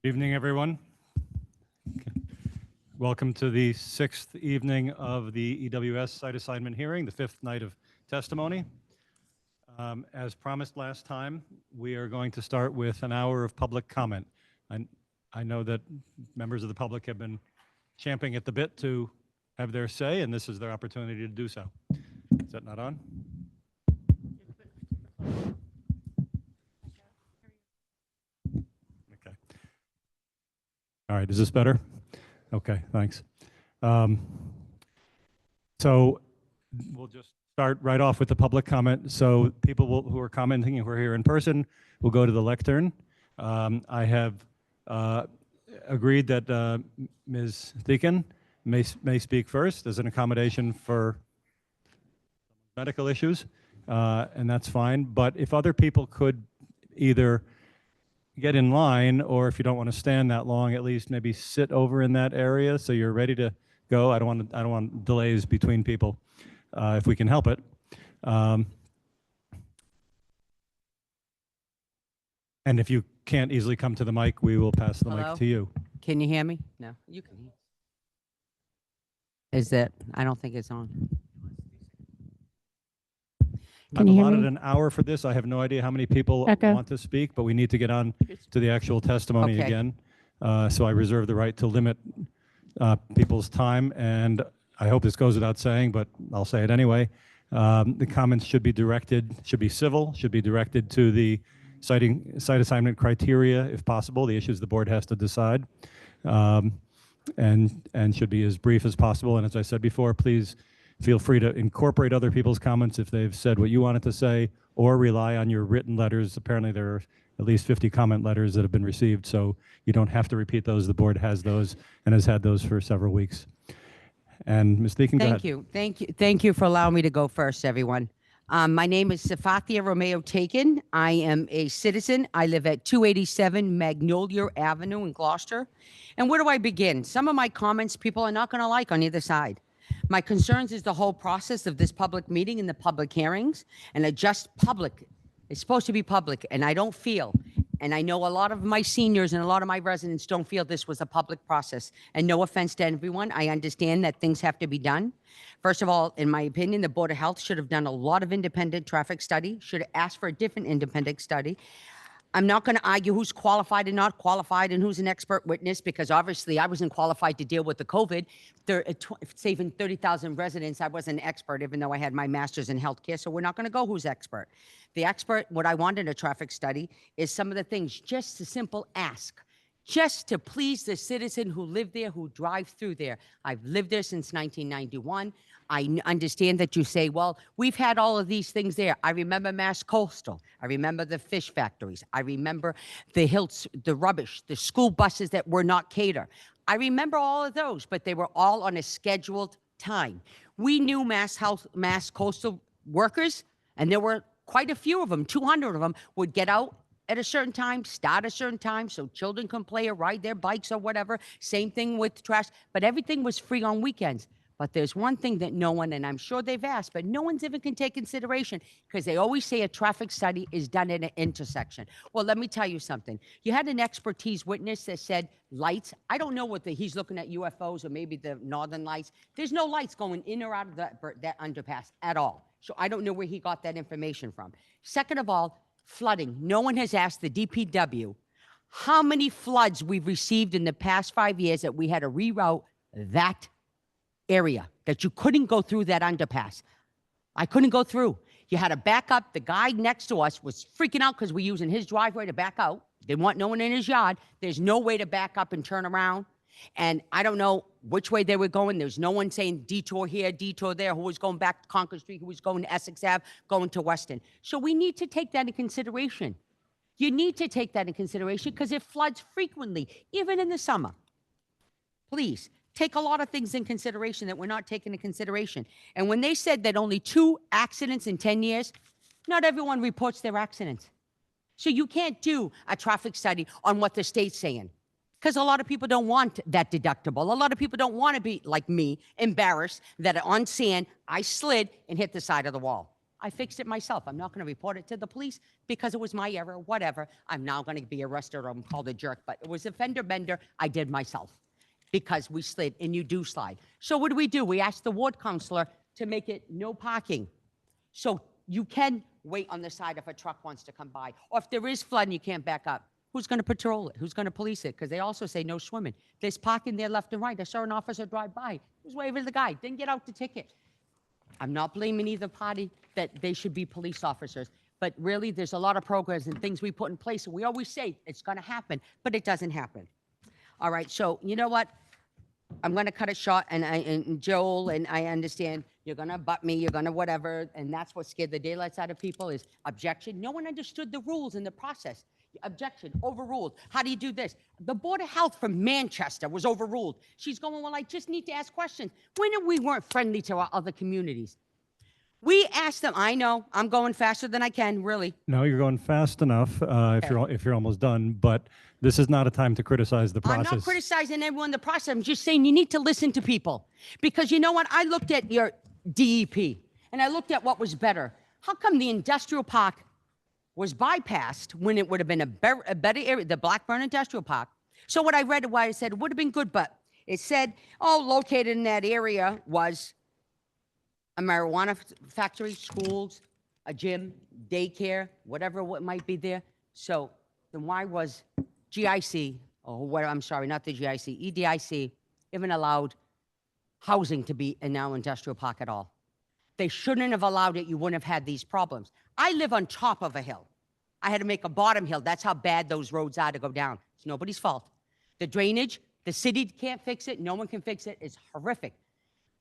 Good evening, everyone. Welcome to the 6th evening of the EWS site assignment hearing, the 5th night of testimony. As promised last time, we are going to start with an hour of public comment. I know that members of the public have been champing at the bit to have their say, and this is their opportunity to do so. Is that not on? Okay. All right, is this better? Okay, thanks. So we'll just start right off with the public comment. So people who are commenting, who are here in person, will go to the lectern. I have agreed that Ms. Deacon may speak first as an accommodation for medical issues, and that's fine. But if other people could either get in line, or if you don't want to stand that long, at least maybe sit over in that area so you're ready to go. I don't want delays between people if we can help it. And if you can't easily come to the mic, we will pass the mic to you. Can you hear me? No, you can hear. Is that? I don't think it's on. I've allotted an hour for this. I have no idea how many people want to speak, but we need to get on to the actual testimony again. So I reserve the right to limit people's time, and I hope this goes without saying, but I'll say it anyway. The comments should be civil, should be directed to the site assignment criteria, if possible, the issues the board has to decide, and should be as brief as possible. And as I said before, please feel free to incorporate other people's comments if they've said what you wanted to say, or rely on your written letters. Apparently there are at least 50 comment letters that have been received, so you don't have to repeat those. The board has those and has had those for several weeks. And Ms. Deacon, go ahead. Thank you for allowing me to go first, everyone. My name is Safathia Romeo Taken. I am a citizen. I live at 287 Magnolia Avenue in Gloucester. And where do I begin? Some of my comments people are not going to like on either side. My concerns is the whole process of this public meeting and the public hearings, and adjust public. It's supposed to be public, and I don't feel, and I know a lot of my seniors and a lot of my residents don't feel this was a public process. And no offense to everyone, I understand that things have to be done. First of all, in my opinion, the Board of Health should have done a lot of independent traffic study, should have asked for a different independent study. I'm not going to argue who's qualified and not qualified and who's an expert witness, because obviously I wasn't qualified to deal with the COVID. Saving 30,000 residents, I wasn't an expert, even though I had my master's in healthcare. So we're not going to go who's expert. The expert, what I want in a traffic study is some of the things, just a simple ask, just to please the citizen who live there, who drive through there. I've lived there since 1991. I understand that you say, well, we've had all of these things there. I remember Mass Coastal. I remember the fish factories. I remember the hills, the rubbish, the school buses that were not cater. I remember all of those, but they were all on a scheduled time. We knew Mass Coastal workers, and there were quite a few of them, 200 of them, would get out at a certain time, start a certain time, so children can play or ride their bikes or whatever. Same thing with trash, but everything was free on weekends. But there's one thing that no one, and I'm sure they've asked, but no one's even can take consideration, because they always say a traffic study is done at an intersection. Well, let me tell you something. You had an expertise witness that said lights. I don't know what he's looking at UFOs or maybe the northern lights. There's no lights going in or out of that underpass at all. So I don't know where he got that information from. Second of all, flooding. No one has asked the DPW how many floods we've received in the past 5 years that we had to reroute that area, that you couldn't go through that underpass. I couldn't go through. You had to back up. The guy next to us was freaking out because we're using his driveway to back out. Didn't want no one in his yard. There's no way to back up and turn around. And I don't know which way they were going. There's no one saying detour here, detour there, who was going back to Concord Street, who was going to Essex Ave, going to Weston. So we need to take that in consideration. You need to take that in consideration because it floods frequently, even in the summer. Please take a lot of things in consideration that we're not taking into consideration. And when they said that only 2 accidents in 10 years, not everyone reports their accidents. So you can't do a traffic study on what the state's saying, because a lot of people don't want that deductible. A lot of people don't want to be, like me, embarrassed that on sand, I slid and hit the side of the wall. I fixed it myself. I'm not going to report it to the police because it was my error, whatever. I'm now going to be arrested or I'm called a jerk, but it was a fender bender I did myself because we slid, and you do slide. So what do? We asked the ward counselor to make it no parking. So you can wait on the side if a truck wants to come by. Or if there is flood and you can't back up, who's going to patrol it? Who's going to police it? Because they also say no swimming. There's parking there left and right. I saw an officer drive by. He was waving to the guy. Didn't get out the ticket. I'm not blaming either party that they should be police officers. But really, there's a lot of programs and things we put in place. And we always say it's going to happen, but it doesn't happen. All right, so you know what? I'm going to cut it short, and Joel, and I understand you're going to butt me, you're going to whatever, and that's what scared the daylights out of people is objection. No one understood the rules in the process. Objection, overruled. How do you do this? The Board of Health from Manchester was overruled. She's going, well, I just need to ask questions. When we weren't friendly to our other communities? We asked them, I know, I'm going faster than I can, really. No, you're going fast enough if you're almost done, but this is not a time to criticize the process. I'm not criticizing everyone in the process. I'm just saying you need to listen to people. Because you know what? I looked at your DEP, and I looked at what was better. How come the industrial park was bypassed when it would have been a better area, the Blackburn Industrial Park? So what I read, why I said it would have been good, but it said, oh, located in that area was a marijuana factory, schools, a gym, daycare, whatever what might be there. So then why was GIC, or what, I'm sorry, not the GIC, EDIC, even allowed housing to be in our industrial park at all? They shouldn't have allowed it. You wouldn't have had these problems. I live on top of a hill. I had to make a bottom hill. That's how bad those roads are to go down. It's nobody's fault. The drainage, the city can't fix it. No one can fix it. It's horrific.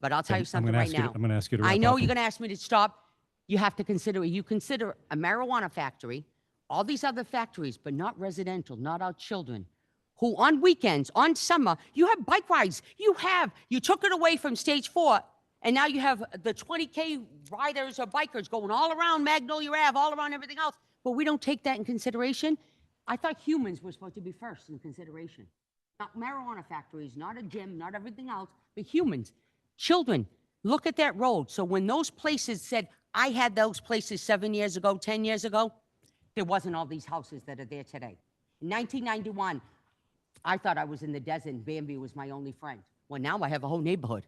But I'll tell you something right now. I'm going to ask you to wrap I know up. you're going to ask me to stop. You have to consider, you consider a marijuana factory, all these other factories, but not residential, not our children, who on weekends, on summer, you have bike rides. You took it away from stage 4, and now you have the 20K riders or bikers going all around Magnolia Ave, all around everything else. But we don't take that in consideration. I thought humans were supposed to be first in consideration. Not marijuana factories, not a gym, not everything else, but humans. Children, look at that road. So when those places said, I had those places 7 years ago, 10 years ago, there wasn't all these houses that are there today. In 1991, I thought I was in the desert and Bambi was my only friend. Well, now I have a whole neighborhood.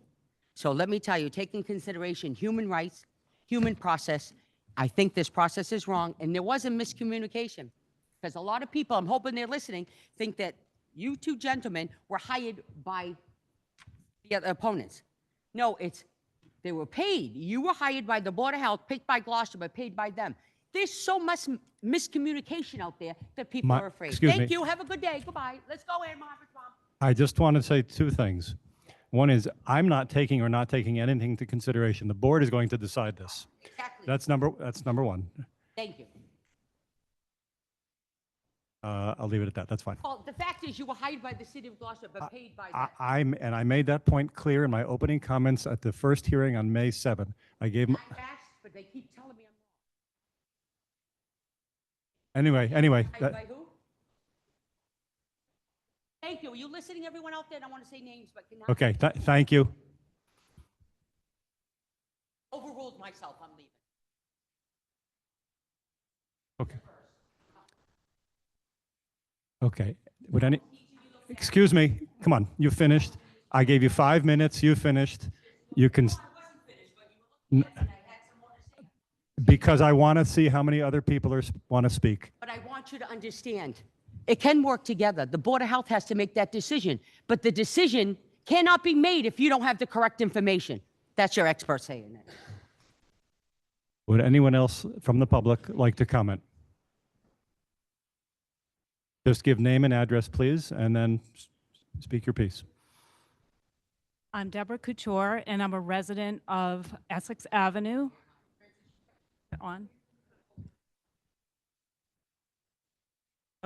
So let me tell you, take in consideration human rights, human process. I think this process is wrong, and there was a miscommunication. Because a lot of people, I'm hoping they're listening, think that you two gentlemen were hired by the other opponents. No, they were paid. You were hired by the Board of Health, picked by Gloucester, but paid by them. There's so much miscommunication out there that people are afraid. Thank you. Have a good day. Goodbye. Let's go, Ann Margaret's mom. I just want to say two things. One is I'm not taking anything into consideration. The board is going to decide this. Exactly. That's number one. Thank you. I'll leave it at that. That's fine. Well, the fact is you were hired by the city of Gloucester, but paid by them. I made that point clear in my opening comments at the first hearing on May 7th. I gave them. I asked, but they keep telling me Anyway. hired by who? Thank you. Are you listening, everyone out there? I don't want to say names, but can I Okay. Thank you. overruled myself? I'm leaving. Okay. Okay. Excuse me. Come on. You finished. I gave you 5 minutes. You finished. You can. Because I want to see how many other people want to speak. But I want you to understand, it can work together. The Board of Health has to make that decision, but the decision cannot be made if you don't have the correct information. That's your expert saying it. Would anyone else from the public like to comment? Just give name and address, please, and then speak your piece. I'm Deborah Couture, and I'm a resident of Essex Avenue. On.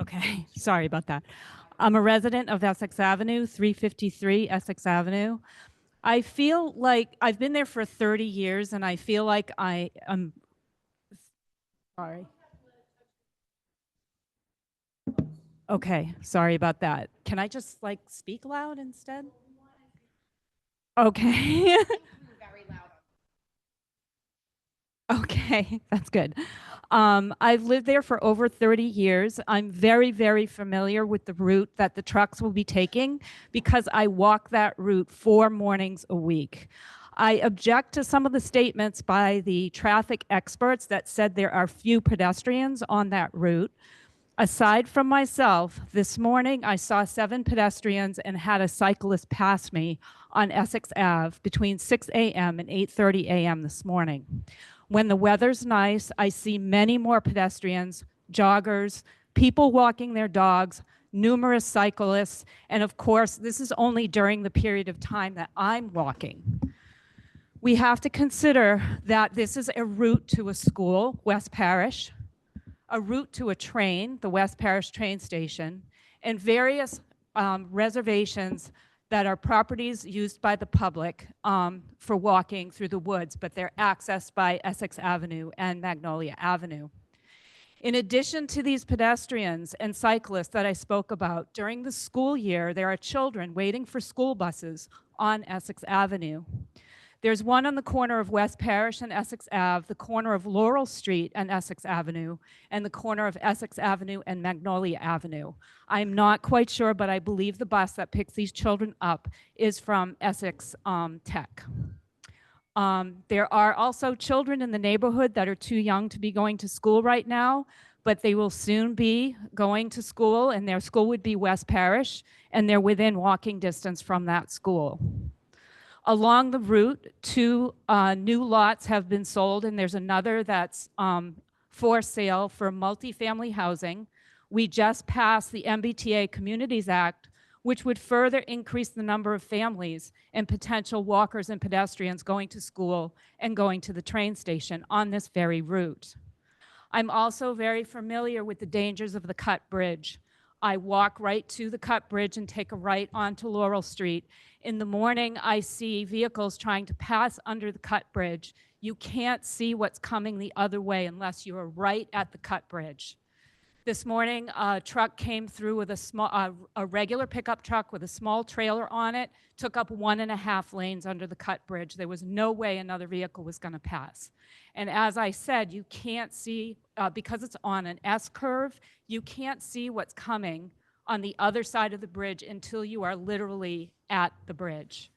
Okay, sorry about that. I'm a resident of Essex Avenue, 353 Essex Avenue. I feel like I've been there for 30 years, and I feel like I am. Sorry. Okay, sorry about that. Can I just like speak loud instead? Okay. Very loud. Okay. Okay, that's good. I've lived there for over 30 years. I'm very, very familiar with the route that the trucks will be taking because I walk that route 4 mornings a week. I object to some of the statements by the traffic experts that said there are few pedestrians on that route. Aside from myself, this morning I saw 7 pedestrians and had a cyclist pass me on Essex Ave between 6 a.m. and 8:30 a.m. this morning. When the weather's nice, I see many more pedestrians, joggers, people walking their dogs, numerous cyclists, and of course, this is only during the period of time that I'm walking. We have to consider that this is a route to a school, West Parish, a route to a train, the West Parish train station, and various reservations that are properties used by the public for walking through the woods, but they're accessed by Essex Avenue and Magnolia Avenue. In addition to these pedestrians and cyclists that I spoke about, during the school year, there are children waiting for school buses on Essex Avenue. There's one on the corner of West Parish and Essex Ave, the corner of Laurel Street and Essex Avenue, and the corner of Essex Avenue and Magnolia Avenue. I'm not quite sure, but I believe the bus that picks these children up is from Essex Tech. There are also children in the neighborhood that are too young to be going to school right now, but they will soon be going to school, and their school would be West Parish, and they're within walking distance from that school. Along the route, 2 new lots have been sold, and there's another that's for sale for multifamily housing. We just passed the MBTA Communities Act, which would further increase the number of families and potential walkers and pedestrians going to school and going to the train station on this very route. I'm also very familiar with the dangers of the Cut Bridge. I walk right to the Cut Bridge and take a right onto Laurel Street. In the morning, I see vehicles trying to pass under the Cut Bridge. You can't see what's coming the other way unless you are right at the Cut Bridge. This morning, a truck came through with a regular pickup truck with a small trailer on it, took up 1.5 lanes under the Cut Bridge. There was no way another vehicle was going to pass. And as I said, you can't see, because it's on an S curve, you can't see what's coming on the other side of the bridge until you are literally at the bridge.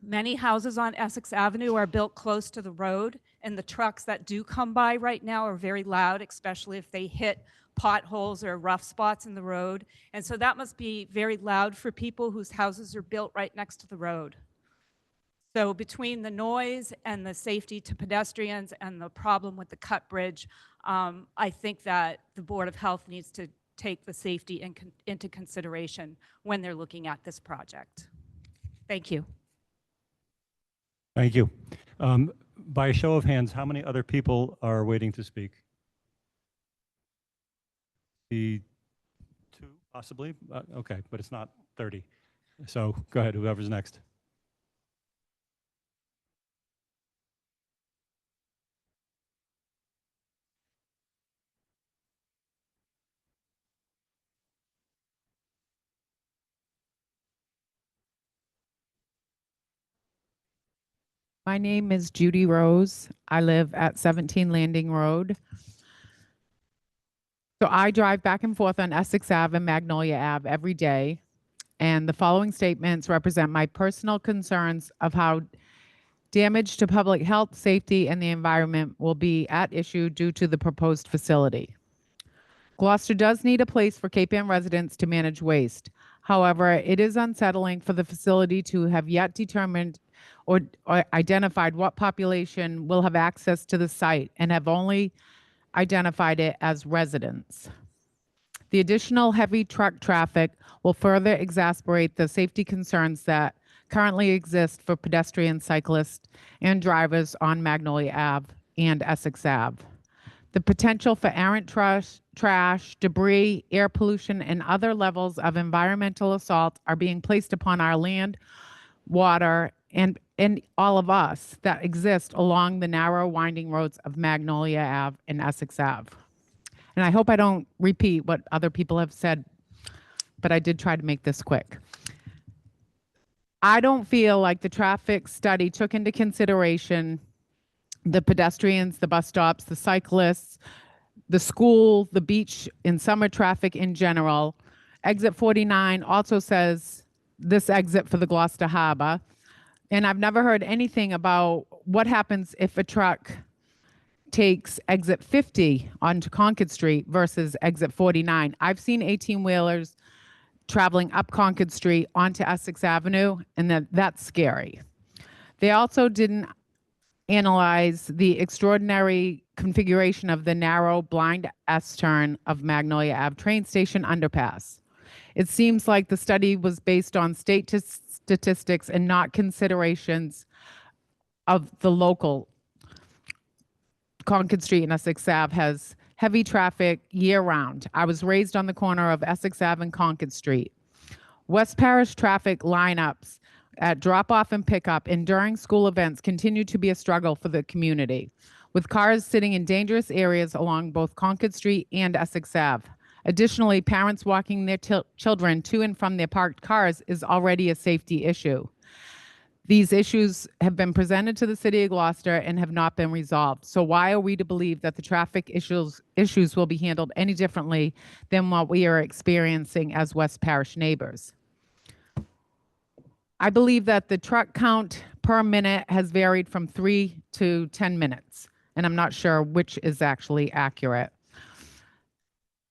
Many houses on Essex Avenue are built close to the road, and the trucks that do come by right now are very loud, especially if they hit potholes or rough spots in the road. And so that must be very loud for people whose houses are built right next to the road. So between the noise and the safety to pedestrians and the problem with the Cut Bridge, I think that the Board of Health needs to take the safety into consideration when they're looking at this project. Thank you. Thank you. By a show of hands, how many other people are waiting to speak? The 2, possibly? Okay, but it's not 30. So go ahead, whoever's next. My name is Judy Rose. I live at 17 Landing Road. So I drive back and forth on Essex Ave and Magnolia Ave every day. And the following statements represent my personal concerns of how damage to public health, safety, and the environment will be at issue due to the proposed facility. Gloucester does need a place for Cape Ann residents to manage waste. However, it is unsettling for the facility to have yet determined or identified what population will have access to the site and have only identified it as residents. The additional heavy truck traffic will further exacerbate the safety concerns that currently exist for pedestrians, cyclists, and drivers on Magnolia Ave and Essex Ave. The potential for errant trash, debris, air pollution, and other levels of environmental assault are being placed upon our land, water, and all of us that exist along the narrow winding roads of Magnolia Ave and Essex Ave. And I hope I don't repeat what other people have said, but I did try to make this quick. I don't feel like the traffic study took into consideration the pedestrians, the bus stops, the cyclists, the school, the beach, and summer traffic in general. Exit 49 also says this exit for the Gloucester Harbor. And I've never heard anything about what happens if a truck takes exit 50 onto Concord Street versus exit 49. I've seen 18-wheelers traveling up Concord Street onto Essex Avenue, and that's scary. They also didn't analyze the extraordinary configuration of the narrow blind S-turn of Magnolia Ave train station underpass. It seems like the study was based on state statistics and not considerations of the local. Concord Street and Essex Ave has heavy traffic year-round. I was raised on the corner of Essex Ave and Concord Street. West Parish traffic lineups at drop-off and pickup and during school events continue to be a struggle for the community, with cars sitting in dangerous areas along both Concord Street and Essex Ave. Additionally, parents walking their children to and from their parked cars is already a safety issue. These issues have been presented to the City of Gloucester and have not been resolved. So why are we to believe that the traffic issues will be handled any differently than what we are experiencing as West Parish neighbors? I believe that the truck count per minute has varied from 3 to 10 minutes, and I'm not sure which is actually accurate.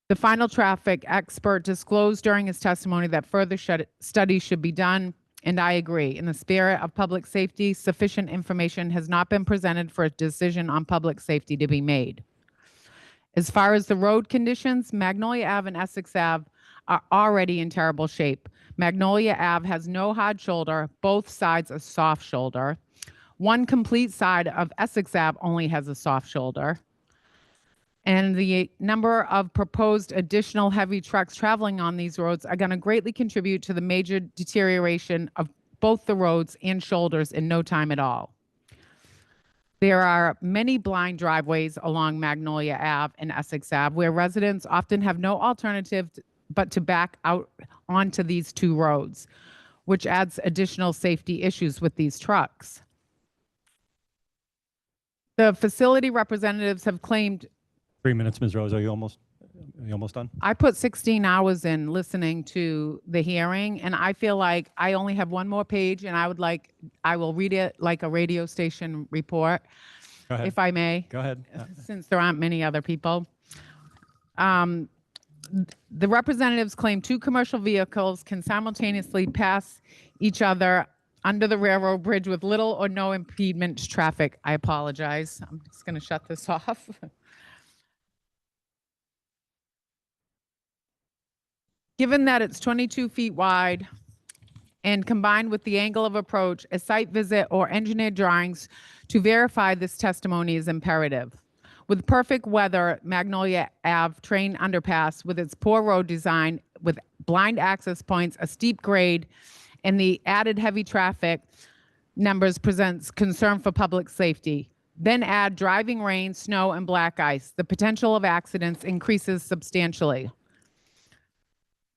The final traffic expert disclosed during his testimony that further studies should be done, and I agree. In the spirit of public safety, sufficient information has not been presented for a decision on public safety to be made. As far as the road conditions, Magnolia Ave and Essex Ave are already in terrible shape. Magnolia Ave has no hard shoulder, both sides a soft shoulder. One complete side of Essex Ave only has a soft shoulder. And the number of proposed additional heavy trucks traveling on these roads are going to greatly contribute to the major deterioration of both the roads and shoulders in no time at all. There are many blind driveways along Magnolia Ave and Essex Ave where residents often have no alternative but to back out onto these two roads, which adds additional safety issues with these trucks. The facility representatives have claimed 3 minutes, Ms. Rose. Are you almost done? I put 16 hours in listening to the hearing, and I feel like I only have one more page, and I will read it like a radio station report, Go ahead. if I may. Go ahead. Since there aren't many other people. The representatives claim two commercial vehicles can simultaneously pass each other under the railroad bridge with little or no impediment to traffic. I apologize. I'm just going to shut this off. Given that it's 22 feet wide and combined with the angle of approach, a site visit or engineered drawings to verify this testimony is imperative. With perfect weather, Magnolia Ave train underpass with its poor road design with blind access points, a steep grade, and the added heavy traffic numbers presents concern for public safety. Then add driving rain, snow, and black ice. The potential of accidents increases substantially.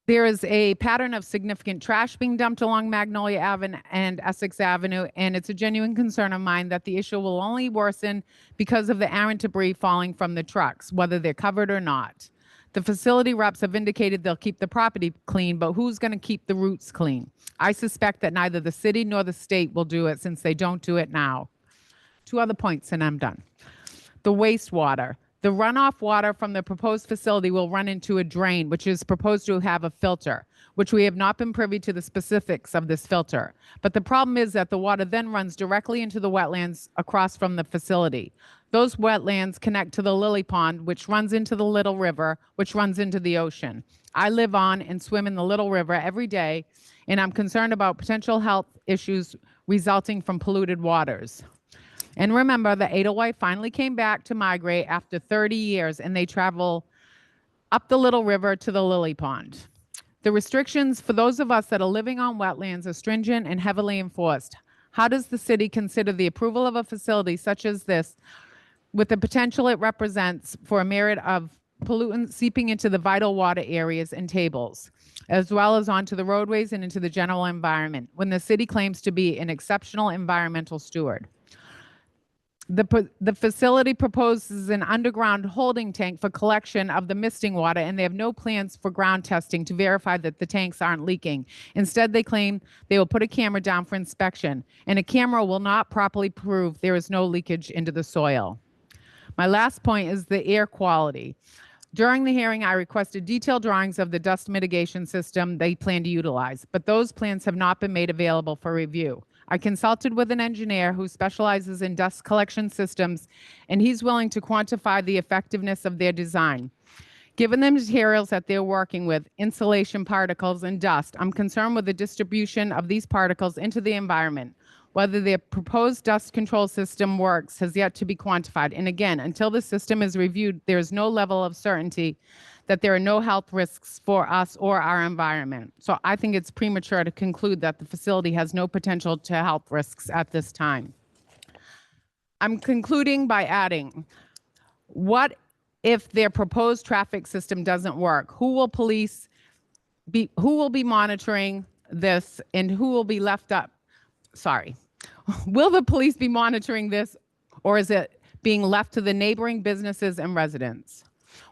There is a pattern of significant trash being dumped along Magnolia Avenue and Essex Avenue, and it's a genuine concern of mine that the issue will only worsen because of the errant debris falling from the trucks, whether they're covered or not. The facility reps have indicated they'll keep the property clean, but who's going to keep the routes clean? I suspect that neither the city nor the state will do it since they don't do it now. 2 other points, and I'm done. The wastewater. The runoff water from the proposed facility will run into a drain, which is proposed to have a filter, which we have not been privy to the specifics of this filter. But the problem is that the water then runs directly into the wetlands across from the facility. Those wetlands connect to the Lily Pond, which runs into the Little River, which runs into the ocean. I live on and swim in the Little River every day, and I'm concerned about potential health issues resulting from polluted waters. And remember, the Edelweiss finally came back to migrate after 30 years, and they travel up the Little River to the Lily Pond. The restrictions for those of us that are living on wetlands are stringent and heavily enforced. How does the city consider the approval of a facility such as this with the potential it represents for a myriad of pollutants seeping into the vital water areas and tables, as well as onto the roadways and into the general environment, when the city claims to be an exceptional environmental steward? The facility proposes an underground holding tank for collection of the misting water, and they have no plans for ground testing to verify that the tanks aren't leaking. Instead, they claim they will put a camera down for inspection, and a camera will not properly prove there is no leakage into the soil. My last point is the air quality. During the hearing, I requested detailed drawings of the dust mitigation system they plan to utilize, but those plans have not been made available for review. I consulted with an engineer who specializes in dust collection systems, and he's willing to quantify the effectiveness of their design. Given the materials that they're working with, insulation particles and dust, I'm concerned with the distribution of these particles into the environment. Whether the proposed dust control system works has yet to be quantified. And again, until the system is reviewed, there is no level of certainty that there are no health risks for us or our environment. So I think it's premature to conclude that the facility has no potential to health risks at this time. I'm concluding by adding, what if their proposed traffic system doesn't work? Who will be monitoring this, and who will be left up? Sorry. Will the police be monitoring this, or is it being left to the neighboring businesses and residents?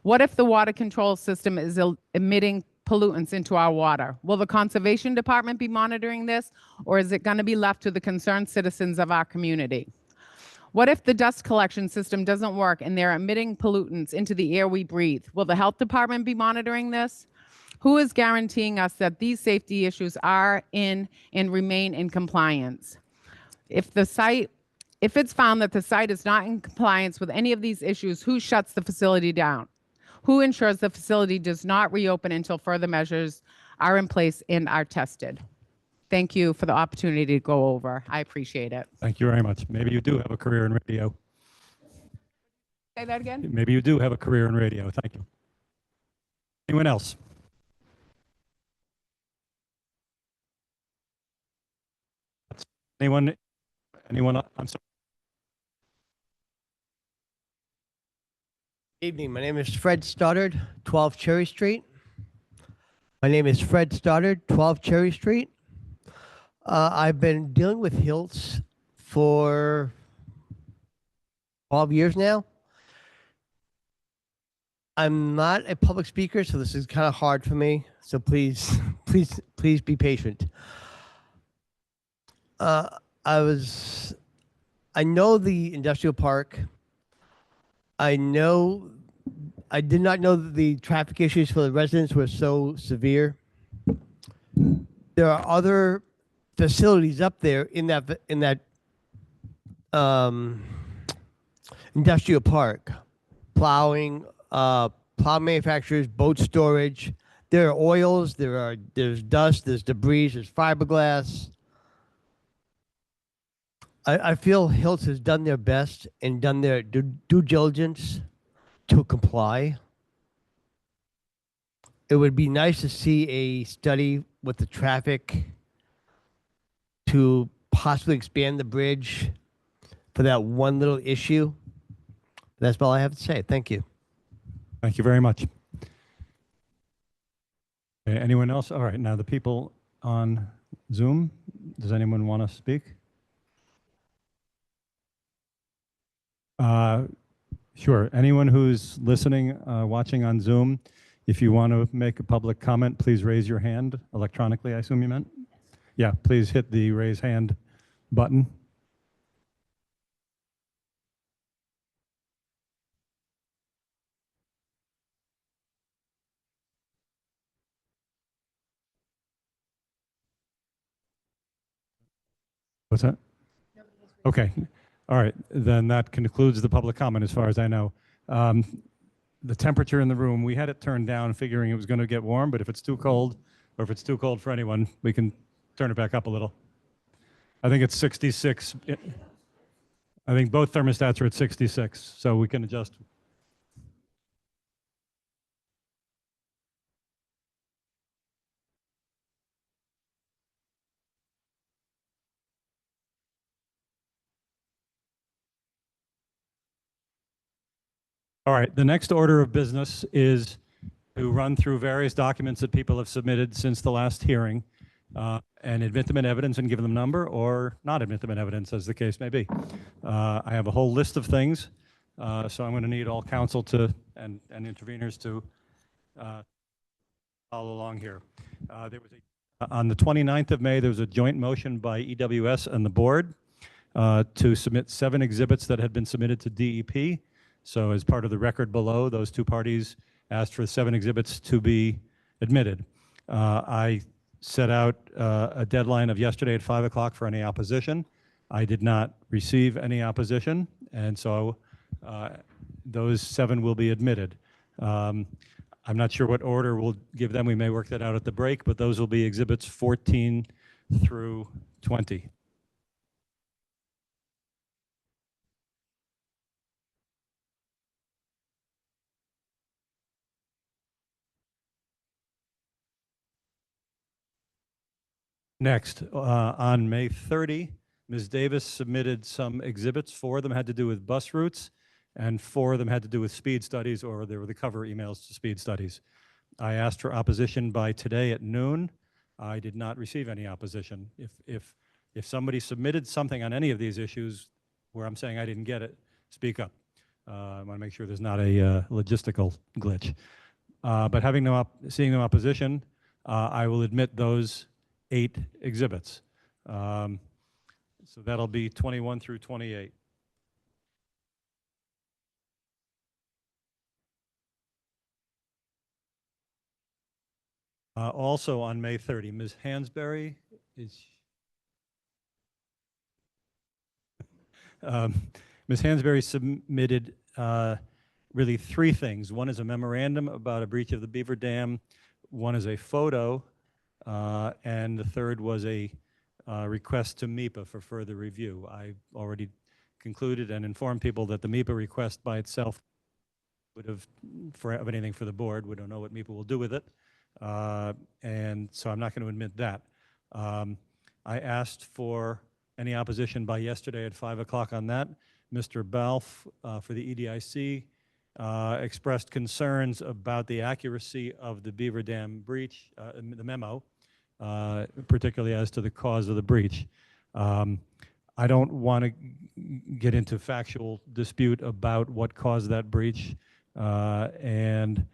What if the water control system is emitting pollutants into our water? Will the conservation department be monitoring this, or is it going to be left to the concerned citizens of our community? What if the dust collection system doesn't work and they're emitting pollutants into the air we breathe? Will the health department be monitoring this? Who is guaranteeing us that these safety issues are in and remain in compliance? If it's found that the site is not in compliance with any of these issues, who shuts the facility down? Who ensures the facility does not reopen until further measures are in place and are tested? Thank you for the opportunity to go over. I appreciate it. Thank you very much. Maybe you do have a career in radio. Say that again? Maybe you do have a career in radio. Thank you. Anyone else? Anyone? I'm sorry. Evening. My name is Fred Stoddard, 12 Cherry Street. My name is Fred Stoddard, 12 Cherry Street. I've been dealing with Hiltz for 12 years now. I'm not a public speaker, so this is kind of hard for me. So please be patient. I know the industrial park. I did not know that the traffic issues for the residents were so severe. There are other facilities up there in that industrial park, plowing, plow manufacturers, boat storage. There are oils. There's dust. There's debris. There's fiberglass. I feel Hiltz has done their best and done their due diligence to comply. It would be nice to see a study with the traffic to possibly expand the bridge for that one little issue. That's all I have to say. Thank you. Thank you very much. Okay, anyone else? All right, now the people on Zoom, does anyone want to speak? Sure. Anyone who's listening, watching on Zoom, if you want to make a public comment, please raise your hand electronically, I assume you meant? Yeah, please hit the raise hand button. What's that? Okay. All right. Then that concludes the public comment as far as I know. The temperature in the room, we had it turned down figuring it was going to get warm, but if it's too cold or if it's too cold for anyone, we can turn it back up a little. I think it's 66. I think both thermostats are at 66, so we can adjust. All right, the next order of business is to run through various documents that people have submitted since the last hearing. and admit them in evidence and give them a number, or not admit them in evidence, as the case may be. I have a whole list of things, so I'm going to need all counsel to and interveners to follow along here. On the 29th of May, there was a joint motion by EWS and the board to submit 7 exhibits that had been submitted to DEP. So as part of the record below, those two parties asked for 7 exhibits to be admitted. I set out a deadline of yesterday at 5 o'clock for any opposition. I did not receive any opposition, and so those 7 will be admitted. I'm not sure what order we'll give them. We may work that out at the break, but those will be exhibits 14 through 20. Next, on May 30, Ms. Davis submitted some exhibits. 4 of them had to do with bus routes, and 4 of them had to do with speed studies, or they were the cover emails to speed studies. I asked for opposition by today at noon. I did not receive any opposition. If somebody submitted something on any of these issues where I'm saying I didn't get it, speak up. I want to make sure there's not a logistical glitch. But seeing no opposition, I will admit those 8 exhibits. So that'll be 21 through 28. Also on May 30, Ms. Hansberry is... Ms. Hansberry submitted really 3 things. One is a memorandum about a breach of the Beaver Dam. One is a photo. And the third was a request to MEPA for further review. I already concluded and informed people that the MEPA request by itself would have anything for the board. We don't know what MEPA will do with it. And so I'm not going to admit that. I asked for any opposition by yesterday at 5 o'clock on that. Mr. Balf for the EDIC expressed concerns about the accuracy of the Beaver Dam breach, the memo, particularly as to the cause of the breach. I don't want to get into factual dispute about what caused that breach, and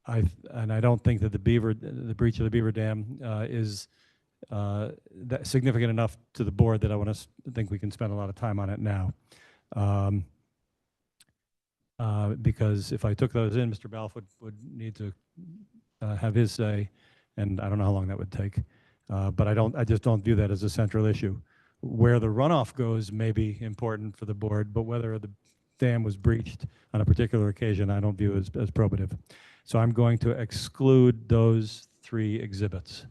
I don't think that the breach of the Beaver Dam is that significant enough to the board that I want to think we can spend a lot of time on it now. Because if I took those in, Mr. Balf would need to have his say, and I don't know how long that would take. But I just don't view that as a central issue. Where the runoff goes may be important for the board, but whether the dam was breached on a particular occasion, I don't view as probative. So I'm going to exclude those 3 exhibits.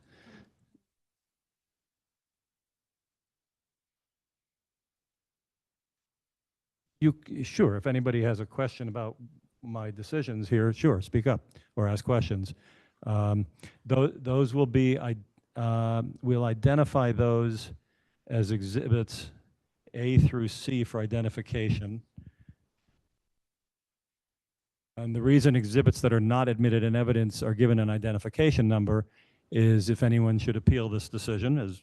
Sure, if anybody has a question about my decisions here, sure, speak up or ask questions. Those will be, we'll identify those as exhibits A through C for identification. And the reason exhibits that are not admitted in evidence are given an identification number is if anyone should appeal this decision, as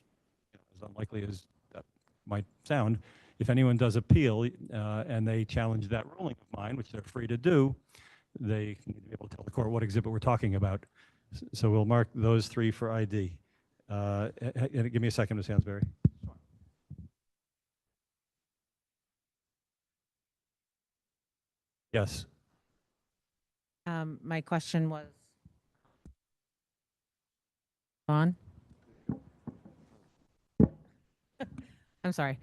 unlikely as that might sound, if anyone does appeal and they challenge that ruling of mine, which they're free to do, they need to be able to tell the court what exhibit we're talking about. So we'll mark those 3 for ID. Give me a second, Ms. Hansberry. Yes. My question was on. I'm sorry.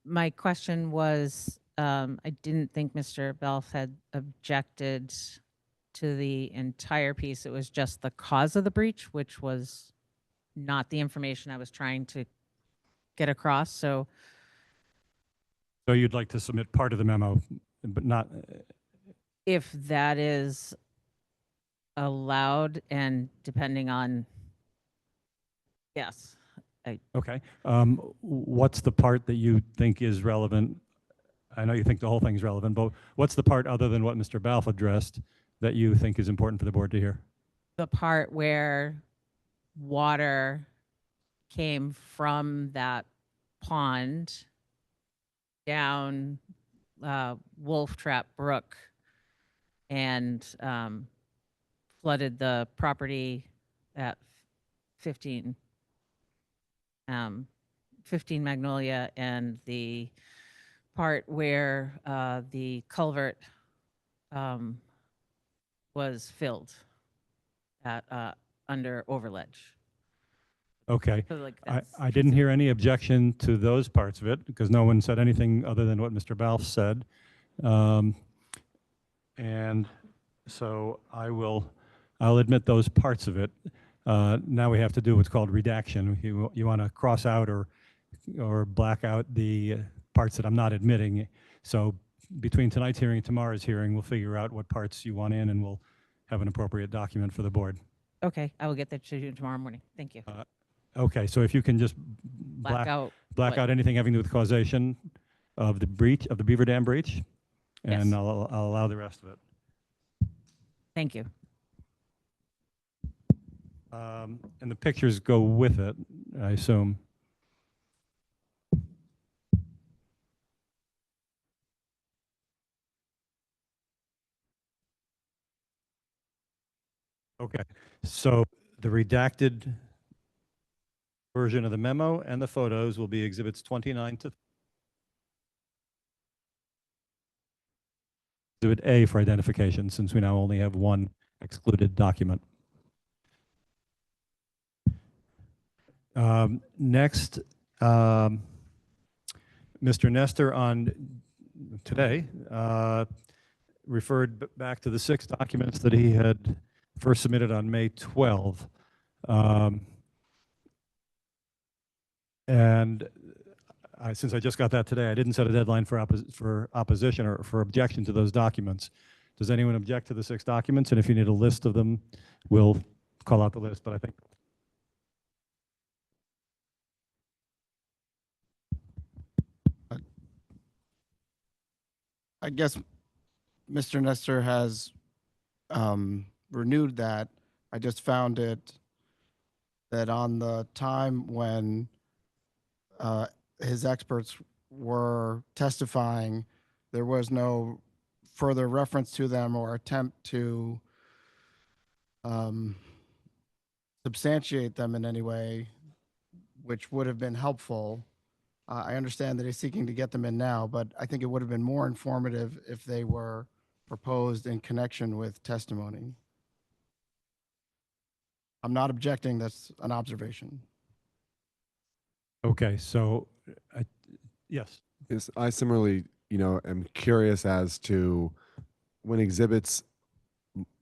My question was, I didn't think Mr. Belf had objected to the entire piece. It was just the cause of the breach, which was not the information I was trying to get across. So you'd like to submit part of the memo, but not... if that is allowed and depending on, yes. Okay. What's the part that you think is relevant? I know you think the whole thing's relevant, but what's the part other than what Mr. Balf addressed that you think is important for the board to hear? The part where water came from that pond down Wolf Trap Brook and flooded the property at 15 15 Magnolia, and the part where the culvert was filled at under overledge. Okay. So like I, that's I didn't hear any objection to those parts of it because no one said anything other than what Mr. Balf said. And so I'll admit those parts of it. Now we have to do what's called redaction. You want to cross out or black out the parts that I'm not admitting. So between tonight's hearing and tomorrow's hearing, we'll figure out what parts you want in and we'll have an appropriate document for the board. okay. I will get that to you tomorrow morning. Thank you. Okay, so if you can just Black out. black what- out anything having to do with causation of the breach, of the Beaver Dam breach, and Yes. I'll allow the rest of it. Thank you. And the pictures go with it, I assume. Okay, so the redacted version of the memo and the photos will be exhibits 29 to exhibit A for identification, since we now only have one excluded document. Next, Mr. Nestor on today referred back to the 6 documents that he had first submitted on May 12. And since I just got that today, I didn't set a deadline for opposition or for objection to those documents. Does anyone object to the 6 documents? And if you need a list of them, we'll call out the list, but I think I guess Mr. Nestor has renewed that. I just found it that on the time when his experts were testifying, there was no further reference to them or attempt to substantiate them in any way, which would have been helpful. I understand that he's seeking to get them in now, but I think it would have been more informative if they were proposed in connection with testimony. I'm not objecting, that's an observation. okay, so yes. Yes, I similarly, am curious as to when exhibits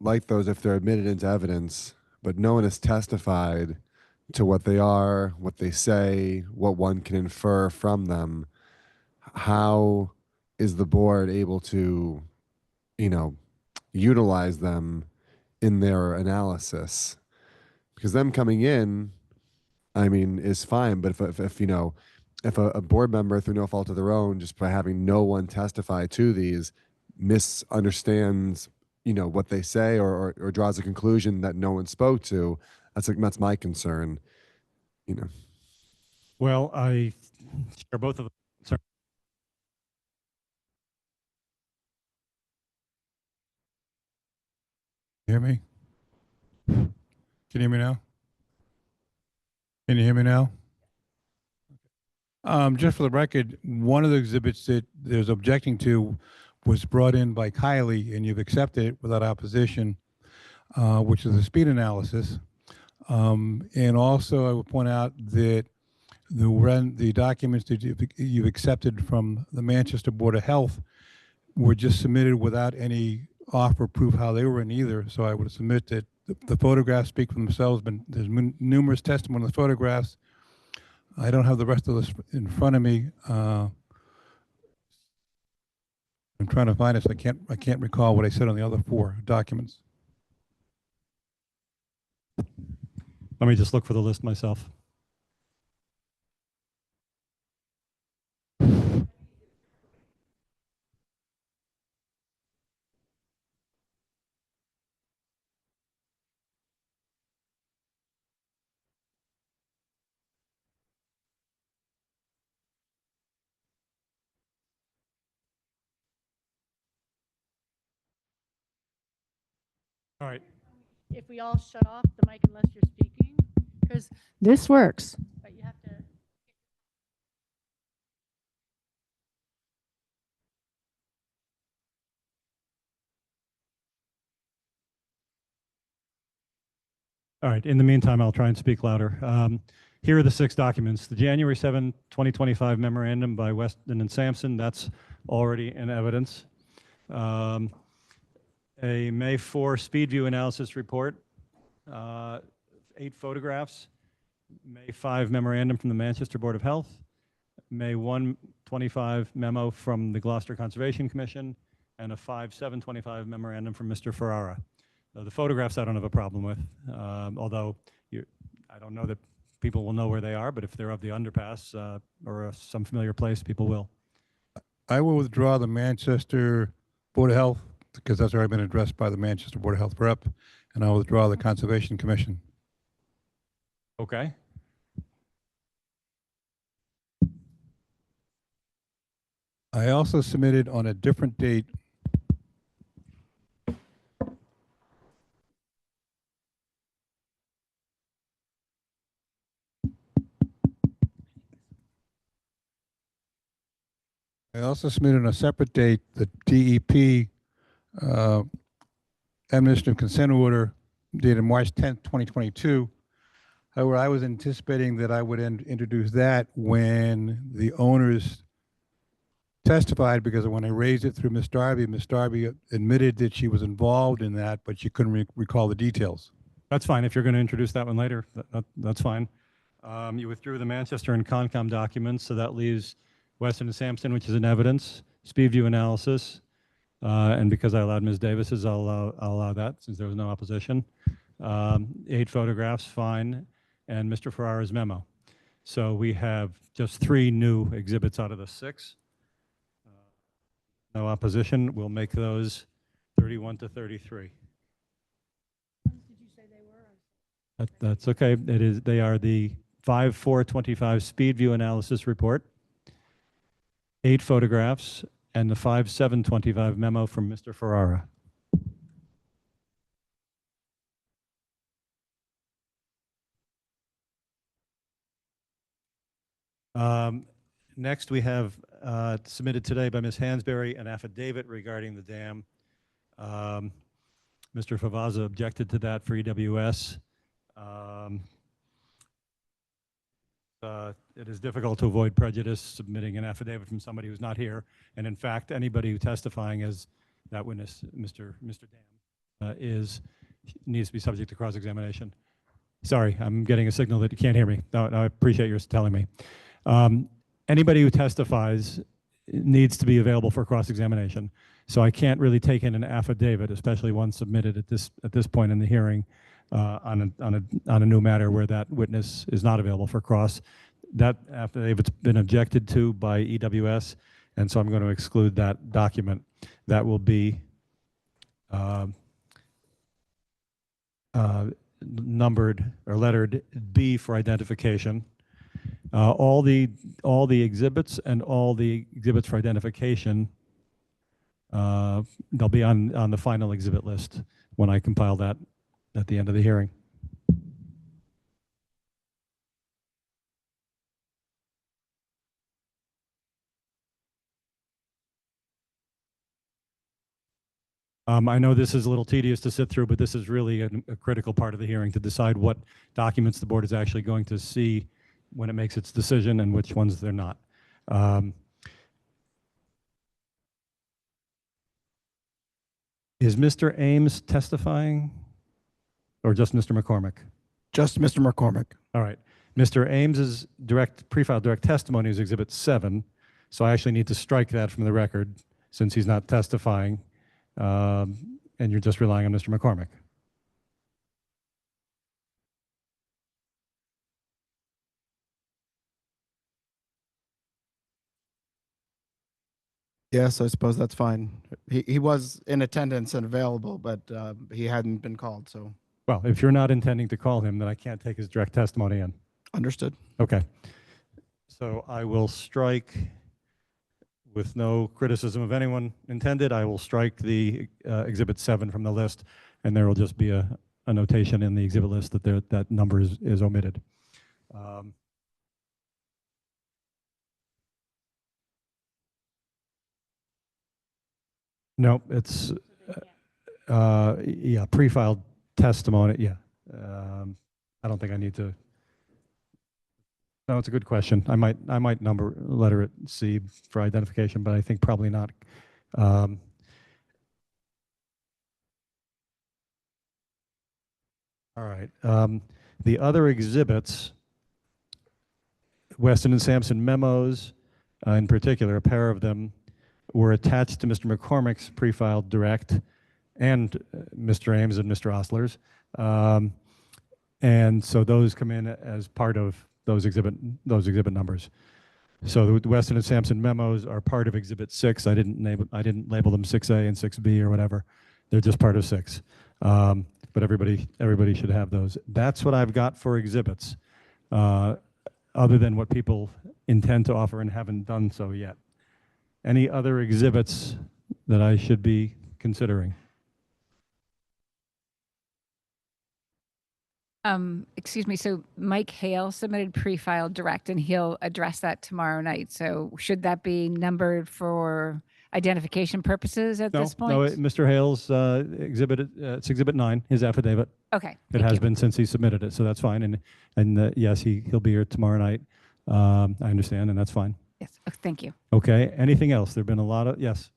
like those, if they're admitted into evidence, but no one has testified to what they are, what they say, what one can infer from them, how is the board able to, utilize them in their analysis? Because them coming in, I mean, is fine, but if a board member, through no fault of their own, just by having no one testify to these, misunderstands, what they say or draws a conclusion that no one spoke to, that's my concern. Well, I share both of them. Sorry. Hear me? Can you hear me now? Can you hear me now? Just for the record, one of the exhibits that there's objecting to was brought in by Kylie, and you've accepted it without opposition, which is a speed analysis. And also, I would point out that the documents that you've accepted from the Manchester Board of Health were just submitted without any offer of proof how they were in either. So I would submit that the photographs speak for themselves, but there's numerous testimony on the photographs. I don't have the rest of this in front of me. I'm trying to find it, so I can't recall what I said on the other 4 documents. Let me just look for the list myself. All right. If we all shut off the mic unless you're speaking, because this works, but you have to. All right. In the meantime, I'll try and speak louder. Here are the 6 documents. The January 7, 2025 memorandum by Weston and Sampson, that's already in evidence. A May 4 speed view analysis report, 8 photographs, May 5 memorandum from the Manchester Board of Health, May 1, 25 memo from the Gloucester Conservation Commission, and a 5/7/25 memorandum from Mr. Ferrara. The photographs I don't have a problem with, although I don't know that people will know where they are, but if they're of the underpass or some familiar place, people will. I will withdraw the Manchester Board of Health because that's already been addressed by the Manchester Board of Health rep, and I'll withdraw the Conservation Commission. Okay. I also submitted on a different date I also submitted on a separate date the DEP administrative consent order dated March 10th, 2022. However, I was anticipating that I would introduce that when the owners testified, because when I raised it through Ms. Darby admitted that she was involved in that, but she couldn't recall the details. That's fine. If you're going to introduce that one later, that's fine. You withdrew the Manchester and Concom documents, so that leaves Weston and Sampson, which is in evidence, speed view analysis, and because I allowed Ms. Davis's, I'll allow that since there was no opposition. 8 photographs, fine, and Mr. Ferrara's memo. So we have just 3 new exhibits out of the 6. No opposition. We'll make those 31 to 33. Did you say they were? That's okay. They are the 5/4/25 speed view analysis report, 8 photographs, and the 5/7/25 memo from Mr. Ferrara. Next, we have submitted today by Ms. Hansberry an affidavit regarding the dam. Mr. Favaza objected to that for EWS. It is difficult to avoid prejudice submitting an affidavit from somebody who's not here. And in fact, anybody who testifying as that witness, Mr. Dam, needs to be subject to cross-examination. Sorry, I'm getting a signal that you can't hear me. No, I appreciate your telling me. Anybody who testifies needs to be available for cross-examination. So I can't really take in an affidavit, especially one submitted at this point in the hearing on a new matter where that witness is not available for cross. That affidavit's been objected to by EWS, and so I'm going to exclude that document. That will be numbered or lettered B for identification. All the exhibits and all the exhibits for identification, they'll be on the final exhibit list when I compile that at the end of the hearing. I know this is a little tedious to sit through, but this is really a critical part of the hearing to decide what documents the board is actually going to see when it makes its decision and which ones they're not. Is Mr. Ames testifying or just Mr. McCormick? Just Mr. McCormick. All right. Mr. Ames's pre-filed direct testimony is Exhibit 7, so I actually need to strike that from the record since he's not testifying, and you're just relying on Mr. McCormick. Yes, I suppose that's fine. He was in attendance and available, but he hadn't been called, so. Well, if you're not intending to call him, then I can't take his direct testimony in. Understood. Okay. So I will strike with no criticism of anyone intended, I will strike the Exhibit 7 from the list, and there will just be a notation in the exhibit list that that number is omitted. No, it's yeah, pre-filed testimony. Yeah, I don't think I need to. No, it's a good question. I might letter it C for identification, but I think probably not. All right. The other exhibits, Weston and Sampson memos, in particular, a pair of them were attached to Mr. McCormick's pre-filed direct and Mr. Ames and Mr. Osler's. And so those come in as part of those exhibit numbers. So the Weston and Sampson memos are part of Exhibit 6. I didn't label them 6A and 6B or whatever. They're just part of 6. But everybody should have those. That's what I've got for exhibits, other than what people intend to offer and haven't done so yet. Any other exhibits that I should be considering? Excuse me, so Mike Hale submitted pre-filed direct and he'll address that tomorrow night. So should that be numbered for identification purposes at this point? No, Mr. Hale's exhibit, it's Exhibit 9, his affidavit. Okay. It has been since he submitted it, so that's fine. And yes, he'll be here tomorrow night. I understand, and that's fine. Yes, thank you. Okay, anything else? There've been a lot of, yes.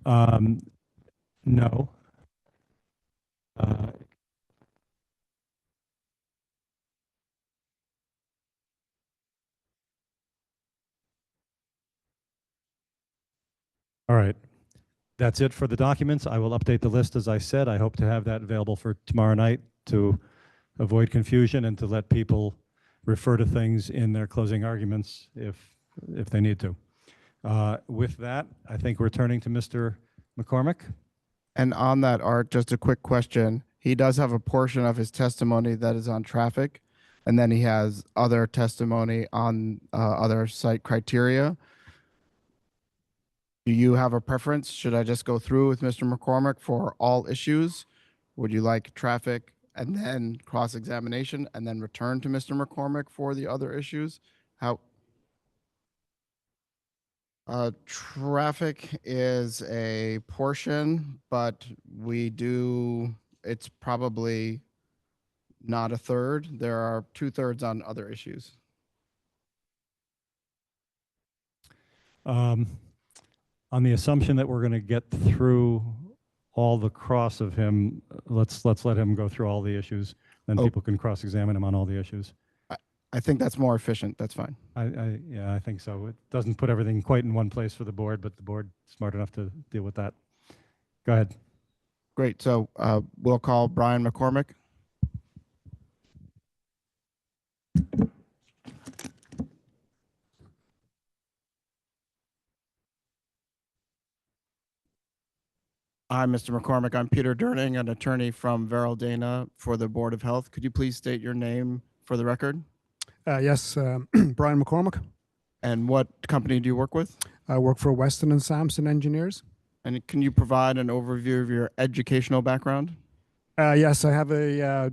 No. All right. That's it for the documents. I will update the list as I said. I hope to have that available for tomorrow night to avoid confusion and to let people refer to things in their closing arguments if they need to. With that, I think we're turning to Mr. McCormick. And on that, Art, just a quick question. He does have a portion of his testimony that is on traffic, and then he has other testimony on other site criteria. Do you have a preference? Should I just go through with Mr. McCormick for all issues? Would you like traffic and then cross-examination and then return to Mr. McCormick for the other issues? How? Traffic is a portion, but it's probably not a third. There are 2/3 on other issues. On the assumption that we're going to get through all the cross of him, let's let him go through all the issues. Then people can cross-examine him on all the issues. I think that's more efficient. That's fine. Yeah, I think so. It doesn't put everything quite in one place for the board, but the board's smart enough to deal with that. Go ahead. Great. So we'll call Brian McCormick. Hi, Mr. McCormick. I'm Peter Durning, an attorney from Verrill Dana for the Board of Health. Could you please state your name for the record? Yes, Brian McCormick. And what company do you work with? I work for Weston and Sampson Engineers. And can you provide an overview of your educational background? Yes, I have a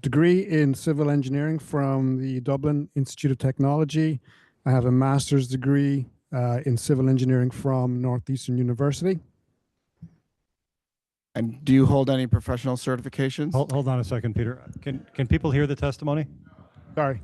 degree in civil engineering from the Dublin Institute of Technology. I have a master's degree in civil engineering from Northeastern University. And do you hold any professional certifications? Hold on a second, Peter. Can people hear the testimony? Sorry.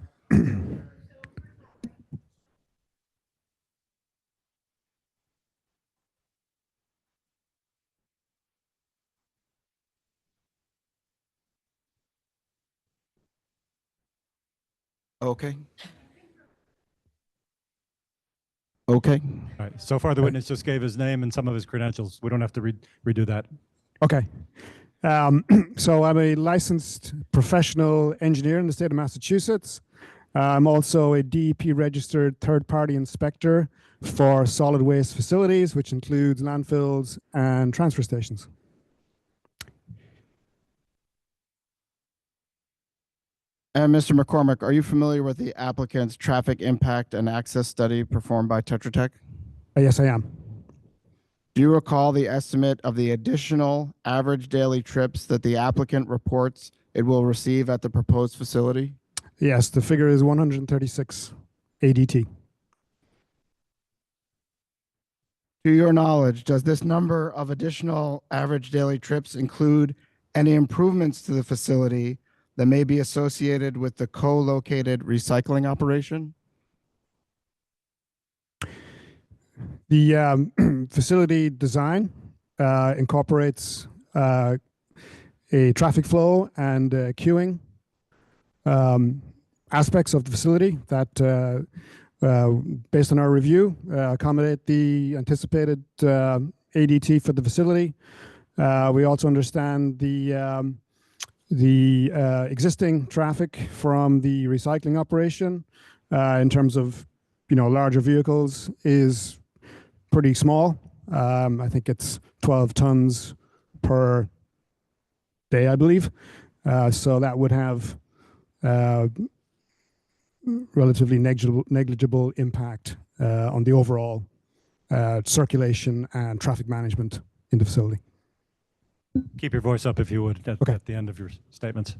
Okay. Okay. All right. So far, the witness just gave his name and some of his credentials. We don't have to redo that. Okay. So I'm a licensed professional engineer in the state of Massachusetts. I'm also a DEP registered third-party inspector for solid waste facilities, which includes landfills and transfer stations. And Mr. McCormick, are you familiar with the applicant's traffic impact and access study performed by Tetra Tech? Yes, I am. Do you recall the estimate of the additional average daily trips that the applicant reports it will receive at the proposed facility? Yes, the figure is 136 ADT. To your knowledge, does this number of additional average daily trips include any improvements to the facility that may be associated with the co-located recycling operation? The facility design incorporates a traffic flow and queuing aspects of the facility that, based on our review, accommodate the anticipated ADT for the facility. We also understand the existing traffic from the recycling operation in terms of larger vehicles is pretty small. I think it's 12 tons per day, I believe. So that would have relatively negligible impact on the overall circulation and traffic management in the facility. Keep your voice up if you would at the end of your statements.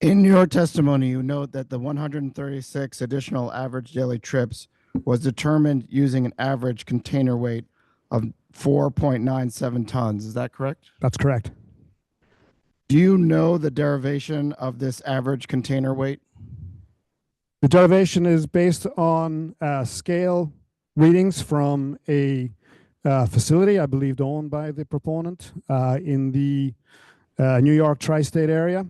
In your testimony, you note that the 136 additional average daily trips was determined using an average container weight of 4.97 tons. Is that correct? That's correct. Do you know the derivation of this average container weight? The derivation is based on scale readings from a facility, I believe owned by the proponent in the New York tri-state area.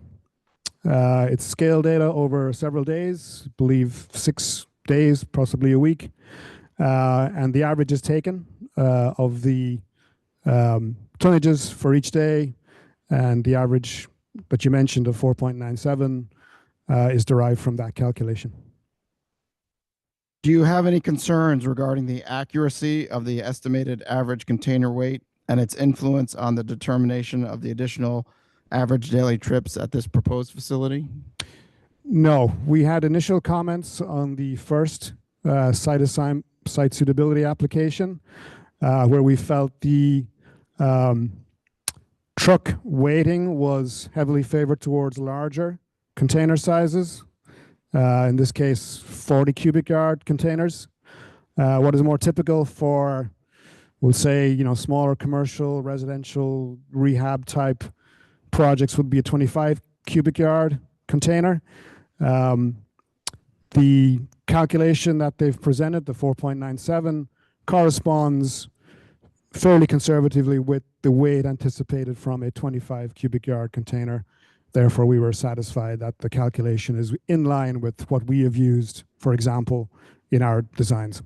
It's scale data over several days, I believe 6 days, possibly a week. And the average is taken of the tonnages for each day. And the average that you mentioned of 4.97 is derived from that calculation. Do you have any concerns regarding the accuracy of the estimated average container weight and its influence on the determination of the additional average daily trips at this proposed facility? No, we had initial comments on the first site suitability application where we felt the truck weighting was heavily favored towards larger container sizes. In this case, 40 cubic yard containers. What is more typical for, we'll say, smaller commercial, residential, rehab type projects would be a 25 cubic yard container. The calculation that they've presented, the 4.97, corresponds fairly conservatively with the weight anticipated from a 25 cubic yard container. Therefore, we were satisfied that the calculation is in line with what we have used, for example, in our designs.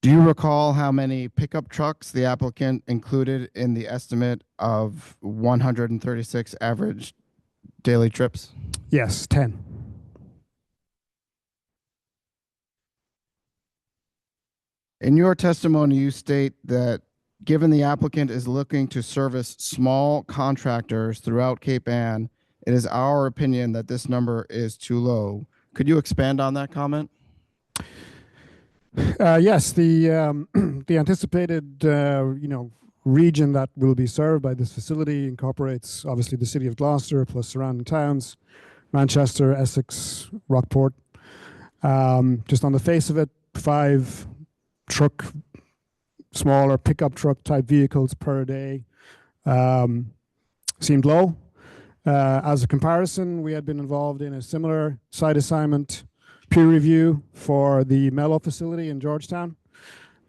Do you recall how many pickup trucks the applicant included in the estimate of 136 average daily trips? Yes, 10. In your testimony, you state that given the applicant is looking to service small contractors throughout Cape Ann, it is our opinion that this number is too low. Could you expand on that comment? Yes, the anticipated region that will be served by this facility incorporates obviously the city of Gloucester plus surrounding towns, Manchester, Essex, Rockport. Just on the face of it, 5 smaller pickup truck type vehicles per day seemed low. As a comparison, we had been involved in a similar site assignment peer review for the Mello facility in Georgetown.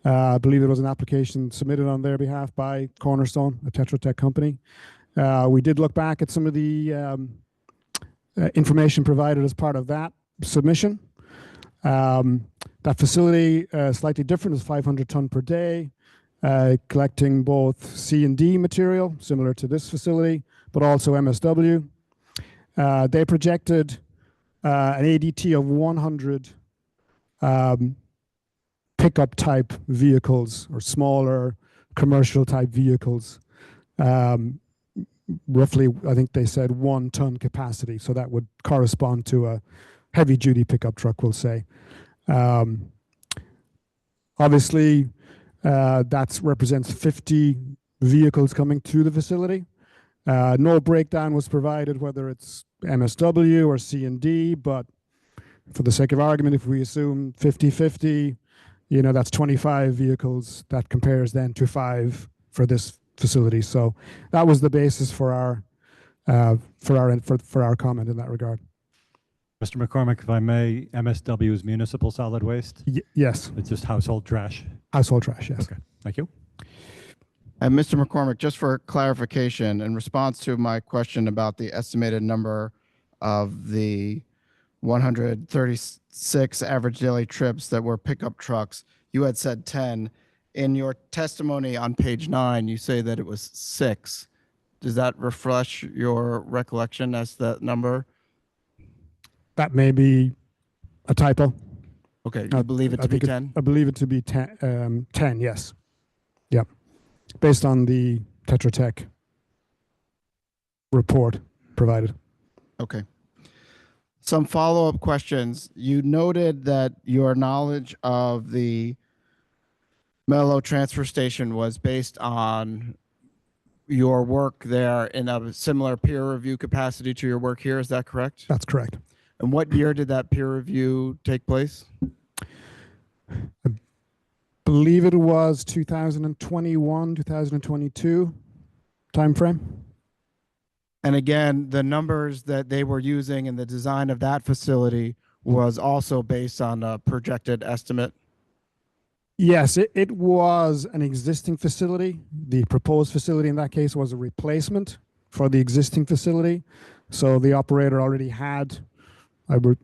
I believe it was an application submitted on their behalf by Cornerstone, a Tetra Tech company. We did look back at some of the information provided as part of that submission. That facility, slightly different, is 500 ton per day, collecting both C and D material, similar to this facility, but also MSW. They projected an ADT of 100 pickup type vehicles or smaller commercial type vehicles. roughly, I think they said 1 ton capacity. So that would correspond to a heavy duty pickup truck, we'll say. Obviously, that represents 50 vehicles coming to the facility. No breakdown was provided, whether it's MSW or C&D, but for the sake of argument, if we assume 50-50, that's 25 vehicles. That compares then to 5 for this facility. So that was the basis for our comment in that regard. Mr. McCormick, if I may, MSW is municipal solid waste? Yes. It's just household trash? Household trash, yes. Okay, thank you. And Mr. McCormick, just for clarification, in response to my question about the estimated number of the 136 average daily trips that were pickup trucks, you had said 10. In your testimony on page 9, you say that it was 6. Does that refresh your recollection as that number? That may be a typo. Okay, you believe it to be 10? I believe it to be 10, yes. Yeah. Based on the Tetra Tech report provided. Okay. Some follow-up questions. You noted that your knowledge of the Mello transfer station was based on your work there in a similar peer review capacity to your work here. Is that correct? That's correct. And what year did that peer review take place? I believe it was 2021, 2022 timeframe. And again, the numbers that they were using in the design of that facility was also based on a projected estimate? Yes, it was an existing facility. The proposed facility in that case was a replacement for the existing facility. So the operator already had, I would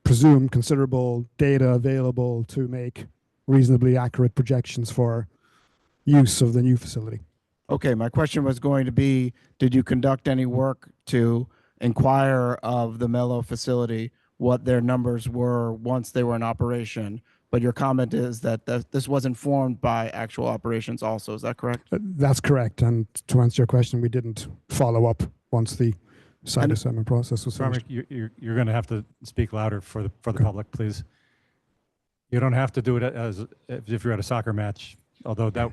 presume, considerable data available to make reasonably accurate projections for use of the new facility. Okay, my question was going to be, did you conduct any work to inquire of the Mello facility what their numbers were once they were in operation? But your comment is that this was informed by actual operations also. Is that correct? That's correct. And to answer your question, we didn't follow up once the site assignment process was finished. You're going to have to speak louder for the public, please. You don't have to do it as if you're at a soccer match, although that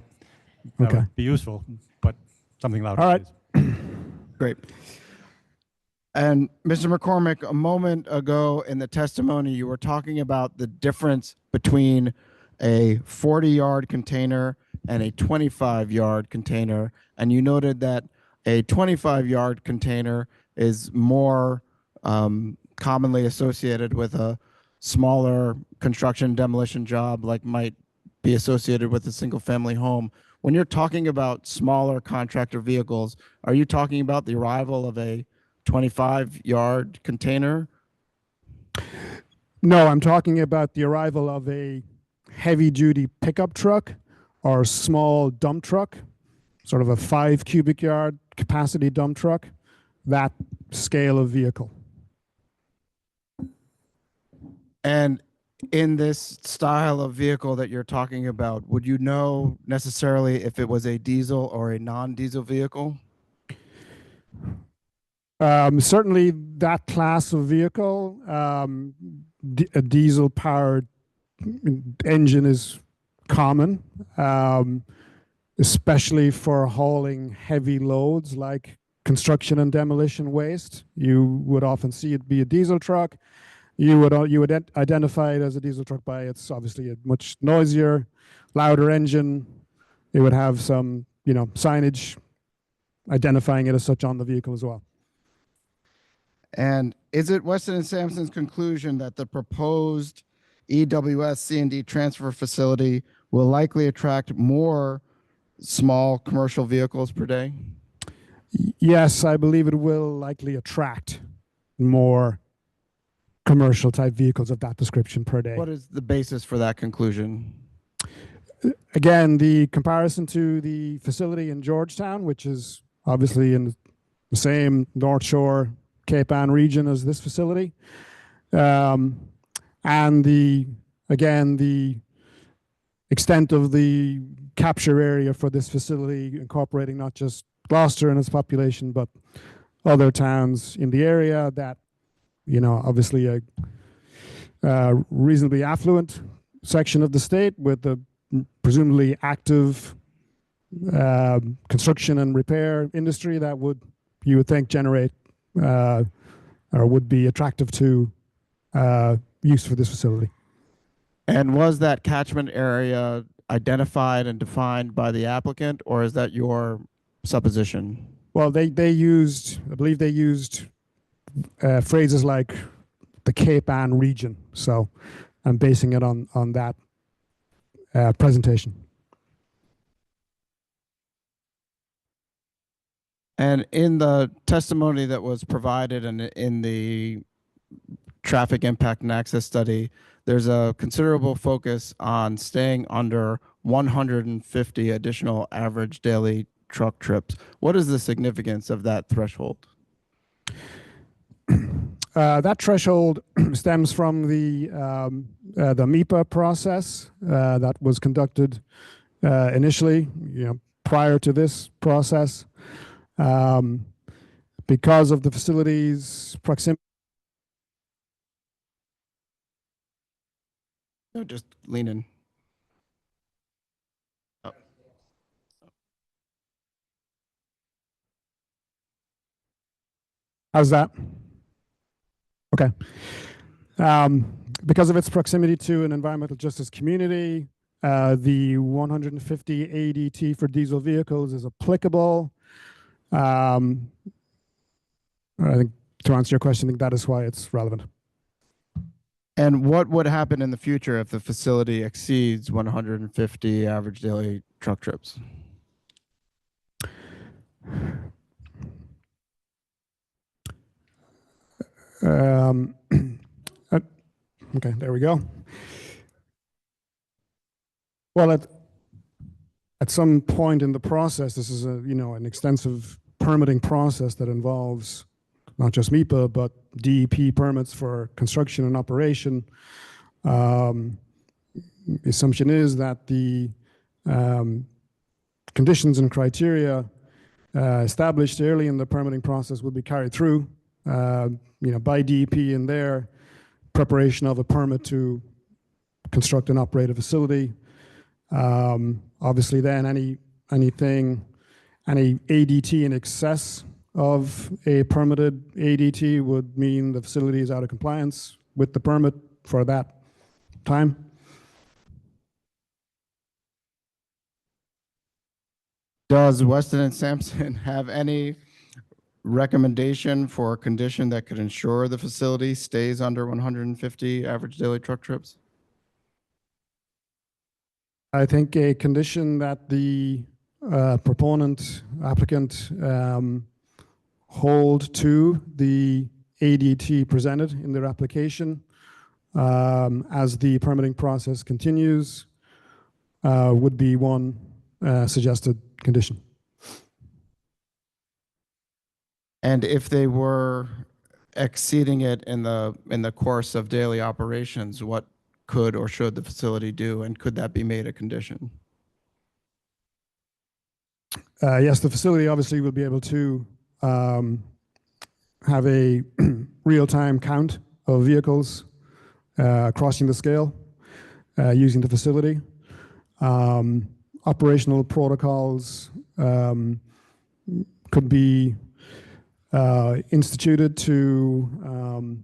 would be useful, but something louder, all right. please. Great. And Mr. McCormick, a moment ago in the testimony, you were talking about the difference between a 40-yard container and a 25-yard container. And you noted that a 25-yard container is more commonly associated with a smaller construction demolition job, like might be associated with a single-family home. When you're talking about smaller contractor vehicles, are you talking about the arrival of a 25-yard container? No, I'm talking about the arrival of a heavy-duty pickup truck or small dump truck, sort of a 5 cubic yard capacity dump truck, that scale of vehicle. And in this style of vehicle that you're talking about, would you know necessarily if it was a diesel or a non-diesel vehicle? Certainly that class of vehicle, a diesel-powered engine is common, especially for hauling heavy loads like construction and demolition waste. You would often see it be a diesel truck. You would identify it as a diesel truck by it's obviously a much noisier, louder engine. It would have some, signage identifying it as such on the vehicle as well. And is it Weston & Sampson's conclusion that the proposed EWS C&D transfer facility will likely attract more small commercial vehicles per day? Yes, I believe it will likely attract more commercial type vehicles of that description per day. What is the basis for that conclusion? Again, the comparison to the facility in Georgetown, which is obviously in the same North Shore, Cape Ann region as this facility. And the extent of the capture area for this facility, incorporating not just Gloucester and its population, but other towns in the area that, obviously a reasonably affluent section of the state with a presumably active construction and repair industry that you would think generate or would be attractive to use for this facility. And was that catchment area identified and defined by the applicant, or is that your supposition? Well, I believe they used phrases like the Cape Ann region. So I'm basing it on that presentation. And in the testimony that was provided and in the traffic impact and access study, there's a considerable focus on staying under 150 additional average daily truck trips. What is the significance of that threshold? That threshold stems from the MEPA process that was conducted initially, prior to this process. Because of the facility's proximity. No, just lean in. Oh. How's that? Okay. Because of its proximity to an environmental justice community, the 150 ADT for diesel vehicles is applicable. I think to answer your question, I think that is why it's relevant. And what would happen in the future if the facility exceeds 150 average daily truck trips? Okay, there we go. Well, at some point in the process, this is an extensive permitting process that involves not just MEPA, but DEP permits for construction and operation. The assumption is that the conditions and criteria established early in the permitting process will be carried through, by DEP in their preparation of a permit to construct and operate a facility. Obviously, then any ADT in excess of a permitted ADT would mean the facility is out of compliance with the permit for that time. Does Weston and Sampson have any recommendation for a condition that could ensure the facility stays under 150 average daily truck trips? I think a condition that the applicant hold to the ADT presented in their application as the permitting process continues would be one suggested condition. And if they were exceeding it in the course of daily operations, what could or should the facility do, and could that be made a condition? Yes, the facility obviously will be able to have a real-time count of vehicles crossing the scale using the facility. Operational protocols could be instituted to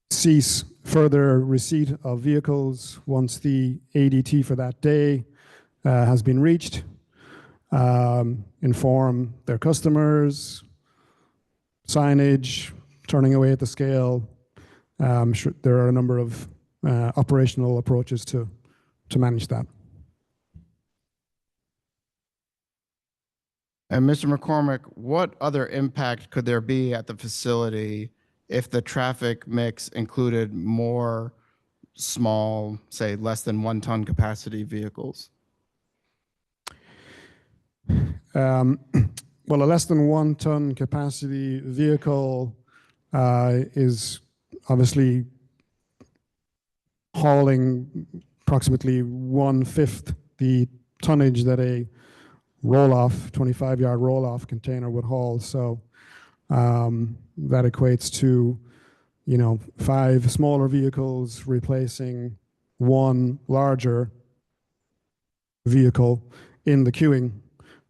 cease further receipt of vehicles once the ADT for that day has been reached, inform their customers, signage, turning away at the scale. I'm sure there are a number of operational approaches to manage that. And Mr. McCormick, what other impact could there be at the facility if the traffic mix included more small, say less than 1 ton capacity vehicles? Well, a less than 1 ton capacity vehicle is obviously hauling approximately 1/5 the tonnage that a roll-off, 25-yard roll-off container would haul. So that equates to, 5 smaller vehicles replacing 1 larger vehicle in the queuing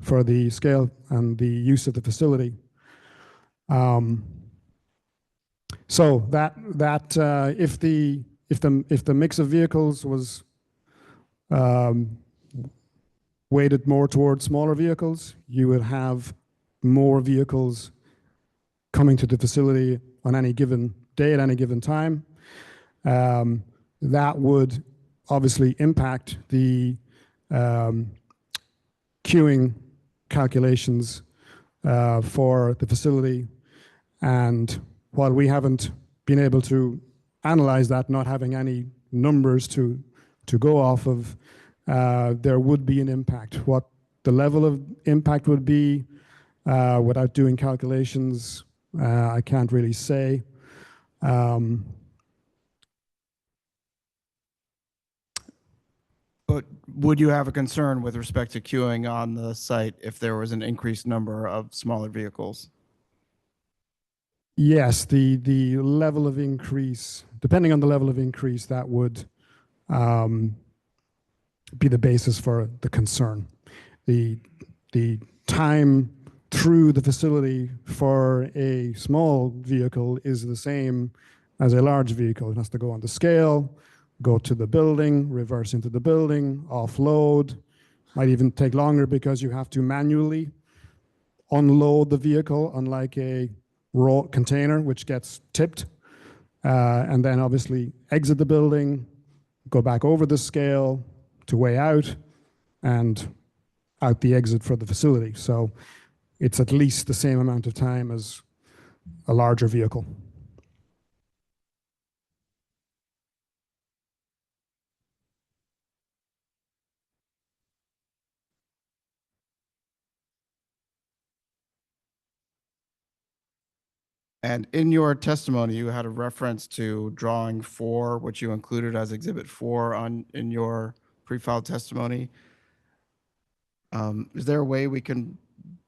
for the scale and the use of the facility. So that if the mix of vehicles was weighted more towards smaller vehicles, you would have more vehicles coming to the facility on any given day at any given time. That would obviously impact the queuing calculations for the facility. And while we haven't been able to analyze that, not having any numbers to go off of, there would be an impact. What the level of impact would be without doing calculations, I can't really say. But would you have a concern with respect to queuing on the site if there was an increased number of smaller vehicles? Yes, the level of increase, depending on the level of increase, that would be the basis for the concern. The time through the facility for a small vehicle is the same as a large vehicle. It has to go on the scale, go to the building, reverse into the building, offload. Might even take longer because you have to manually unload the vehicle, unlike a raw container, which gets tipped, and then obviously exit the building, go back over the scale to weigh out, and out the exit for the facility. So it's at least the same amount of time as a larger vehicle. And in your testimony, you had a reference to drawing 4, which you included as Exhibit 4 in your pre-filed testimony. Is there a way we can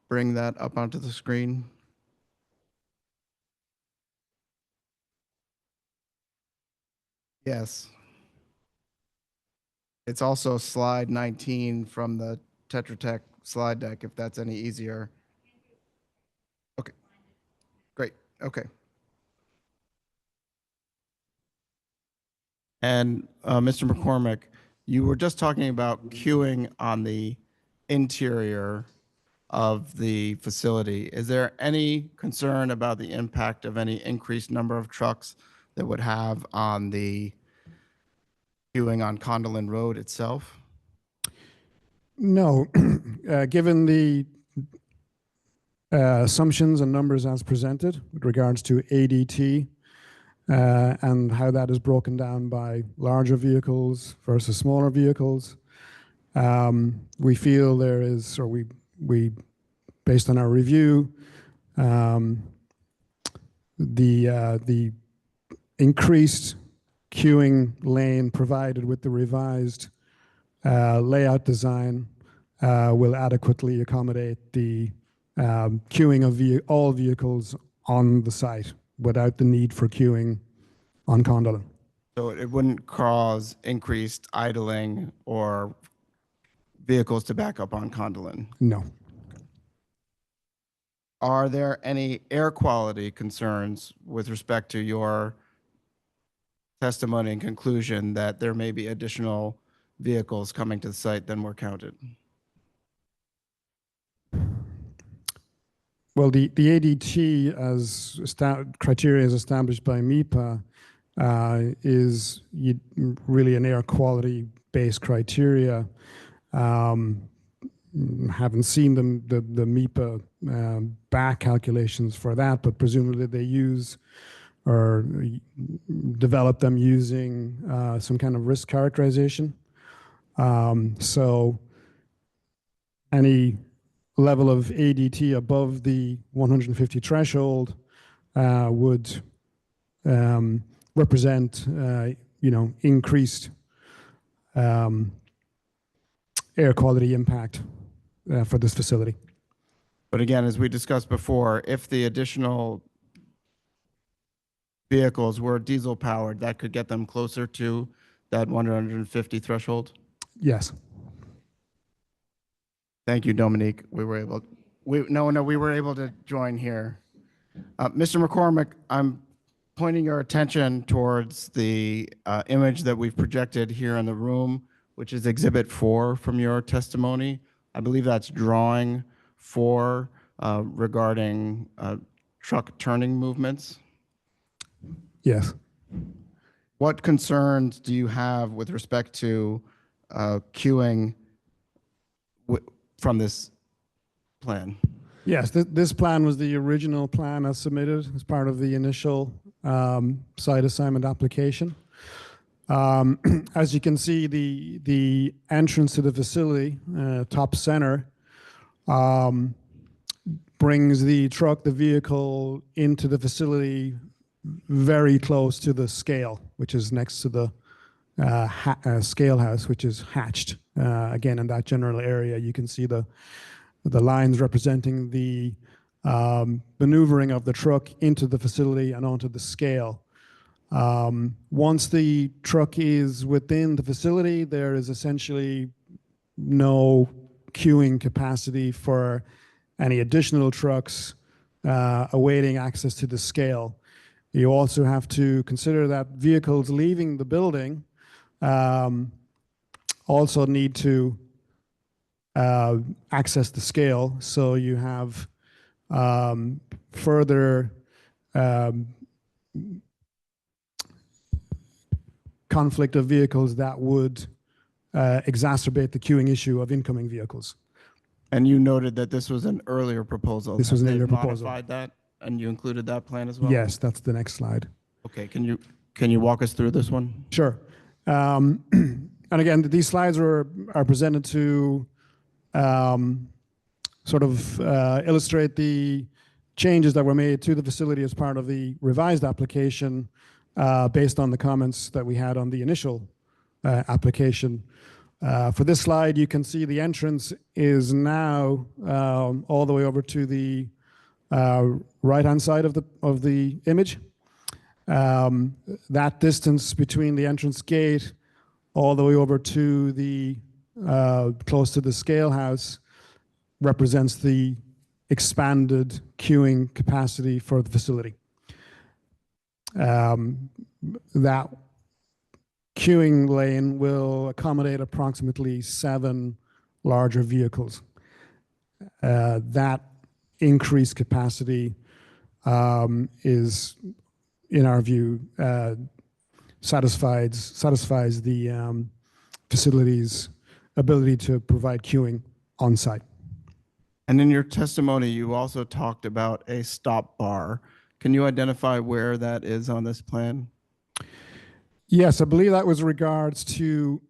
bring that up onto the screen? Yes. It's also slide 19 from the Tetra Tech slide deck, if that's any easier. Okay, great, okay. And Mr. McCormick, you were just talking about queuing on the interior of the facility. Is there any concern about the impact of any increased number of trucks that would have on the queuing on Kondelin Road itself? No, given the assumptions and numbers as presented with regards to ADT and how that is broken down by larger vehicles versus smaller vehicles, we feel there is, or we based on our review, the increased queuing lane provided with the revised layout design will adequately accommodate the queuing of all vehicles on the site without the need for queuing on Kondelin. So it wouldn't cause increased idling or vehicles to back up on Kondelin? No. Are there any air quality concerns with respect to your testimony and conclusion that there may be additional vehicles coming to the site than were counted? Well, the ADT as criteria as established by MIPA is really an air quality based criteria. Haven't seen the MIPA back calculations for that, but presumably they use or develop them using some kind of risk characterization. So any level of ADT above the 150 threshold would represent, increased air quality impact for this facility. But again, as we discussed before, if the additional vehicles were diesel powered, that could get them closer to that 150 threshold? Yes. Thank you, Dominique. We were able to join here. Mr. McCormick, I'm pointing your attention towards the image that we've projected here in the room, which is Exhibit 4 from your testimony. I believe that's drawing 4 regarding truck turning movements. Yes. What concerns do you have with respect to queuing from this plan? Yes, this plan was the original plan as submitted as part of the initial site assignment application. As you can see, the entrance to the facility, top center, brings the vehicle into the facility very close to the scale, which is next to the scale house, which is hatched. Again, in that general area, you can see the lines representing the maneuvering of the truck into the facility and onto the scale. Once the truck is within the facility, there is essentially no queuing capacity for any additional trucks awaiting access to the scale. You also have to consider that vehicles leaving the building also need to access the scale. So you have further conflict of vehicles that would exacerbate the queuing issue of incoming vehicles. And you noted that this was an earlier proposal. This was an Have they earlier proposal. modified that, and you included that plan as well? Yes, that's the next slide. Okay, can you walk us through this one? Sure. And again, these slides are presented to sort of illustrate the changes that were made to the facility as part of the revised application based on the comments that we had on the initial application. For this slide, you can see the entrance is now all the way over to the right-hand side of the image. That distance between the entrance gate all the way over to the close to the scale house represents the expanded queuing capacity for the facility. That queuing lane will accommodate approximately 7 larger vehicles. That increased capacity is, in our view, satisfies the facility's ability to provide queuing on site. And in your testimony, you also talked about a stop bar. Can you identify where that is on this plan? Yes, I believe that was regards to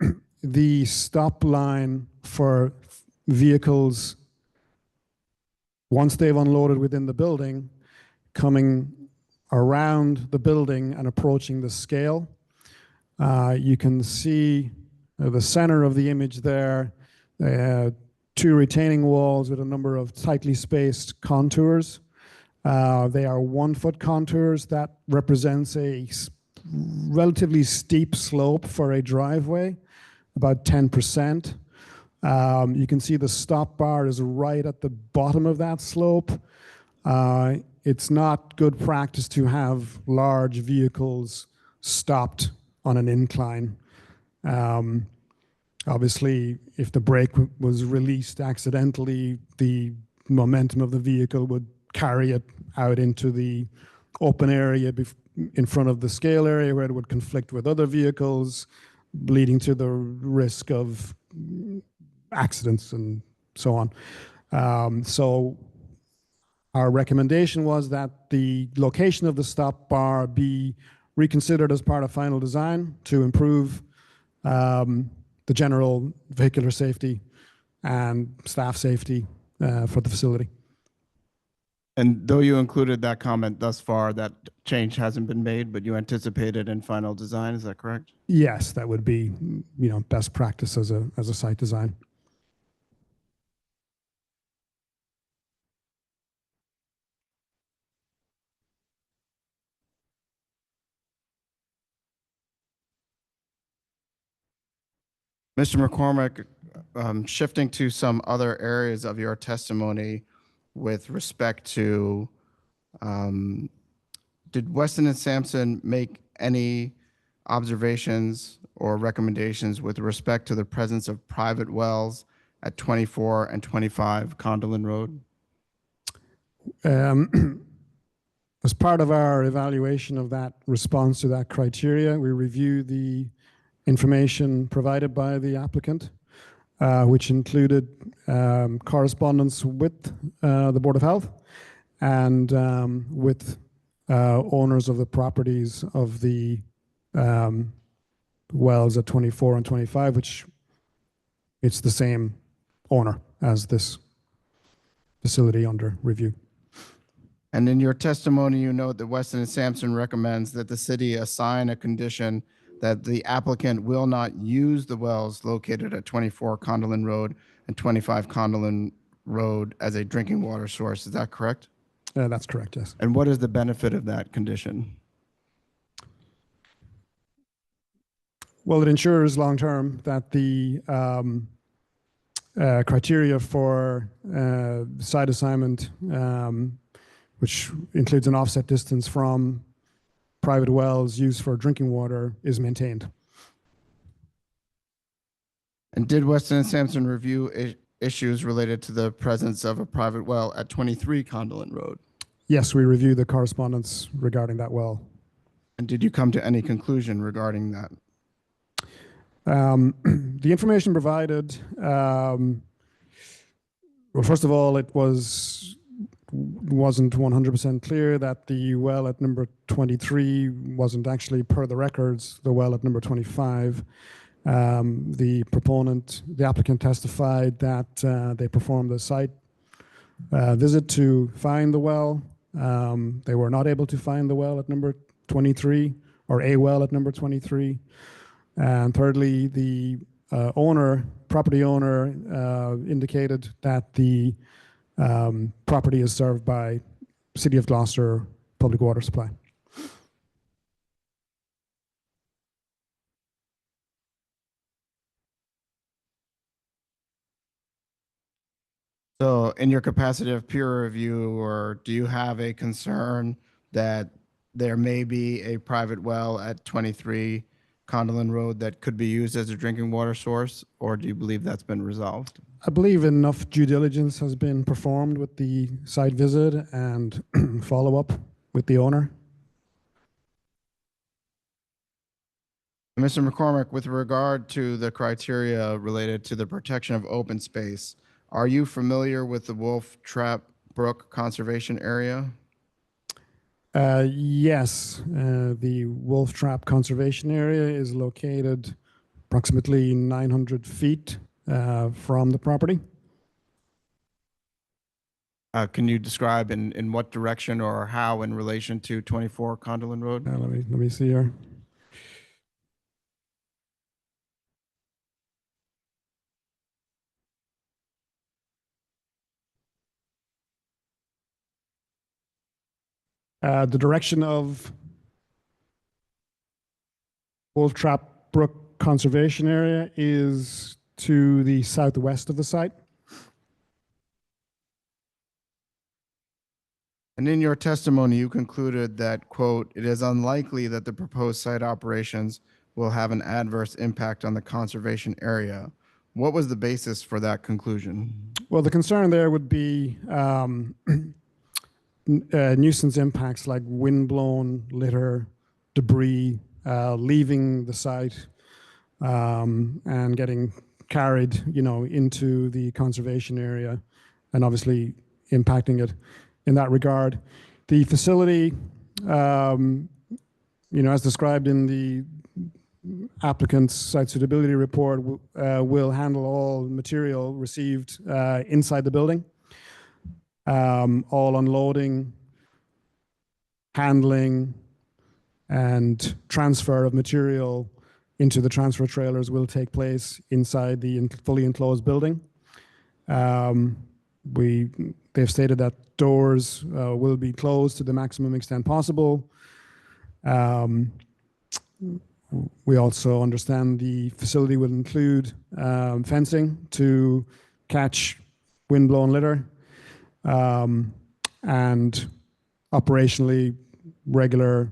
the stop line for vehicles once they've unloaded within the building, coming around the building and approaching the scale. You can see the center of the image there, 2 retaining walls with a number of tightly spaced contours. They are 1-foot contours. That represents a relatively steep slope for a driveway, about 10%. You can see the stop bar is right at the bottom of that slope. It's not good practice to have large vehicles stopped on an incline. Obviously, if the brake was released accidentally, the momentum of the vehicle would carry it out into the open area in front of the scale area where it would conflict with other vehicles, leading to the risk of accidents and so on. So our recommendation was that the location of the stop bar be reconsidered as part of final design to improve the general vehicular safety and staff safety for the facility. And though you included that comment thus far, that change hasn't been made, but you anticipate it in final design, is that correct? Yes, that would be, best practice as a site design. Mr. McCormick, shifting to some other areas of your testimony with respect to, did Weston and Sampson make any observations or recommendations with respect to the presence of private wells at 24 and 25 Kondelin Road? As part of our evaluation of that response to that criteria, we review the information provided by the applicant, which included correspondence with the Board of Health and with owners of the properties of the wells at 24 and 25, which it's the same owner as this facility under review. And in your testimony, you note that Weston and Sampson recommends that the city assign a condition that the applicant will not use the wells located at 24 Kondelin Road and 25 Kondelin Road as a drinking water source. Is that correct? That's correct, yes. And what is the benefit of that condition? Well, it ensures long-term that the criteria for site assignment, which includes an offset distance from private wells used for drinking water, is maintained. And did Weston and Sampson review issues related to the presence of a private well at 23 Kondelin Road? Yes, we reviewed the correspondence regarding that well. And did you come to any conclusion regarding that? The information provided, well, first of all, it wasn't 100% clear that the well at number 23 wasn't actually, per the records, the well at number 25. The applicant testified that they performed a site visit to find the well. They were not able to find the well at number 23, or a well at number 23. And thirdly, the property owner indicated that the property is served by City of Gloucester Public Water Supply. So in your capacity of peer review, or do you have a concern that there may be a private well at 23 Kondelin Road that could be used as a drinking water source, or do you believe that's been resolved? I believe enough due diligence has been performed with the site visit and follow-up with the owner. Mr. McCormick, with regard to the criteria related to the protection of open space, are you familiar with the Wolf Trap Brook Conservation Area? Yes, the Wolf Trap Conservation Area is located approximately 900 feet from the property. Can you describe in what direction or how in relation to 24 Kondelin Road? Let me see here. The direction of Wolf Trap Brook Conservation Area is to the southwest of the site. And in your testimony, you concluded that, quote, "It is unlikely that the proposed site operations will have an adverse impact on the conservation area." What was the basis for that conclusion? Well, the concern there would be nuisance impacts like wind-blown litter, debris leaving the site and getting carried, into the conservation area, and obviously impacting it in that regard. The facility, as described in the applicant's site suitability report, will handle all material received inside the building. All unloading, handling, and transfer of material into the transfer trailers will take place inside the fully enclosed building. They've stated that doors will be closed to the maximum extent possible. We also understand the facility will include fencing to catch wind-blown litter, and operationally regular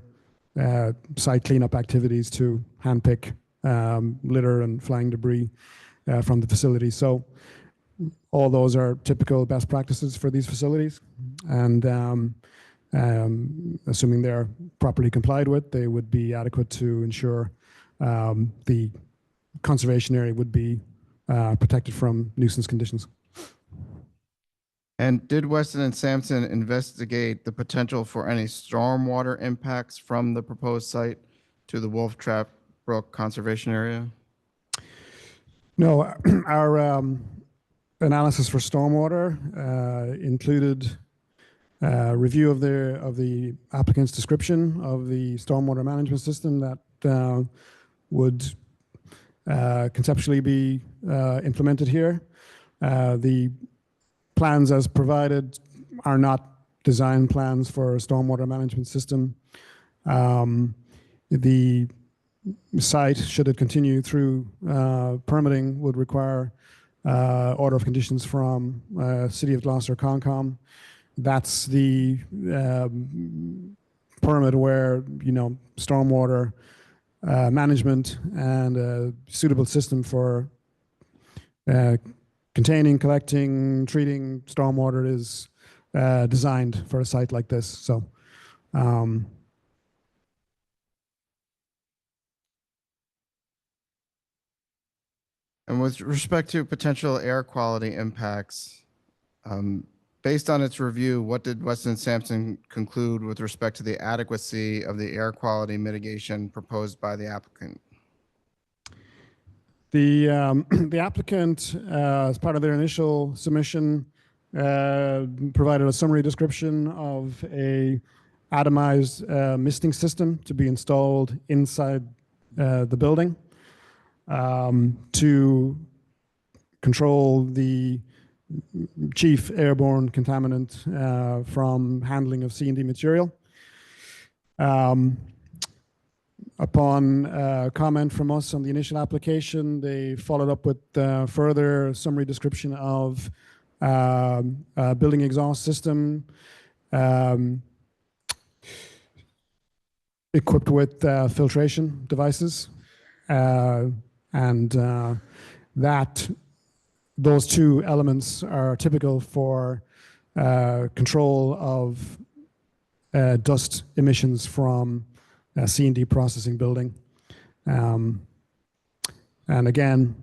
site cleanup activities to handpick litter and flying debris from the facility. So all those are typical best practices for these facilities, and assuming they're properly complied with, they would be adequate to ensure the conservation area would be protected from nuisance conditions. And did Weston and Sampson investigate the potential for any stormwater impacts from the proposed site to the Wolf Trap Brook Conservation Area? No, our analysis for stormwater included review of the applicant's description of the stormwater management system that would conceptually be implemented here. The plans as provided are not design plans for a stormwater management system. The site, should it continue through permitting, would require order of conditions from City of Gloucester Concom. That's the permit where, you know, stormwater management and a suitable system for containing, collecting, treating stormwater is designed for a site like this. So And with respect to potential air quality impacts, based on its review, what did Weston and Sampson conclude with respect to the adequacy of the air quality mitigation proposed by the applicant? the applicant, as part of their initial submission, provided a summary description of a atomized misting system to be installed inside the building to control the chief airborne contaminant from handling of C&D material. Upon comment from us on the initial application, they followed up with further summary description of building exhaust system equipped with filtration devices, and that those two elements are typical for control of dust emissions from a C&D processing building. And again,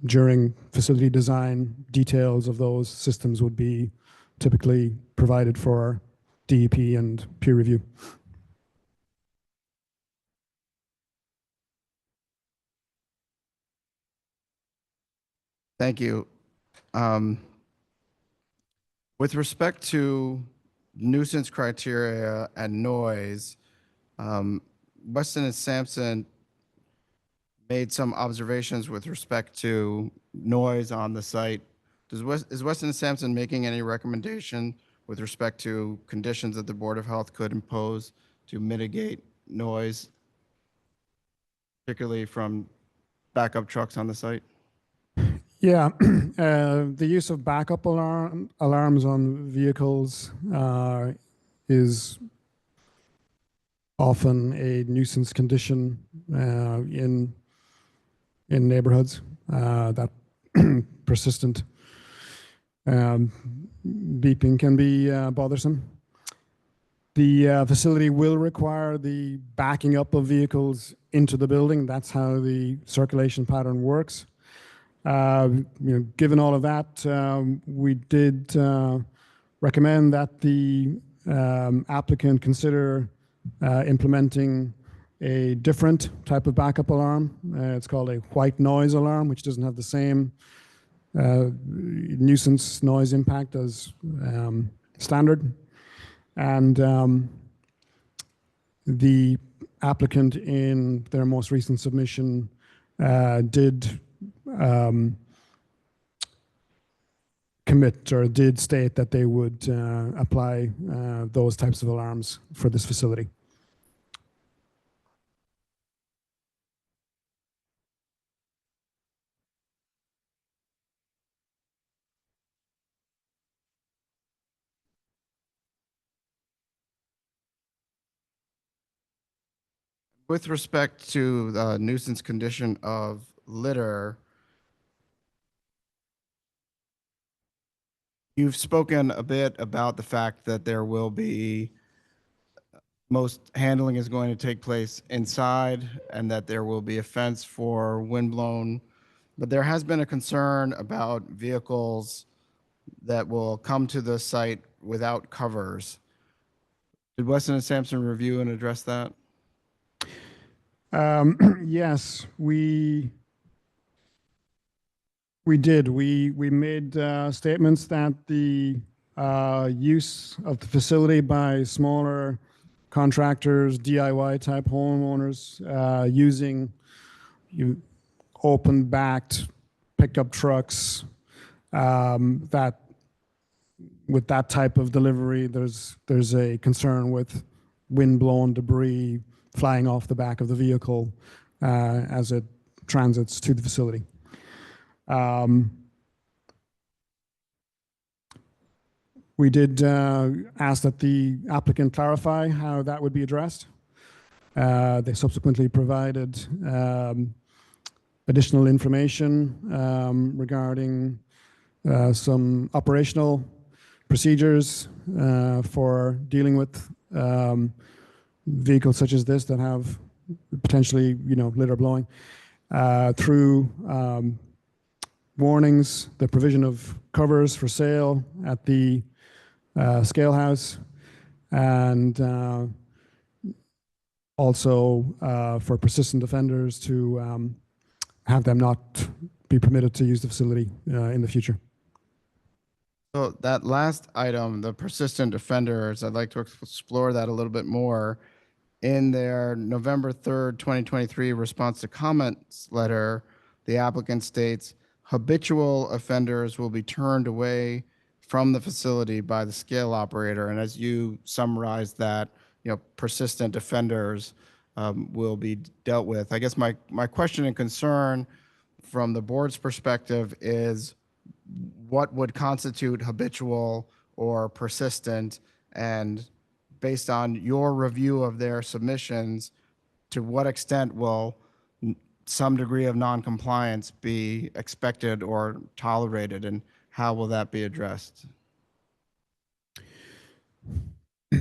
during facility design, details of those systems would be typically provided for DEP and peer review. Thank you. With respect to nuisance criteria and noise, Weston and Sampson made some observations with respect to noise on the site. Is Weston and Sampson making any recommendation with respect to conditions that the Board of Health could impose to mitigate noise, particularly from backup trucks on the site? Yeah, the use of backup alarms on vehicles is often a nuisance condition in neighborhoods. That persistent beeping can be bothersome. The facility will require the backing up of vehicles into the building. That's how the circulation pattern works. Given all of that, we did recommend that the applicant consider implementing a different type of backup alarm. It's called a white noise alarm, which doesn't have the same nuisance noise impact as standard. And the applicant in their most recent submission did commit or did state that they would apply those types of alarms for this facility. With respect to the nuisance condition of litter, you've spoken a bit about the fact that there will be, most handling is going to take place inside and that there will be a fence for windblown. But there has been a concern about vehicles that will come to the site without covers. Did Weston and Sampson review and address that? Yes, we did. We made statements that the use of the facility by smaller contractors, DIY type homeowners, using open backed pickup trucks, that with that type of delivery, there's a concern with wind-blown debris flying off the back of the vehicle as it transits to the facility. We did ask that the applicant clarify how that would be addressed. They subsequently provided additional information regarding some operational procedures for dealing with vehicles such as this that have potentially, litter blowing, through warnings, the provision of covers for sale at the scale house, and also for persistent offenders to have them not be permitted to use the facility in the future. So that last item, the persistent offenders, I'd like to explore that a little bit more. In their November 3rd, 2023 response to comments letter, the applicant states, habitual offenders will be turned away from the facility by the scale operator. And as you summarized that, persistent offenders will be dealt with. I guess my question and concern from the board's perspective is, what would constitute habitual or persistent? And based on your review of their submissions, to what extent will some degree of noncompliance be expected or tolerated, and how will that be addressed? I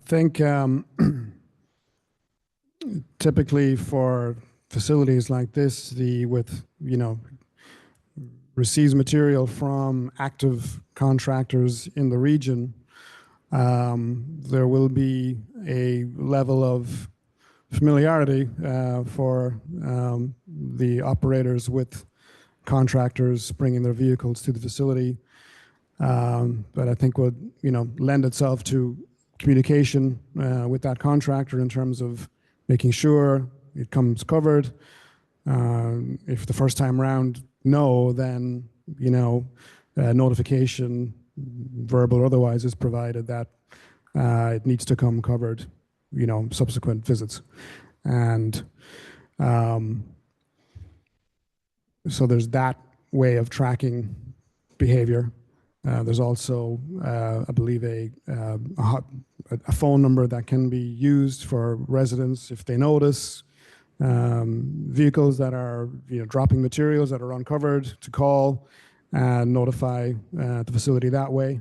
think typically for facilities like this, receives material from active contractors in the region, there will be a level of familiarity for the operators with contractors bringing their vehicles to the facility. But I think would, lend itself to communication with that contractor in terms of making sure it comes covered. If the first time around, no, then, notification, verbal or otherwise, is provided that it needs to come covered, subsequent visits. And so there's that way of tracking behavior. There's also, I believe, a phone number that can be used for residents if they notice vehicles that are dropping materials that are uncovered, to call and notify the facility that way.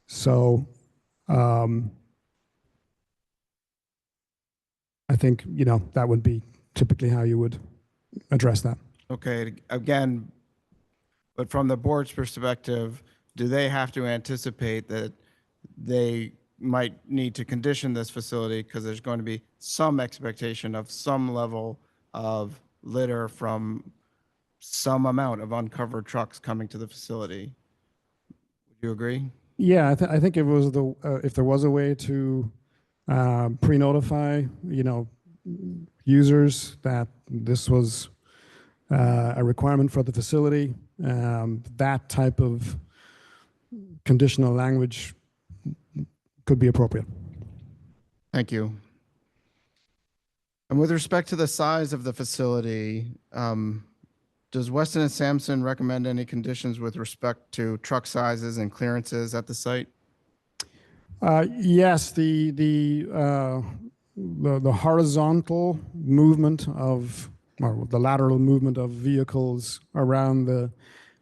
So I think that would be typically how you would address that. Okay, again, but from the board's perspective, do they have to anticipate that they might need to condition this facility because there's going to be some expectation of some level of litter from some amount of uncovered trucks coming to the facility? Would you agree? Yeah, I think it was if there was a way to pre-notify, users that this was a requirement for the facility, that type of conditional language could be appropriate. Thank you. And with respect to the size of the facility, does Weston and Sampson recommend any conditions with respect to truck sizes and clearances at the site? Yes, the horizontal movement of, or the lateral movement of vehicles around the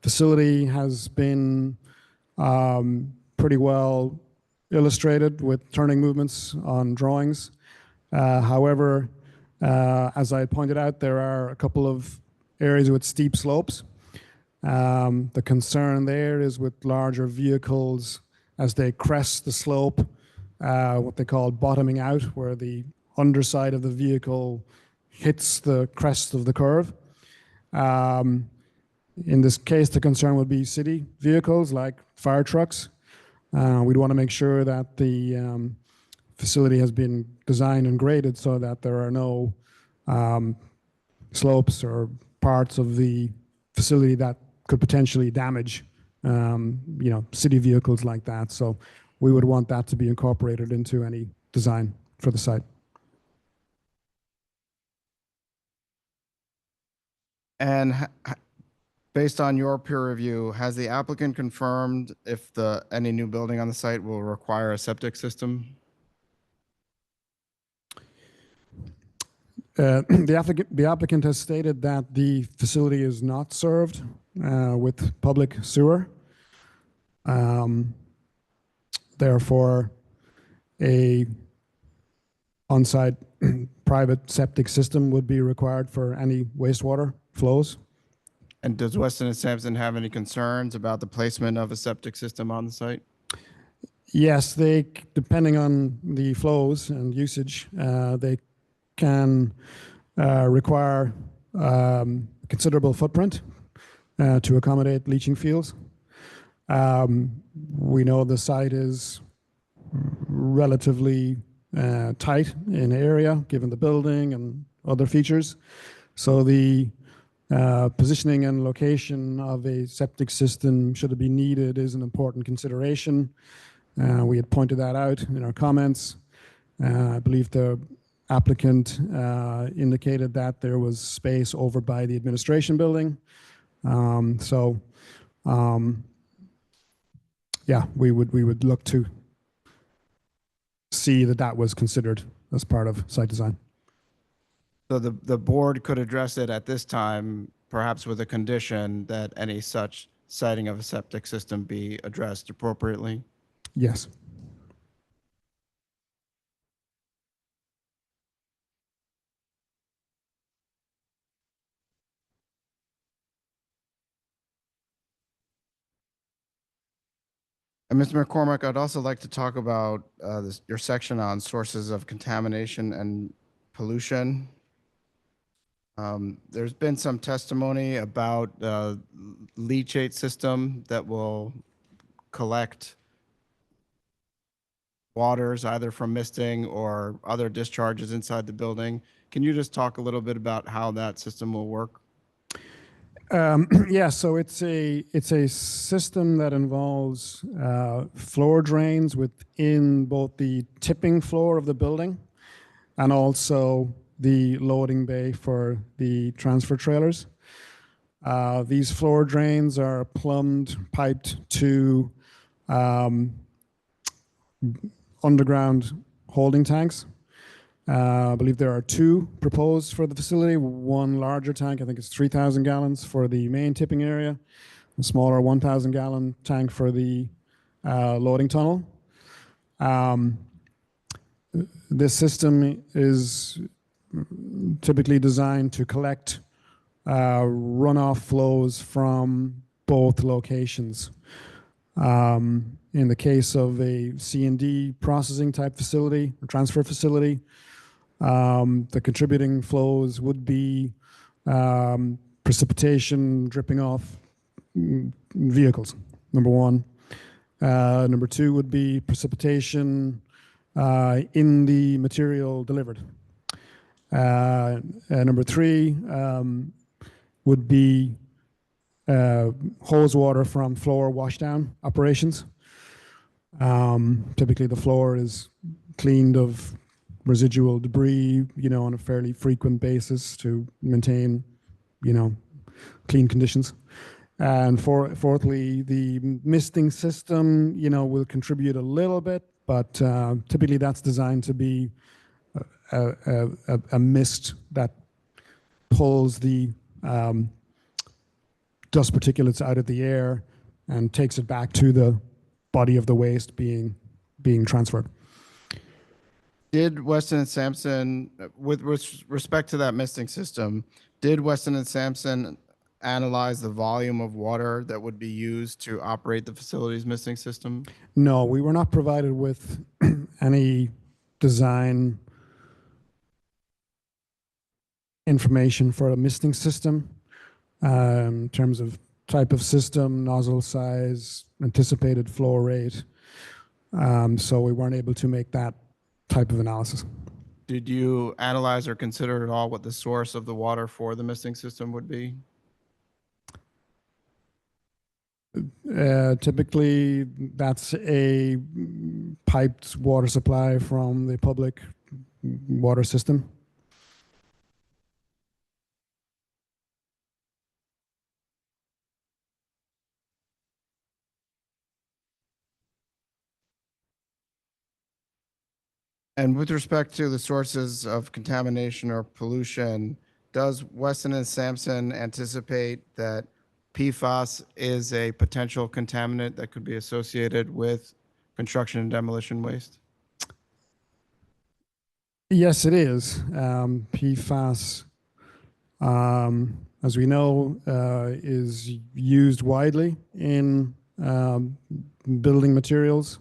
facility has been pretty well illustrated with turning movements on drawings. However, as I pointed out, there are a couple of areas with steep slopes. The concern there is with larger vehicles as they crest the slope, what they call bottoming out, where the underside of the vehicle hits the crest of the curve. In this case, the concern would be city vehicles like fire trucks. We'd want to make sure that the facility has been designed and graded so that there are no slopes or parts of the facility that could potentially damage city vehicles like that. So we would want that to be incorporated into any design for the site. And based on your peer review, has the applicant confirmed if any new building on the site will require a septic system? The applicant has stated that the facility is not served with public sewer. Therefore, a on-site private septic system would be required for any wastewater flows. And does Weston and Sampson have any concerns about the placement of a septic system on the site? Yes, depending on the flows and usage, they can require considerable footprint to accommodate leaching fields. We know the site is relatively tight in area, given the building and other features. So the positioning and location of a septic system, should it be needed, is an important consideration. We had pointed that out in our comments. I believe the applicant indicated that there was space over by the administration building. Yeah, we would look to see that was considered as part of site design. So the board could address it at this time, perhaps with a condition that any such siting of a septic system be addressed appropriately? Yes. And Mr. McCormick, I'd also like to talk about your section on sources of contamination and pollution. There's been some testimony about leachate system that will collect waters either from misting or other discharges inside the building. Can you just talk a little bit about how that system will work? Yeah, so it's a system that involves floor drains within both the tipping floor of the building and also the loading bay for the transfer trailers. These floor drains are plumbed, piped to underground holding tanks. I believe there are two proposed for the facility. One larger tank, I think it's 3,000 gallons for the main tipping area. A smaller 1,000 gallon tank for the loading tunnel. This system is typically designed to collect runoff flows from both locations. In the case of a C&D processing type facility, or transfer facility, the contributing flows would be precipitation dripping off vehicles, number one. Number two would be precipitation in the material delivered. Number three would be hose water from floor washdown operations. Typically the floor is cleaned of residual debris, on a fairly frequent basis to maintain, clean conditions. And fourthly, the misting system, will contribute a little bit but typically that's designed to be a mist that pulls the dust particulates out of the air and takes it back to the body of the waste being transferred. Did Weston and Sampson, with respect to that misting system, did Weston and Sampson analyze the volume of water that would be used to operate the facility's misting system? No, we were not provided with any design information for a misting system in terms of type of system, nozzle size, anticipated flow rate. So we weren't able to make that type of analysis. Did you analyze or consider at all what the source of the water for the misting system would be? Typically, that's a piped water supply from the public water system. And with respect to the sources of contamination or pollution, does Weston and Sampson anticipate that PFAS is a potential contaminant that could be associated with construction and demolition waste? Yes, it is. PFAS, as we know, is used widely in building materials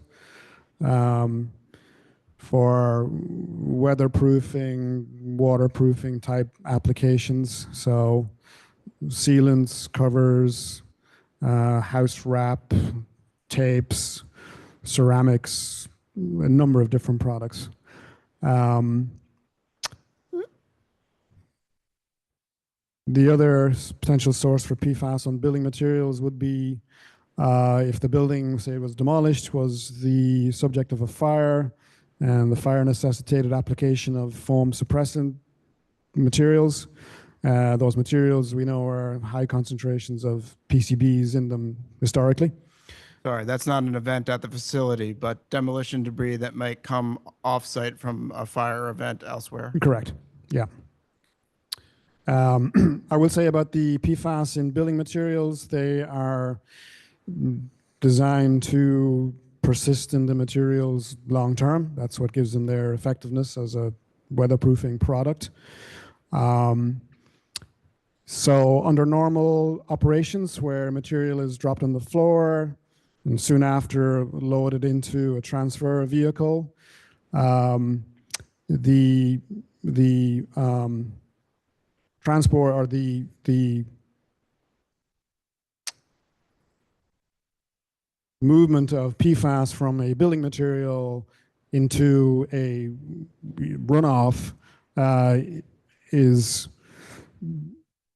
for weatherproofing, waterproofing type applications. So sealants, covers, house wrap, tapes, ceramics, a number of different products. The other potential source for PFAS on building materials would be if the building, say, was demolished, was the subject of a fire, and the fire necessitated application of foam suppressant materials. Those materials we know are high concentrations of PCBs in them historically. Sorry, that's not an event at the facility, but demolition debris that might come off-site from a fire event elsewhere. Correct. Yeah. I will say about the PFAS in building materials, they are designed to persist in the materials long term. That's what gives them their effectiveness as a weatherproofing product. So under normal operations where material is dropped on the floor and soon after loaded into a transfer vehicle, the transport or the movement of PFAS from a building material into a runoff is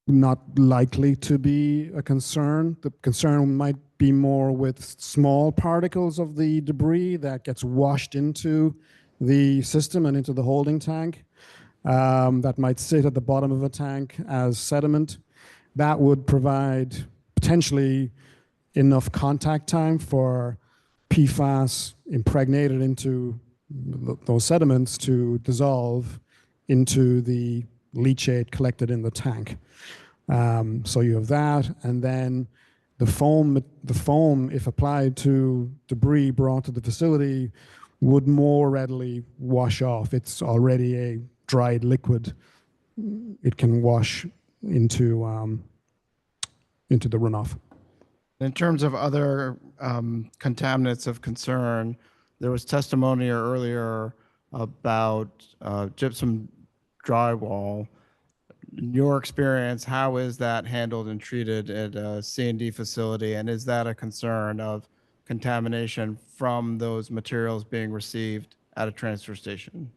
not likely to be a concern. The concern might be more with small particles of the debris that gets washed into the system and into the holding tank that might sit at the bottom of a tank as sediment. That would provide potentially enough contact time for PFAS impregnated into those sediments to dissolve into the leachate collected in the tank. So you have that, and then the foam, if applied to debris brought to the facility, would more readily wash off. It's already a dried liquid. It can wash into the runoff. In terms of other contaminants of concern, there was testimony earlier about gypsum drywall. In your experience, how is that handled and treated at a C&D facility, and is that a concern of contamination from those materials being received at a transfer station?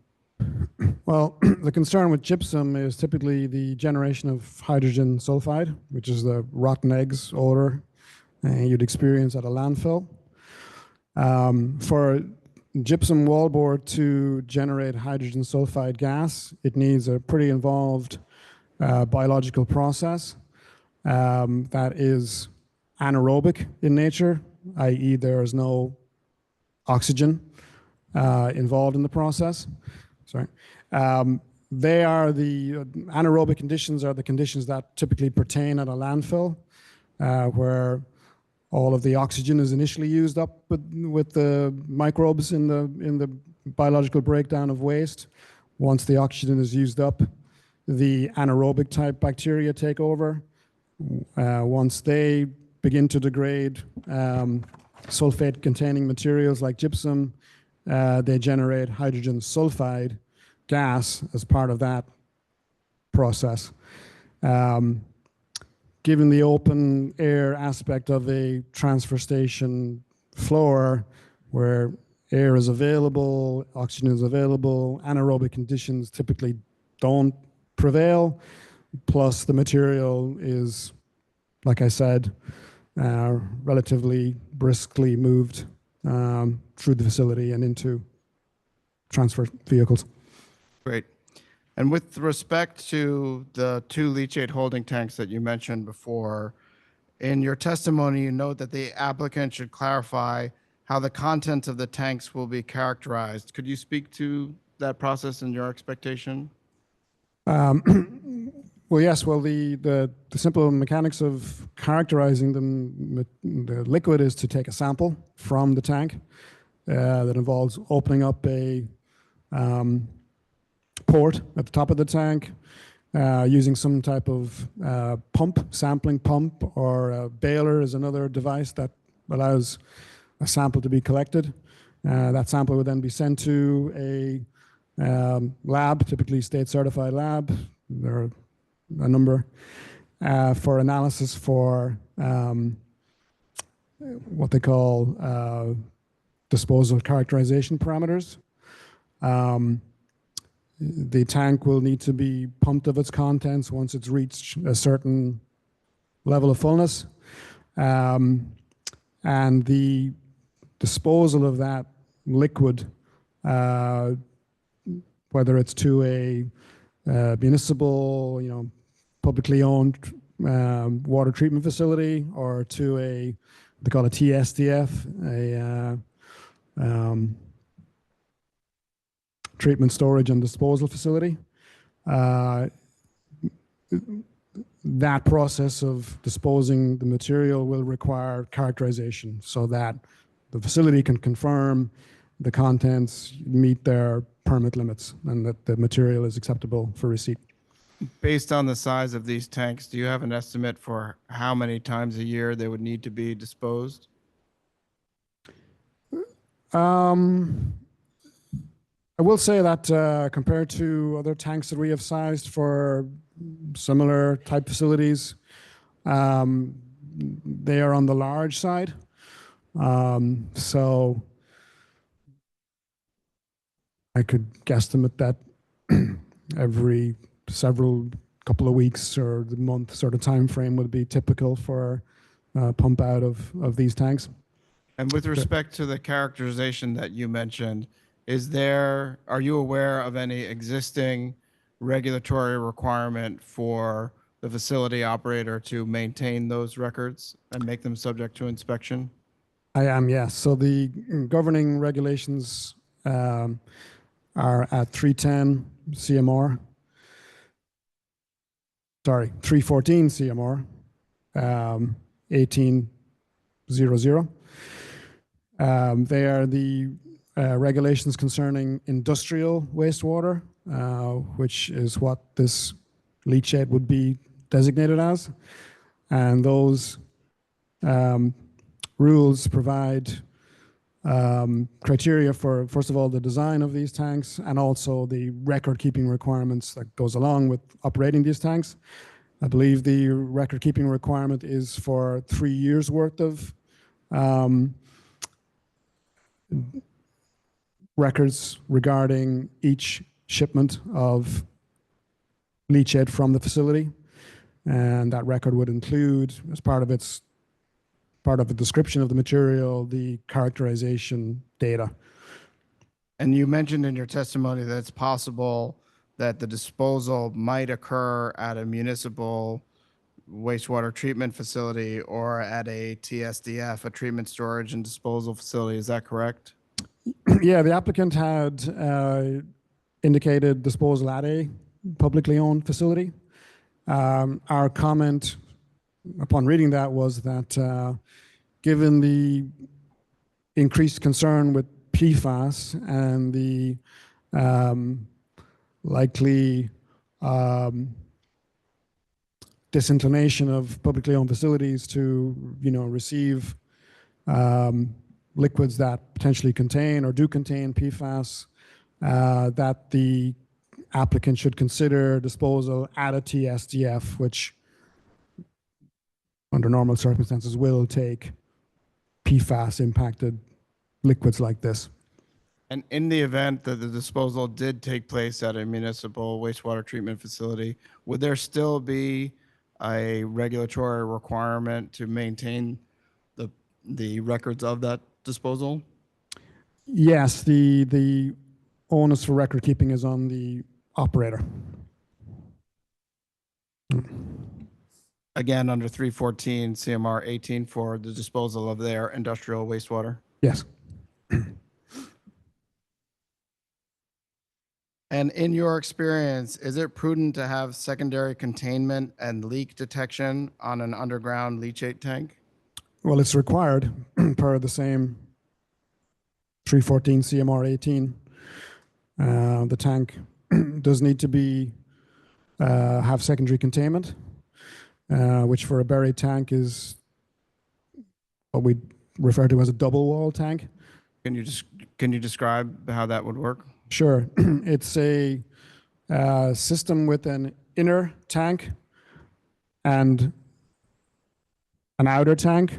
Well, the concern with gypsum is typically the generation of hydrogen sulfide, which is the rotten eggs odor you'd experience at a landfill. For gypsum wallboard to generate hydrogen sulfide gas, it needs a pretty involved biological process that is anaerobic in nature, i.e. there is no oxygen involved in the process. Sorry. They are the anaerobic conditions are the conditions that typically pertain at a landfill, where all of the oxygen is initially used up with the microbes in the biological breakdown of waste. Once the oxygen is used up, the anaerobic type bacteria take over. Once they begin to degrade sulfate containing materials like gypsum, they generate hydrogen sulfide gas as part of that process. Given the open air aspect of a transfer station floor where air is available, oxygen is available, anaerobic conditions typically don't prevail, plus the material is, like I said, relatively briskly moved through the facility and into transfer vehicles. Great. And with respect to the 2 leachate holding tanks that you mentioned before, in your testimony, you note that the applicant should clarify how the contents of the tanks will be characterized. Could you speak to that process and your expectation? Well, yes. Well, the simple mechanics of characterizing them, the liquid, is to take a sample from the tank that involves opening up a port at the top of the tank, using some type of sampling pump, or a baler is another device that allows a sample to be collected. That sample would then be sent to a lab, typically state certified lab. There are a number for analysis for what they call disposal characterization parameters. The tank will need to be pumped of its contents once it's reached a certain level of fullness. And the disposal of that liquid, whether it's to a municipal, publicly owned water treatment facility, or to they call it TSDF, treatment, storage, and disposal facility. That process of disposing the material will require characterization so that the facility can confirm the contents meet their permit limits and that the material is acceptable for receipt. Based on the size of these tanks, do you have an estimate for how many times a year they would need to be disposed? I will say that compared to other tanks that we have sized for similar type facilities, they are on the large side. So I could guesstimate that every couple of weeks or the month sort of time frame would be typical for pump out of these tanks. And with respect to the characterization that you mentioned, are you aware of any existing regulatory requirement for the facility operator to maintain those records and make them subject to inspection? I am, yes. So the governing regulations are at 310 CMR. Sorry, 314 CMR, 1800. They are the regulations concerning industrial wastewater, which is what this leachate would be designated as. And those rules provide criteria for, first of all, the design of these tanks, and also the record-keeping requirements that goes along with operating these tanks. I believe the record-keeping requirement is for 3 years' worth of records regarding each shipment of leachate from the facility. And that record would include, as part of the description of the material, the characterization data. And you mentioned in your testimony that it's possible that the disposal might occur at a municipal wastewater treatment facility or at a TSDF, a treatment storage and disposal facility. Is that correct? Yeah, the applicant had indicated disposal at a publicly owned facility. Our comment upon reading that was that given the increased concern with PFAS and the likely disinclination of publicly owned facilities to, receive liquids that potentially contain or do contain PFAS, that the applicant should consider disposal at a TSDF, which under normal circumstances will take PFAS impacted liquids like this. And in the event that the disposal did take place at a municipal wastewater treatment facility, would there still be a regulatory requirement to maintain the records of that disposal? Yes, the onus for record keeping is on the operator. Again, under 314 CMR 18 for the disposal of their industrial wastewater? Yes. And in your experience, is it prudent to have secondary containment and leak detection on an underground leachate tank? Well, it's required per the same 314 CMR 18. The tank does need to be have secondary containment, which for a buried tank is what we refer to as a double wall tank. Can you describe how that would work? Sure. It's a system with an inner tank and an outer tank.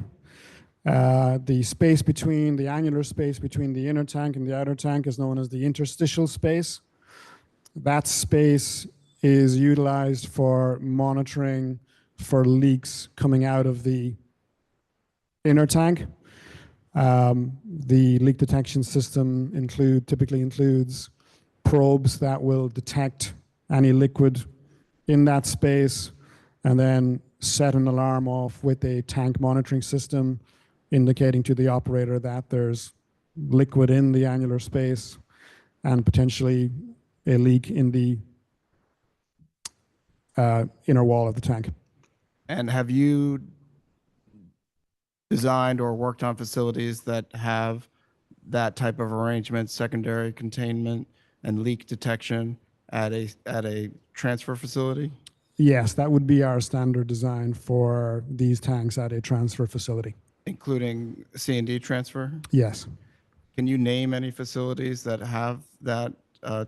The space between the annular space between the inner tank and the outer tank is known as the interstitial space. That space is utilized for monitoring for leaks coming out of the inner tank. The leak detection system typically includes probes that will detect any liquid in that space and then set an alarm off with a tank monitoring system indicating to the operator that there's liquid in the annular space and potentially a leak in the inner wall of the tank. And have you designed or worked on facilities that have that type of arrangement, secondary containment and leak detection at a transfer facility? Yes, that would be our standard design for these tanks at a transfer facility. Including C&D transfer? Yes. Can you name any facilities that have that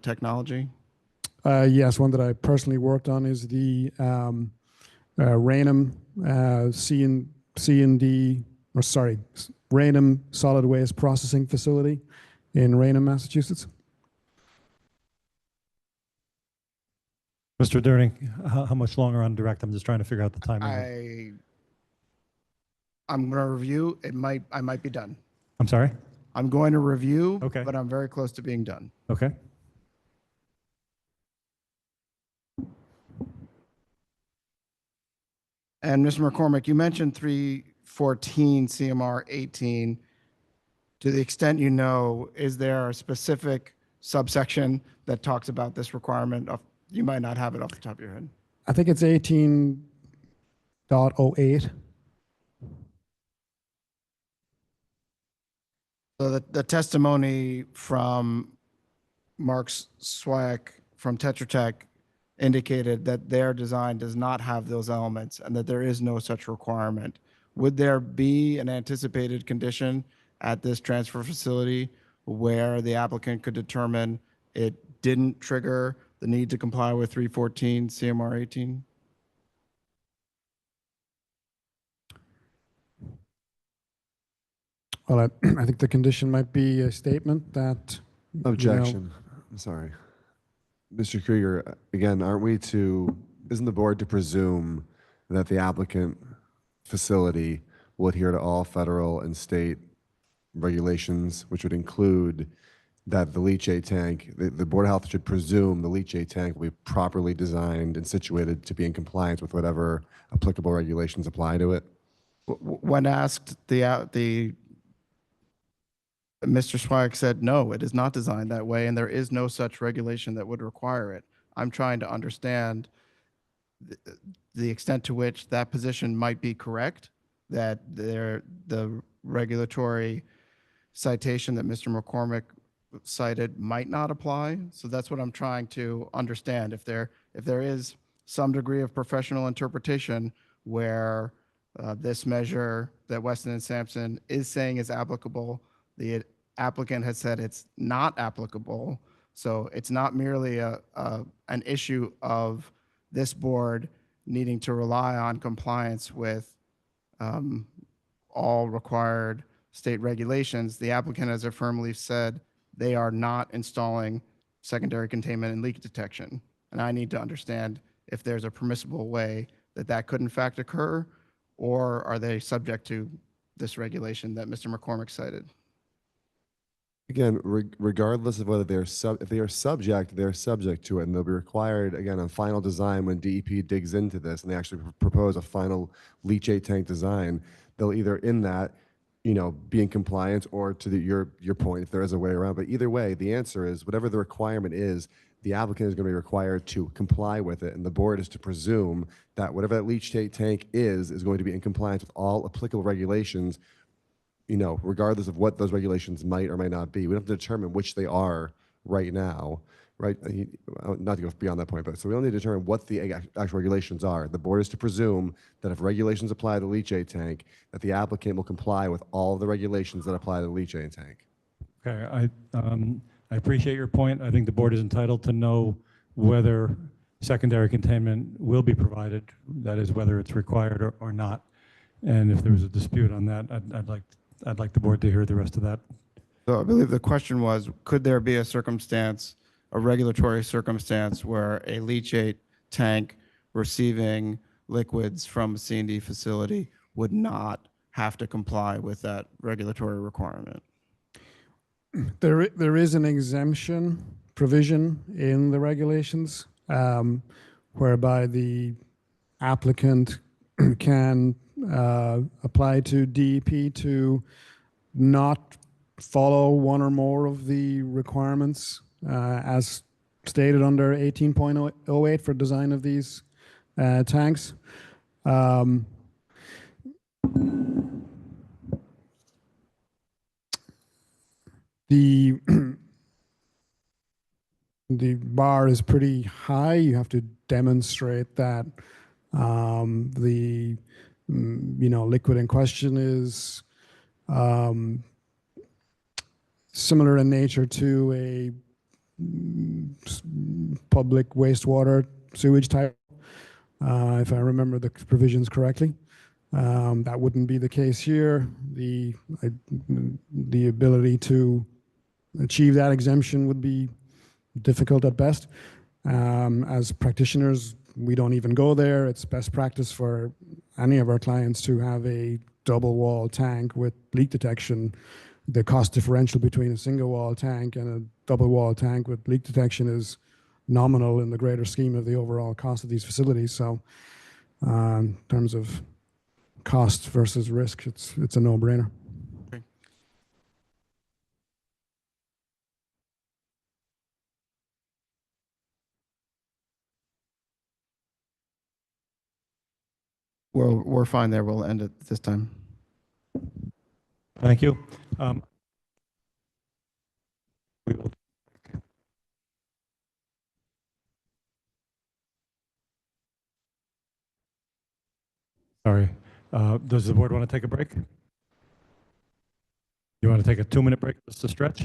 technology? Yes, one that I personally worked on is the Raynham Raynham Solid Waste Processing Facility in Raynham, Massachusetts. Mr. Durning, how much longer on direct? I'm just trying to figure out the timing. I'm going to review. I might be done. I'm sorry? I'm going to review, Okay. but I'm very close to being done. Okay. And Mr. McCormick, you mentioned 314 CMR 18. To the extent you know, is there a specific subsection that talks about this requirement? You might not have it off the top of your head. I think it's 18.08. So the testimony from Mark Swack from Tetra Tech indicated that their design does not have those elements and that there is no such requirement. Would there be an anticipated condition at this transfer facility where the applicant could determine it didn't trigger the need to comply with 314 CMR 18? Well, I think the condition might be a statement that. Objection. I'm sorry. Mr. Krieger, again, isn't the board to presume that the applicant facility will adhere to all federal and state regulations, which would include that the leachate tank, the Board of Health should presume the leachate tank will be properly designed and situated to be in compliance with whatever applicable regulations apply to it? When asked, the Mr. Swag said, no, it is not designed that way, and there is no such regulation that would require it. I'm trying to understand the extent to which that position might be correct, that the regulatory citation that Mr. McCormick cited might not apply. So that's what I'm trying to understand. If there is some degree of professional interpretation where this measure that Weston and Sampson is saying is applicable, the applicant has said it's not applicable. So it's not merely an issue of this board needing to rely on compliance with all required state regulations. The applicant has affirmably said they are not installing secondary containment and leak detection. And I need to understand if there's a permissible way that that could in fact occur, or are they subject to this regulation that Mr. McCormick cited? Again, regardless of whether if they are subject, they're subject to it, and they'll be required again on final design when DEP digs into this and they actually propose a final leachate tank design. They'll either in that, be in compliance, or to your point, if there is a way around. But either way, the answer is whatever the requirement is, the applicant is going to be required to comply with it, and the board is to presume that whatever that leachate tank is going to be in compliance with all applicable regulations, regardless of what those regulations might or might not be. We don't have to determine which they are right now, right? Not to go beyond that point, but so we don't need to determine what the actual regulations are. The board is to presume that if regulations apply to the leachate tank, that the applicant will comply with all of the regulations that apply to the leachate tank. Okay, I appreciate your point. I think the board is entitled to know whether secondary containment will be provided, that is, whether it's required or not. And if there was a dispute on that, I'd like the board to hear the rest of that. So I believe the question was, could there be a circumstance, a regulatory circumstance, where a leachate tank receiving liquids from a C&D facility would not have to comply with that regulatory requirement? There is an exemption provision in the regulations whereby the applicant can apply to DEP to not follow one or more of the requirements as stated under 18.08 for design of these tanks. The the bar is pretty high. You have to demonstrate that the liquid in question is similar in nature to a public wastewater sewage type, if I remember the provisions correctly. That wouldn't be the case here. The ability to achieve that exemption would be difficult at best. As practitioners, we don't even go there. It's best practice for any of our clients to have a double wall tank with leak detection. The cost differential between a single wall tank and a double wall tank with leak detection is nominal in the greater scheme of the overall cost of these facilities. So in terms of cost versus risk, it's a no-brainer. Well, we're fine there. We'll end it this time. Thank you. Sorry. Does the board want to take a break? You want to take a 2-minute break just to stretch?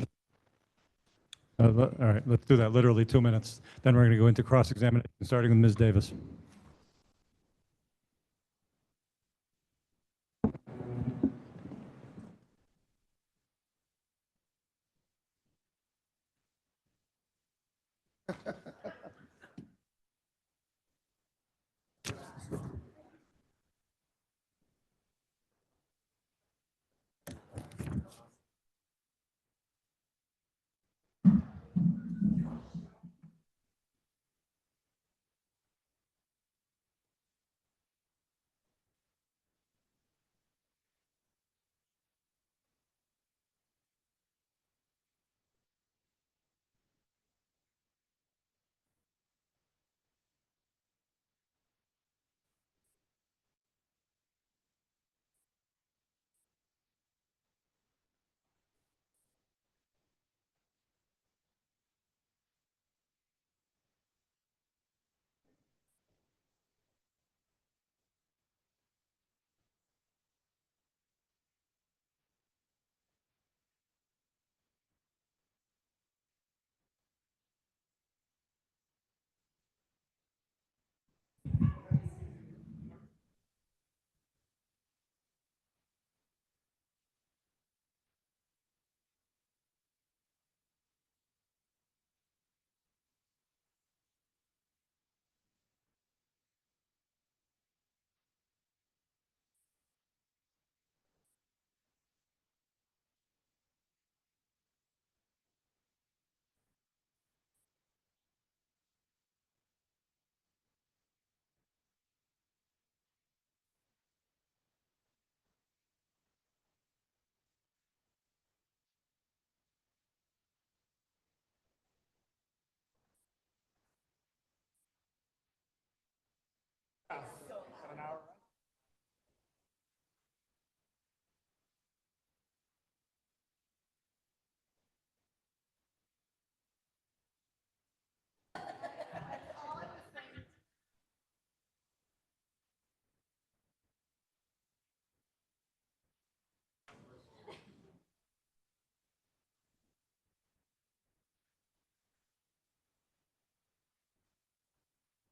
All right, let's do that, literally 2 minutes. Then we're going to go into cross-examination, starting with Ms. Davis.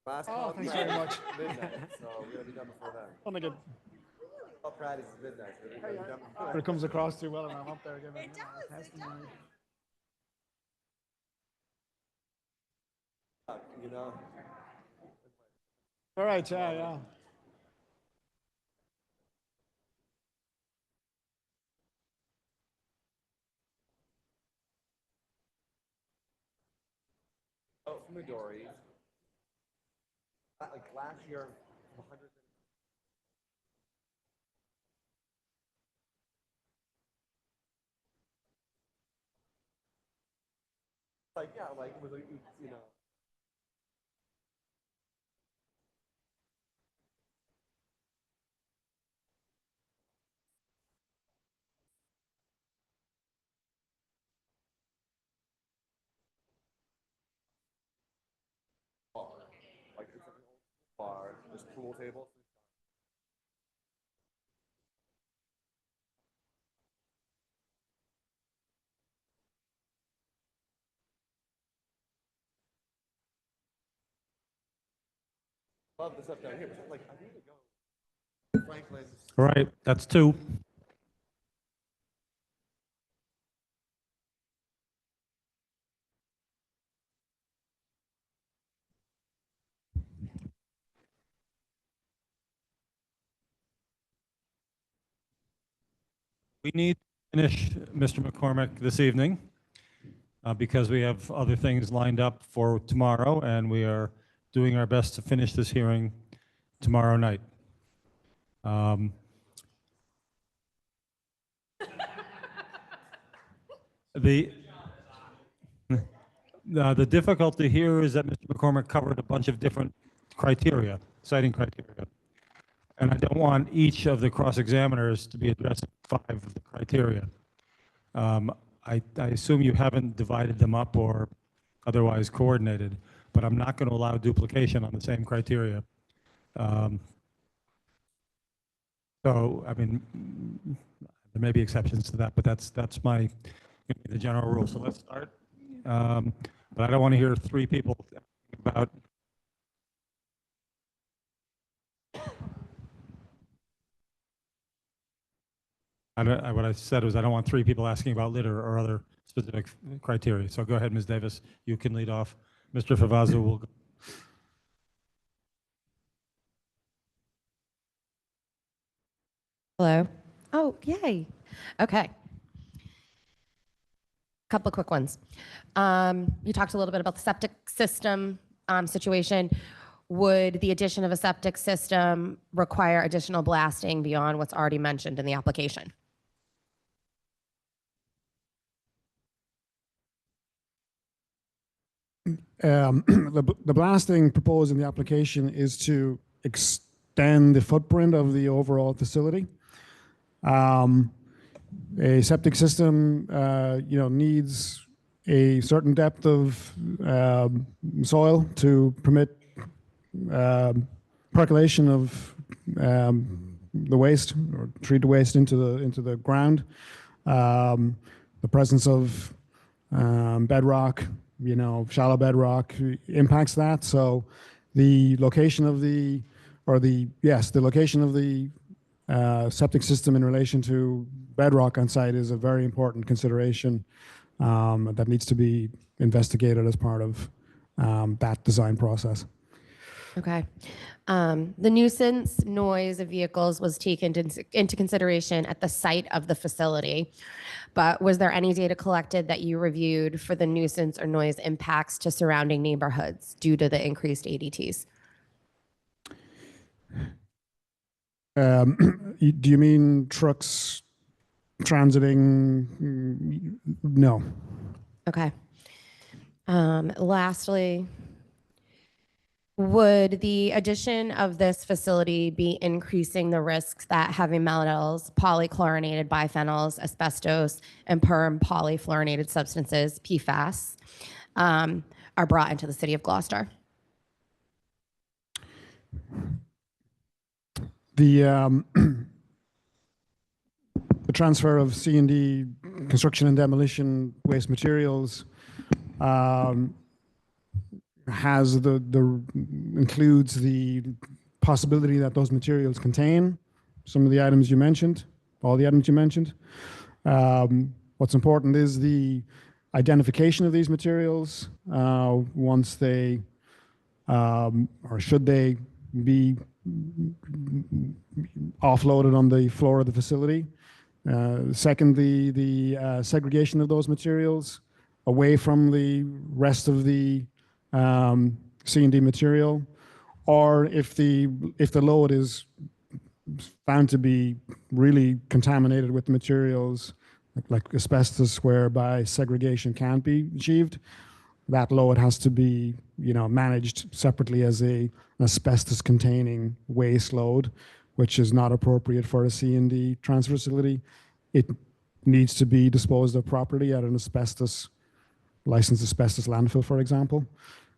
Last Oh, thanks very much. midnight, so we gotta be done before then. Oh my God. How proud is midnight? So we gotta be done before But it comes across too well when I'm up there giving testimony. you know. All right, yeah. Oh, from Midori. Like last year, 100. Like yeah, like it was like you know. Like it's like an old bar. There's pool tables. Love the stuff down here. But like I need to go. Franklin's. All right, that's two. We need to finish Mr. McCormick this evening because we have other things lined up for tomorrow, and we are doing our best to finish this hearing tomorrow night. The the difficulty here is that Mr. McCormick covered a bunch of different criteria, citing criteria. And I don't want each of the cross-examiners to be addressing 5 of the criteria. I assume you haven't divided them up or otherwise coordinated, but I'm not going to allow duplication on the same criteria. So, I mean, there may be exceptions to that, but that's the general rule. So let's start. But I don't want to hear 3 people about. What I said was I don't want 3 people asking about litter or other specific criteria. So go ahead, Ms. Davis. You can lead off. Mr. Favazu will go. Hello. Oh, yay. Okay. Couple of quick ones. You talked a little bit about the septic system situation. Would the addition of a septic system require additional blasting beyond what's already mentioned in the application? The blasting proposed in the application is to extend the footprint of the overall facility. A septic system, needs a certain depth of soil to permit percolation of the waste or treat the waste into the ground. The presence of bedrock, shallow bedrock impacts that. So the location of the location of the septic system in relation to bedrock on site is a very important consideration that needs to be investigated as part of that design process. Okay. The nuisance noise of vehicles was taken into consideration at the site of the facility, but was there any data collected that you reviewed for the nuisance or noise impacts to surrounding neighborhoods due to the increased ADTs? Do you mean trucks transiting? No. Okay. Lastly, would the addition of this facility be increasing the risks that heavy metals, polychlorinated biphenyls, asbestos, and perm polyfluorinated substances, PFAS, are brought into the city of Gloucester? The transfer of C&D construction and demolition waste materials has includes the possibility that those materials contain some of the items you mentioned, all the items you mentioned. What's important is the identification of these materials once they or should they be offloaded on the floor of the facility. Second, the segregation of those materials away from the rest of the C&D material, or if the load is found to be really contaminated with materials like asbestos, whereby segregation can't be achieved, that load has to be managed separately as an asbestos-containing waste load, which is not appropriate for a C&D transfer facility. It needs to be disposed of properly at an licensed asbestos landfill, for example.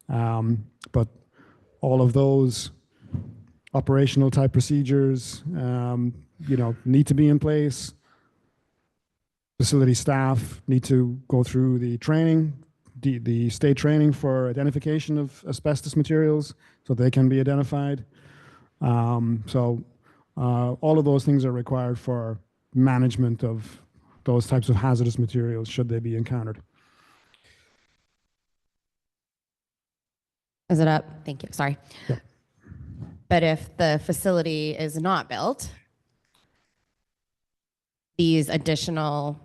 But all of those operational type procedures, need to be in place. Facility staff need to go through the training, the state training for identification of asbestos materials so they can be identified. So all of those things are required for management of those types of hazardous materials should they be encountered. Is it up? Thank you. Sorry. Yep. But if the facility is not built, these additional,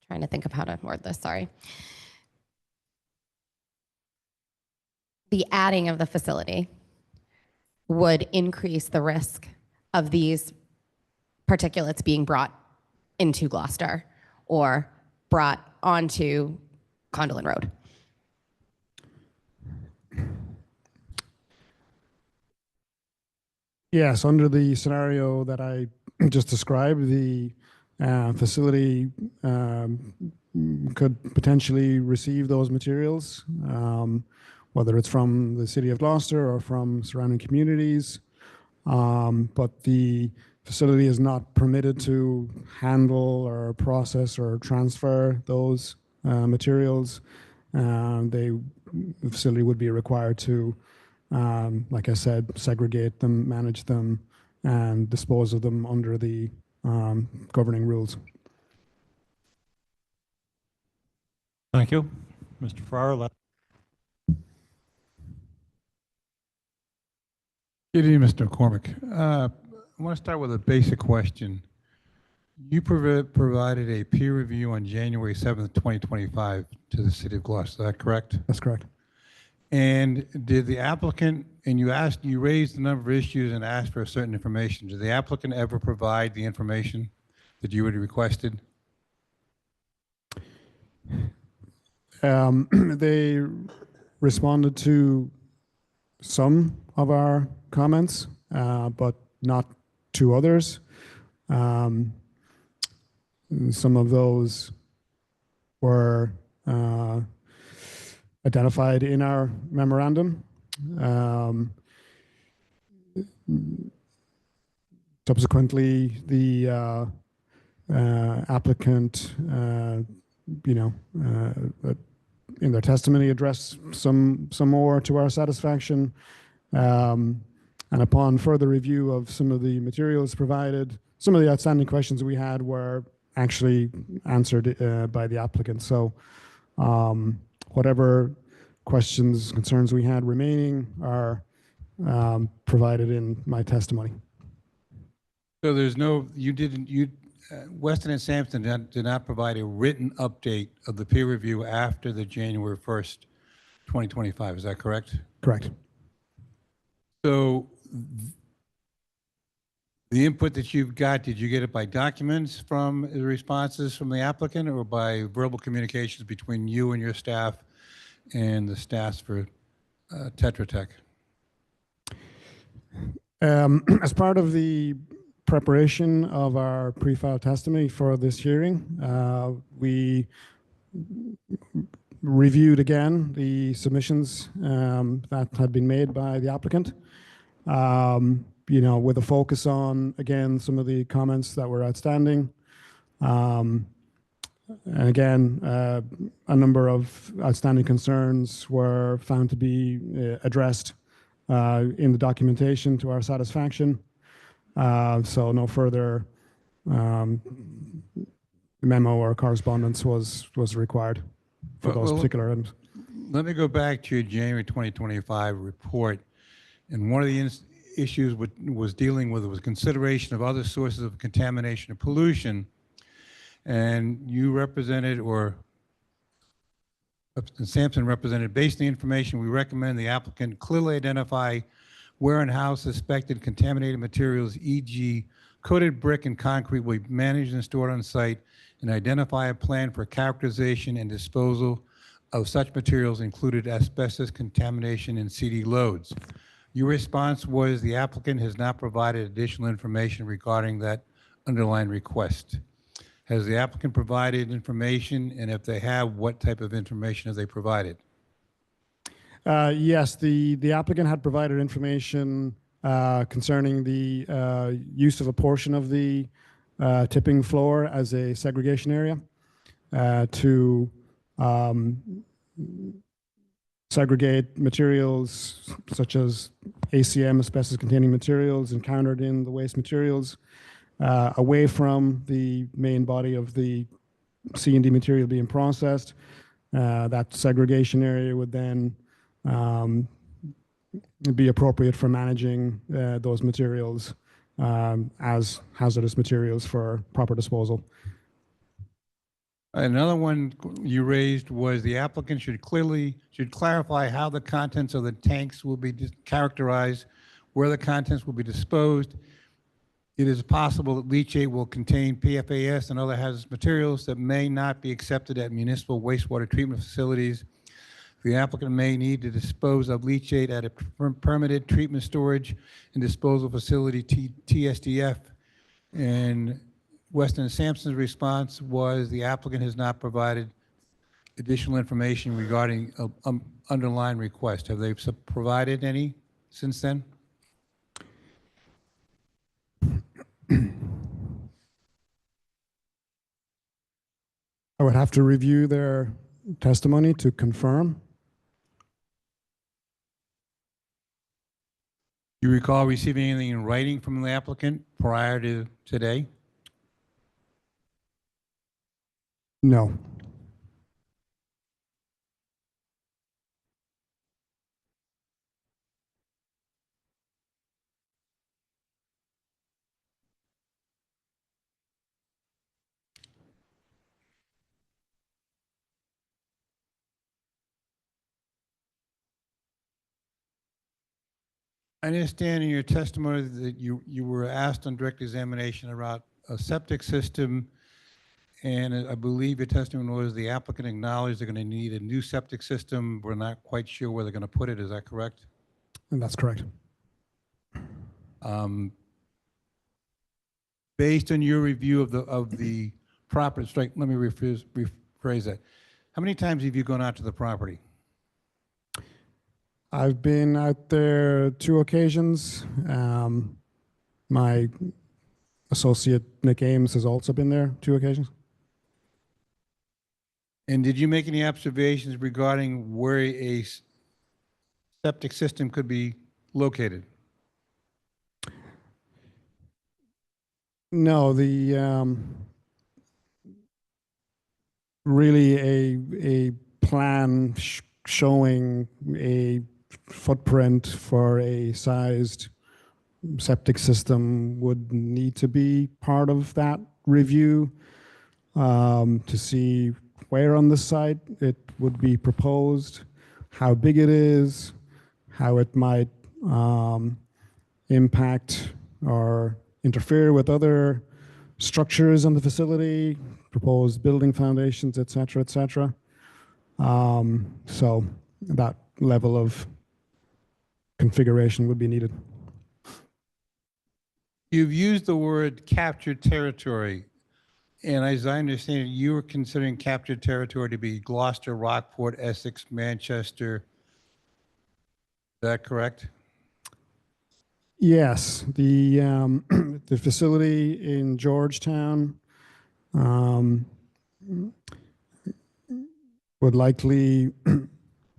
trying to think of how to word this, sorry. The adding of the facility would increase the risk of these particulates being brought into Gloucester or brought onto Kondelin Road. Yes, under the scenario that I just described, the facility could potentially receive those materials, whether it's from the city of Gloucester or from surrounding communities. But the facility is not permitted to handle or process or transfer those materials. The facility would be required to, like I said, segregate them, manage them, and dispose of them under the governing rules. Thank you. Mr. Farrar. Good evening, Mr. McCormick. I want to start with a basic question. You provided a peer review on January 7th, 2025 to the city of Gloucester, is that correct? That's correct. And did the applicant, and you raised a number of issues and asked for certain information. Did the applicant ever provide the information that you had requested? They responded to some of our comments, but not to others. Some of those were identified in our memorandum. Subsequently, the applicant, in their testimony addressed some more to our satisfaction. And upon further review of some of the materials provided, some of the outstanding questions we had were actually answered by the applicant. So whatever questions, concerns we had remaining are provided in my testimony. So there's no, Weston and Sampson did not provide a written update of the peer review after the January 1st, 2025, is that correct? Correct. So the input that you've got, did you get it by documents from the responses from the applicant or by verbal communications between you and your staff and the staffs for Tetra Tech? As part of the preparation of our pre-file testimony for this hearing, we reviewed again the submissions that had been made by the applicant, with a focus on, again, some of the comments that were outstanding. And again, a number of outstanding concerns were found to be addressed in the documentation to our satisfaction. So no further memo or correspondence was required for those particular items. Let me go back to your January 2025 report. And one of the issues was dealing with was consideration of other sources of contamination and pollution. And you represented, or Sampson represented, based on the information, we recommend the applicant clearly identify where and how suspected contaminated materials, e.g. coated brick and concrete, will be managed and stored on site, and identify a plan for characterization and disposal of such materials, included asbestos contamination and CD loads. Your response was the applicant has not provided additional information regarding that underlying request. Has the applicant provided information, and if they have, what type of information have they provided? Yes, the applicant had provided information concerning the use of a portion of the tipping floor as a segregation area to segregate materials such as ACM, asbestos-containing materials, encountered in the waste materials away from the main body of the C&D material being processed. That segregation area would then be appropriate for managing those materials as hazardous materials for proper disposal. Another one you raised was the applicant should clarify how the contents of the tanks will be characterized, where the contents will be disposed. It is possible that leachate will contain PFAS and other hazardous materials that may not be accepted at municipal wastewater treatment facilities. The applicant may need to dispose of leachate at a permitted treatment storage and disposal facility, TSDF. And Weston and Sampson's response was the applicant has not provided additional information regarding underlying request. Have they provided any since then? I would have to review their testimony to confirm. Do you recall receiving anything in writing from the applicant prior to today? No. I understand in your testimony that you were asked on direct examination about a septic system, and I believe your testimony was the applicant acknowledged they're going to need a new septic system. We're not quite sure where they're going to put it. Is that correct? And that's correct. Based on your review of the property, let me rephrase that. How many times have you gone out to the property? I've been out there 2 occasions. My associate, Nick Ames, has also been there 2 occasions. And did you make any observations regarding where a septic system could be located? No, the really a plan showing a footprint for a sized septic system would need to be part of that review to see where on the site it would be proposed, how big it is, how it might impact or interfere with other structures on the facility, proposed building foundations, et cetera, et cetera. So that level of configuration would be needed. You've used the word captured territory, and as I understand it, you were considering captured territory to be Gloucester, Rockport, Essex, Manchester. Is that correct? Yes, the the facility in Georgetown would likely,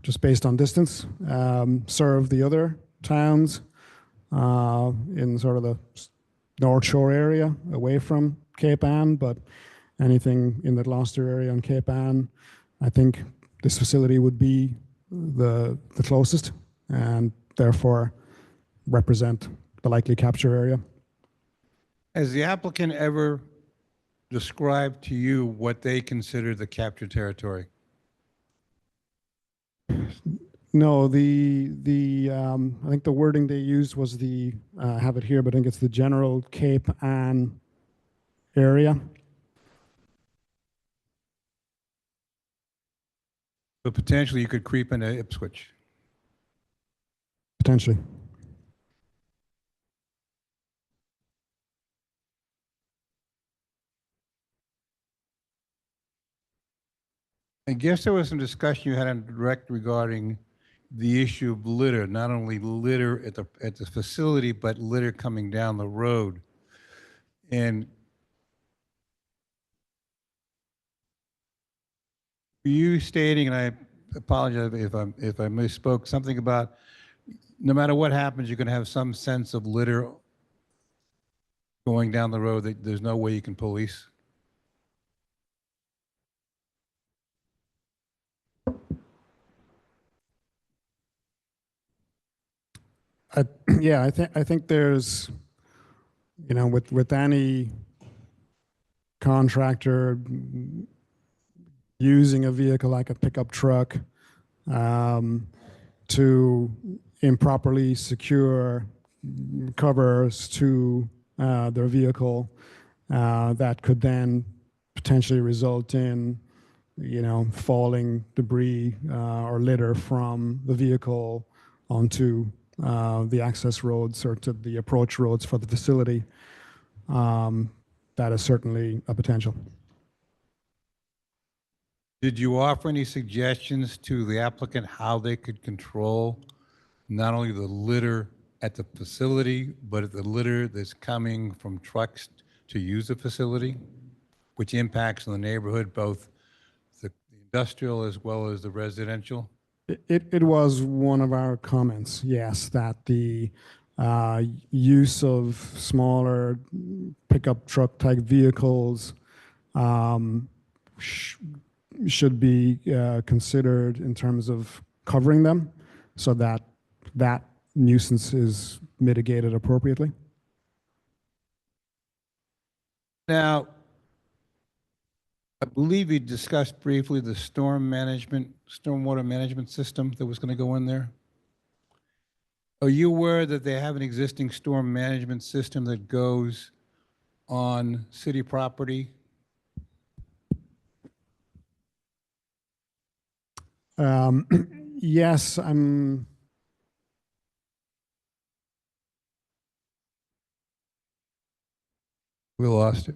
just based on distance, serve the other towns in sort of the North Shore area away from Cape Ann, but anything in the Gloucester area on Cape Ann, I think this facility would be the closest and therefore represent the likely capture area. Has the applicant ever described to you what they consider the captured territory? No, I think the wording they used was I have it here, but I think it's the general Cape Ann area. But potentially you could creep into Ipswich. Potentially. I guess there was some discussion you had on direct regarding the issue of litter, not only litter at the facility, but litter coming down the road. And you stating, and I apologize if I misspoke, something about no matter what happens, you're going to have some sense of litter going down the road that there's no way you can police. Yeah, I think there's, with any contractor using a vehicle like a pickup truck to improperly secure covers to their vehicle, that could then potentially result in, falling debris or litter from the vehicle onto the access roads or to the approach roads for the facility. That is certainly a potential. Did you offer any suggestions to the applicant how they could control not only the litter at the facility, but the litter that's coming from trucks to use the facility, which impacts on the neighborhood, both the industrial as well as the residential? It was one of our comments, yes, that the use of smaller pickup truck type vehicles should be considered in terms of covering them so that that nuisance is mitigated appropriately. Now, I believe you discussed briefly the stormwater management system that was going to go in there. Are you aware that they have an existing storm management system that goes on city property? Yes, We lost it.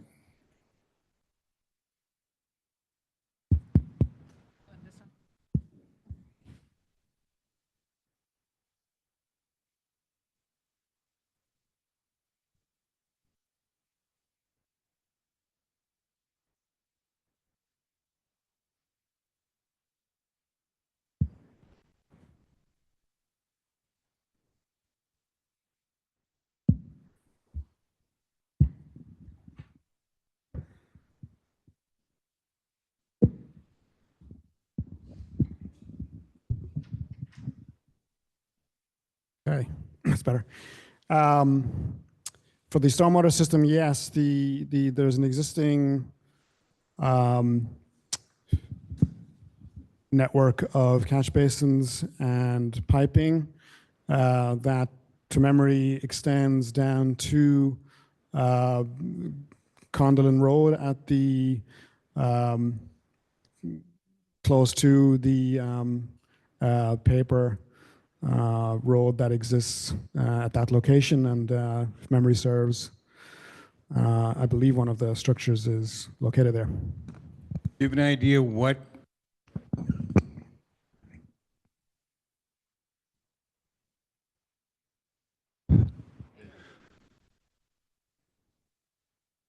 Okay, that's better. For the stormwater system, yes, there's an existing network of catch basins and piping that, to memory, extends down to Kondelin Road at the close to the paper road that exists at that location, and if memory serves, I believe one of the structures is located there. Do you have an idea what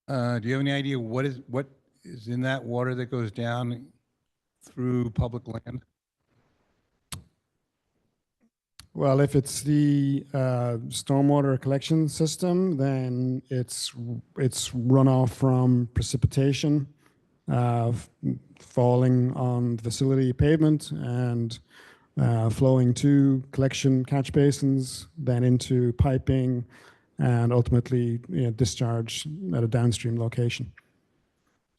do you have any idea what is in that water that goes down through public land? Well, if it's the stormwater collection system, then it's runoff from precipitation falling on the facility pavement and flowing to collection catch basins, then into piping, and ultimately discharge at a downstream location.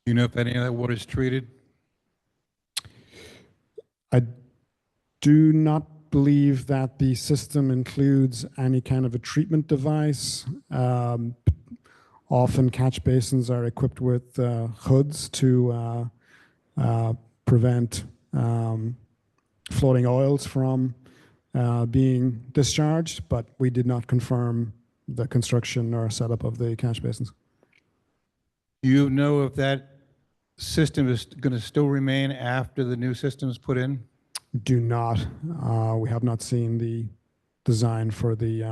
Do you know if any of that water is treated? I do not believe that the system includes any kind of a treatment device. Often catch basins are equipped with hoods to prevent floating oils from being discharged, but we did not confirm the construction or setup of the catch basins. Do you know if that system is going to still remain after the new system is put in? Do not. We have not seen the design for the,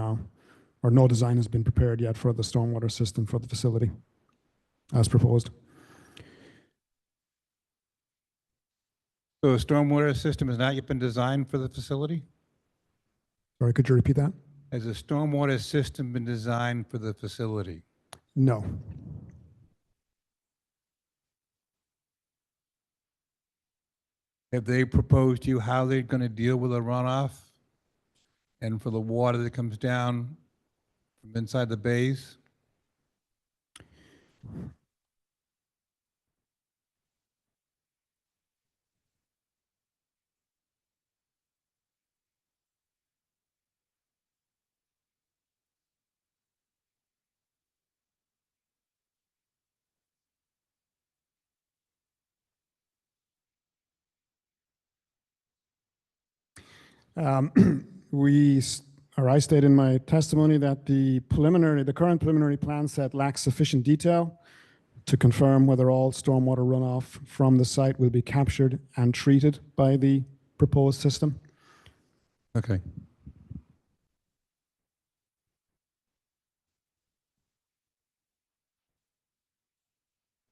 or no design has been prepared yet for the stormwater system for the facility as proposed. So a stormwater system has not yet been designed for the facility? Sorry, could you repeat that? Has a stormwater system been designed for the facility? No. Have they proposed to you how they're going to deal with the runoff and for the water that comes down from inside the bays? I state in my testimony that the current preliminary plan set lacks sufficient detail to confirm whether all stormwater runoff from the site will be captured and treated by the proposed system. Okay.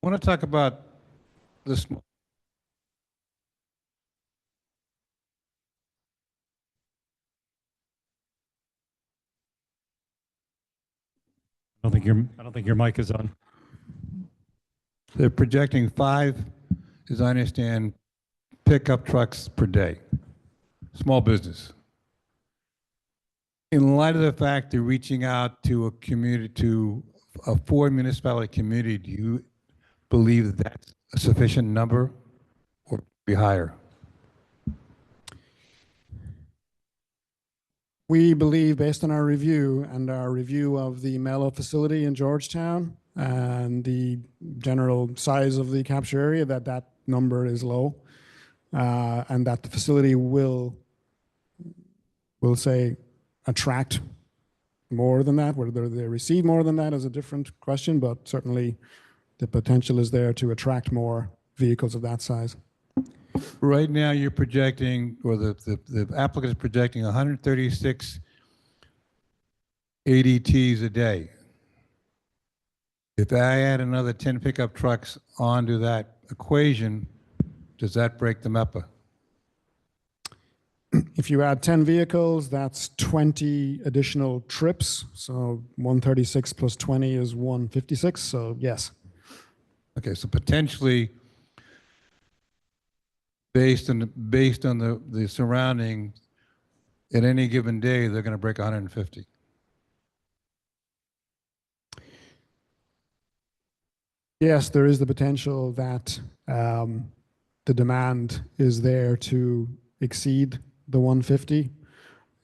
I want to talk about this. I don't think your mic is on. They're projecting 5, as I understand, pickup trucks per day. Small business. In light of the fact they're reaching out to a community, to a 4 municipality community, do you believe that's a sufficient number or be higher? We believe, based on our review and our review of the Mellow facility in Georgetown and the general size of the capture area, that that number is low, and that the facility will say attract more than that. Whether they receive more than that is a different question, but certainly the potential is there to attract more vehicles of that size. Right now, you're projecting, or the applicant is projecting 136 ADTs a day. If I add another 10 pickup trucks onto that equation, does that break the MEPA? If you add 10 vehicles, that's 20 additional trips. So 136 plus 20 is 156. So yes. Okay, so potentially, based on the surrounding, at any given day, they're going to break 150. Yes, there is the potential that the demand is there to exceed the 150,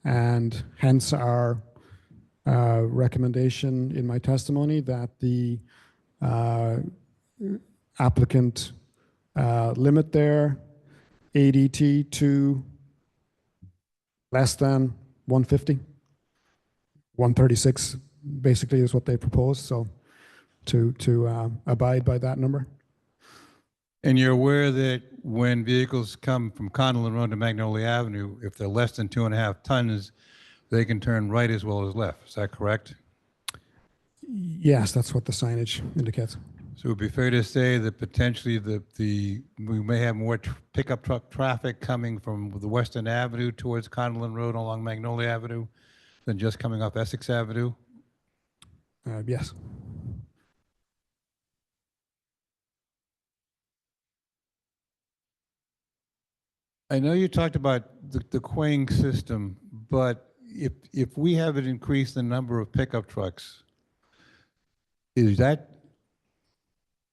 and hence our recommendation in my testimony that the applicant limit their ADT to less than 150. 136 basically is what they propose, so to abide by that number. And you're aware that when vehicles come from Kondelin Road to Magnolia Avenue, if they're less than 2.5 tons, they can turn right as well as left. Is that correct? Yes, that's what the signage indicates. So it would be fair to say that potentially we may have more pickup truck traffic coming from the Western Avenue towards Kondelin Road along Magnolia Avenue than just coming off Essex Avenue? Yes. I know you talked about the Quang system, but if we have it increase the number of pickup trucks, is that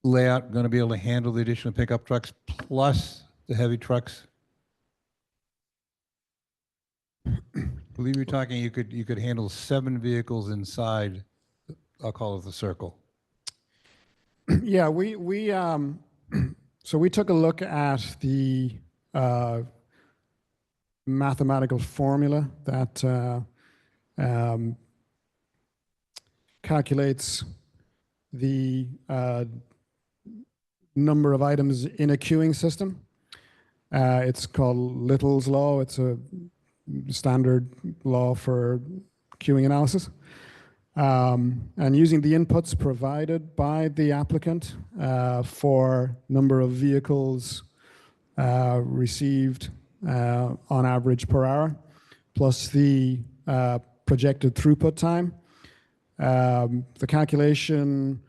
layout going to be able to handle the additional pickup trucks plus the heavy trucks? I believe you're talking you could handle 7 vehicles inside, I'll call it the circle. Yeah, so we took a look at the mathematical formula that calculates the number of items in a queuing system. It's called Little's law. It's a standard law for queuing analysis. And using the inputs provided by the applicant for number of vehicles received on average per hour, plus the projected throughput time, the calculation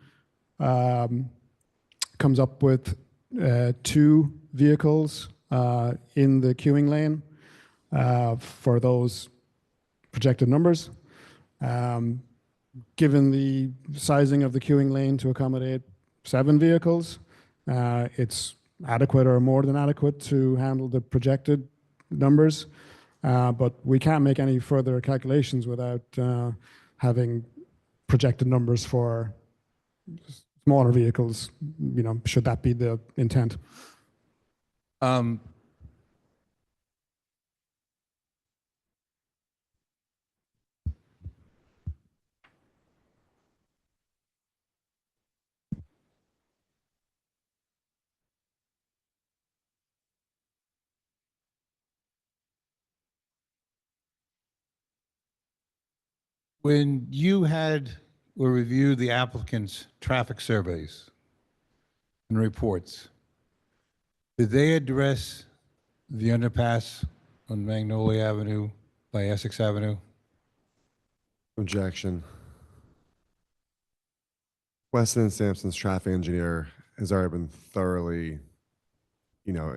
comes up with 2 vehicles in the queuing lane for those projected numbers. Given the sizing of the queuing lane to accommodate 7 vehicles, it's adequate or more than adequate to handle the projected numbers. But we can't make any further calculations without having projected numbers for smaller vehicles, should that be the intent. When you had or reviewed the applicant's traffic surveys and reports, did they address the underpass on Magnolia Avenue by Essex Avenue? Objection. Weston and Sampson's traffic engineer has already been thoroughly,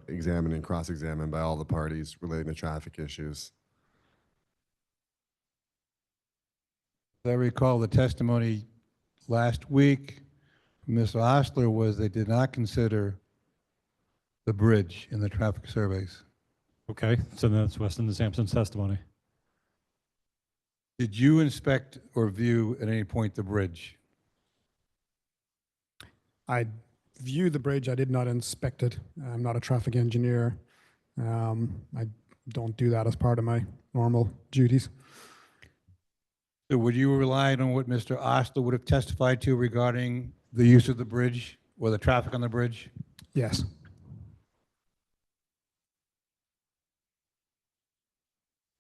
examined and cross-examined by all the parties relating to traffic issues. As I recall, the testimony last week from Mr. Ostler was they did not consider the bridge in the traffic surveys. Okay, so that's Weston and Sampson's testimony. Did you inspect or view at any point the bridge? I viewed the bridge. I did not inspect it. I'm not a traffic engineer. I don't do that as part of my normal duties. So would you rely on what Mr. Ostler would have testified to regarding the use of the bridge or the traffic on the bridge? Yes.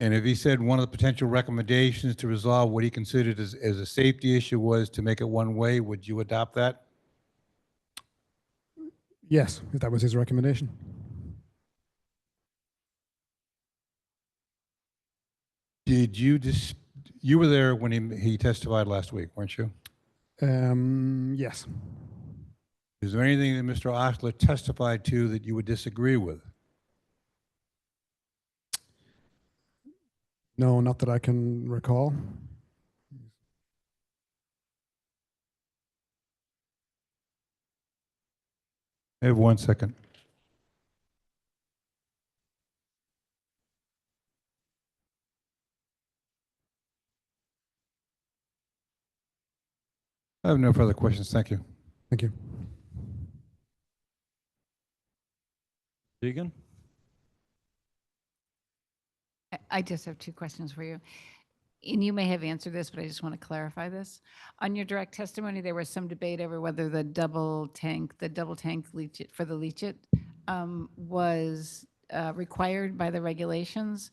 And if he said one of the potential recommendations to resolve what he considered as a safety issue was to make it one way, would you adopt that? Yes, if that was his recommendation. Did you you were there when he testified last week, weren't you? Yes. Is there anything that Mr. Ostler testified to that you would disagree with? No, not that I can recall. I have 1 second. I have no further questions. Thank you. Thank you. Deegan? I just have 2 questions for you. And you may have answered this, but I just want to clarify this. On your direct testimony, there was some debate over whether the double tank leach for the leachate was required by the regulations.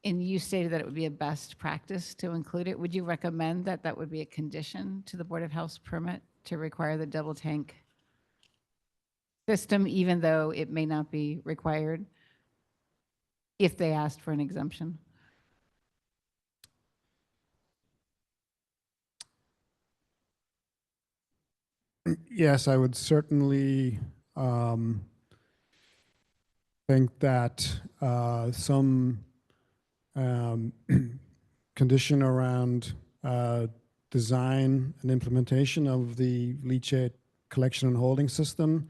And you stated that it would be a best practice to include it. Would you recommend that that would be a condition to the Board of Health's permit to require the double tank system, even though it may not be required, if they asked for an exemption? Yes, I would certainly think that some condition around design and implementation of the leachate collection and holding system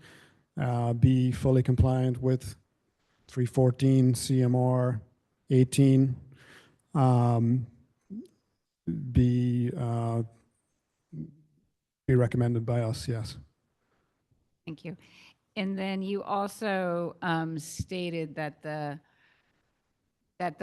be fully compliant with 314 CMR 18, be recommended by us, yes. Thank you. And then you also stated that the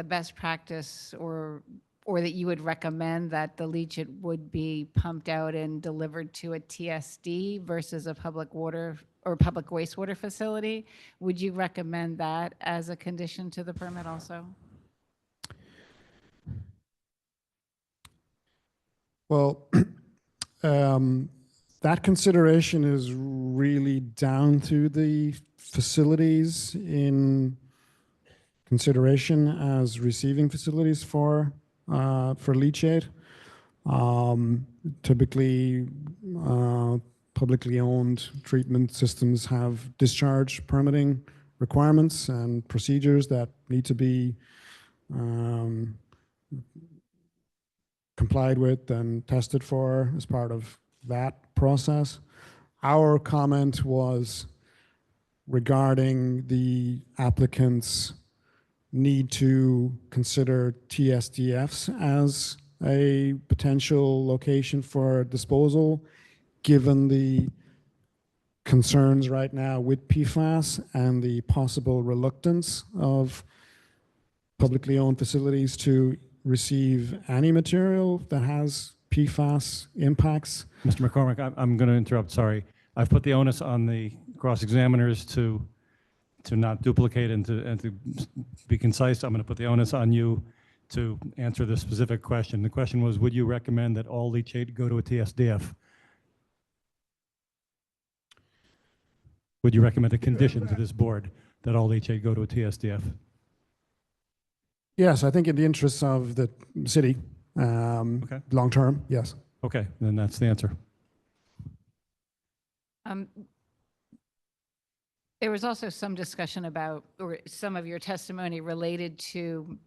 best practice or that you would recommend that the leachate would be pumped out and delivered to a TSD versus a public water or public wastewater facility. Would you recommend that as a condition to the permit also? Well, that consideration is really down to the facilities in consideration as receiving facilities for leachate. Typically, publicly owned treatment systems have discharge permitting requirements and procedures that need to be complied with and tested for as part of that process. Our comment was regarding the applicant's need to consider TSDFs as a potential location for disposal, given the concerns right now with PFAS and the possible reluctance of publicly owned facilities to receive any material that has PFAS impacts. Mr. McCormick, I'm going to interrupt, sorry. I've put the onus on the cross-examiners to not duplicate and to be concise. I'm going to put the onus on you to answer the specific question. The question was, would you recommend that all leachate go to a TSDF? Would you recommend a condition to this board that all leachate go to a TSDF? Yes, I think in the interests of the city, Okay. long term, yes. Okay, then that's the answer. There was also some discussion about, or some of your testimony related to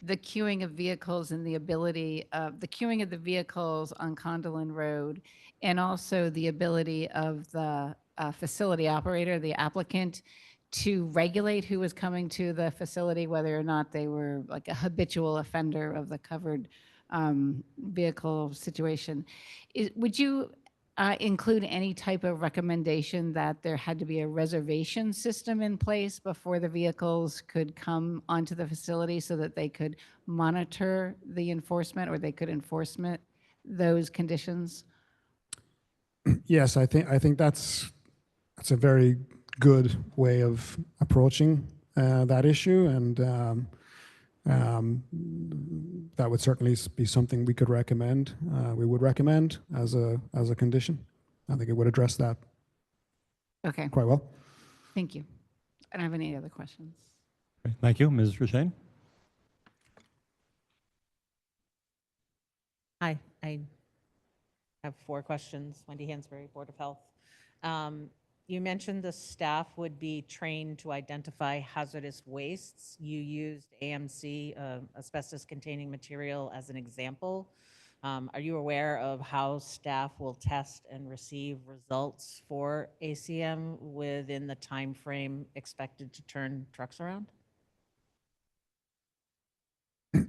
the queuing of vehicles and the ability of the queuing of the vehicles on Kondelin Road, and also the ability of the facility operator, the applicant, to regulate who was coming to the facility, whether or not they were like a habitual offender of the covered vehicle situation. Would you include any type of recommendation that there had to be a reservation system in place before the vehicles could come onto the facility so that they could monitor the enforcement, or they could enforcement those conditions? Yes, I think that's a very good way of approaching that issue, and that would certainly be something we could recommend. We would recommend as a condition. I think it would address that Okay, quite well. thank you. I don't have any other questions. Okay, thank you, Ms. Rushane. Hi, I have 4 questions. Wendy Hansberry, Board of Health. You mentioned the staff would be trained to identify hazardous wastes. You used AMC, asbestos-containing material, as an example. Are you aware of how staff will test and receive results for ACM within the time frame expected to turn trucks around?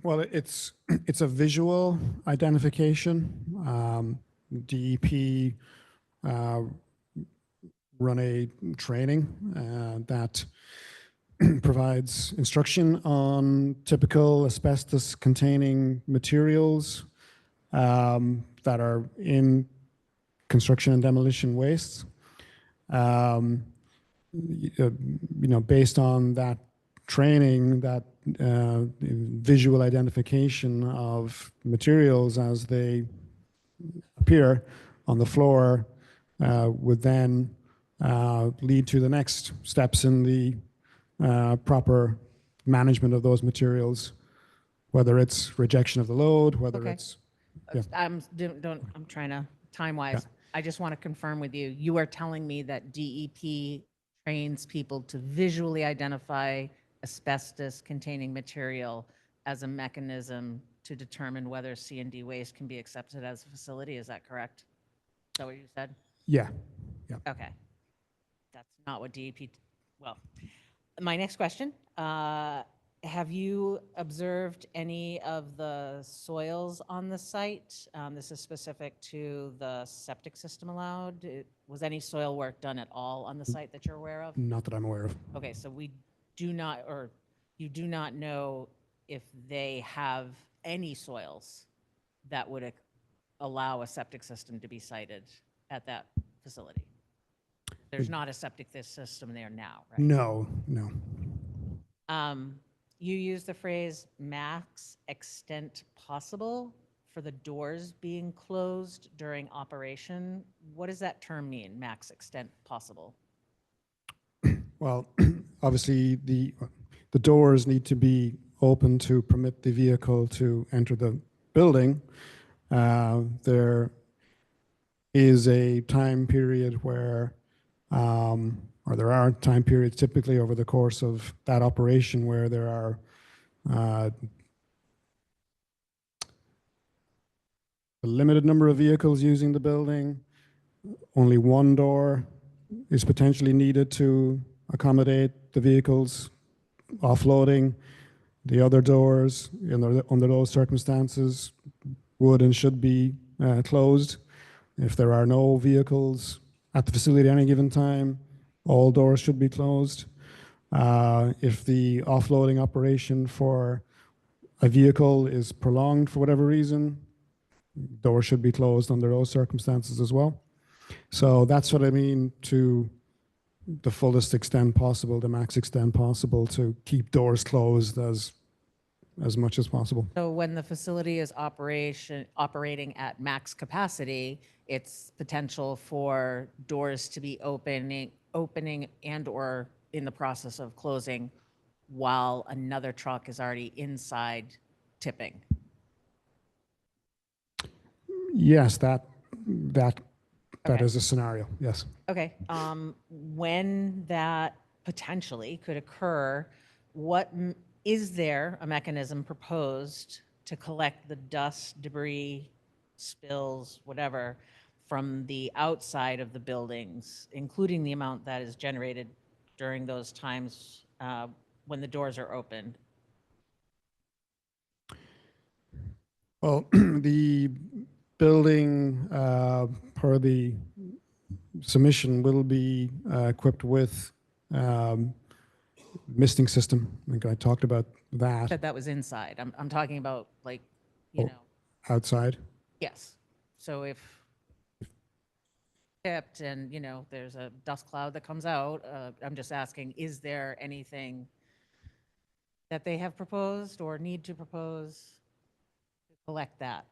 Well, it's a visual identification. DEP run a training that provides instruction on typical asbestos-containing materials that are in construction and demolition wastes. Based on that training, that visual identification of materials as they appear on the floor would then lead to the next steps in the proper management of those materials, whether it's rejection of the load, whether Okay. it's yeah. I'm trying to time wise. I just want to confirm with you. You are telling me that DEP trains people to visually identify asbestos containing material as a mechanism to determine whether C&D waste can be accepted as a facility. Is that correct? Is that what you said? Yeah. Okay. That's not what DEP, well, my next question, have you observed any of the soils on the site? This is specific to the septic system allowed. Was any soil work done at all on the site that you're aware of? Not that I'm aware of. Okay, so we do not, or you do not know if they have any soils that would allow a septic system to be sited at that facility? There's not a septic system there now, right? No. You use the phrase max extent possible for the doors being closed during operation. What does that term mean, max extent possible? Well, obviously the doors need to be open to permit the vehicle to enter the building. There is a time period where, or there are time periods typically over the course of that operation where there are a limited number of vehicles using the building. Only one door is potentially needed to accommodate the vehicles offloading. The other doors, under those circumstances, would and should be closed. If there are no vehicles at the facility at any given time, all doors should be closed. If the offloading operation for a vehicle is prolonged for whatever reason, doors should be closed under those circumstances as well. So that's what I mean to the fullest extent possible, the max extent possible, to keep doors closed as much as possible. So when the facility is operating at max capacity, it's potential for doors to be opening and or in the process of closing while another truck is already inside tipping. Yes, that Okay. is a scenario. Yes. Okay. When that potentially could occur, is there a mechanism proposed to collect the dust, debris, spills, whatever, from the outside of the buildings, including the amount that is generated during those times when the doors are open? Well, the building, per the submission, will be equipped with misting system. I think I talked about that. That was inside. I'm talking about like, you Oh. know, Outside. yes. So if tipped and, you know, there's a dust cloud that comes out, I'm just asking, is there anything that they have proposed or need to propose to collect that?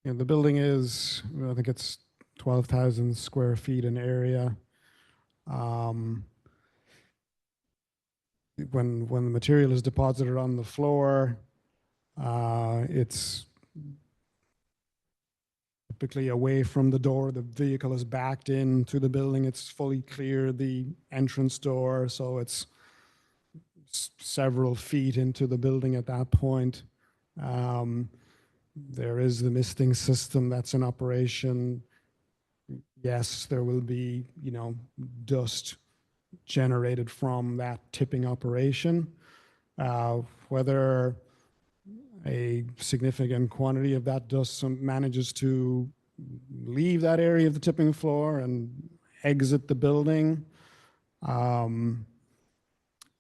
The building is, I think it's 12,000 square feet in area. When the material is deposited on the floor, it's typically away from the door. The vehicle is backed into the building. It's fully clear the entrance door, so it's several feet into the building at that point. There is the misting system that's in operation. Yes, there will be, dust generated from that tipping operation. Whether a significant quantity of that dust manages to leave that area of the tipping floor and exit the building,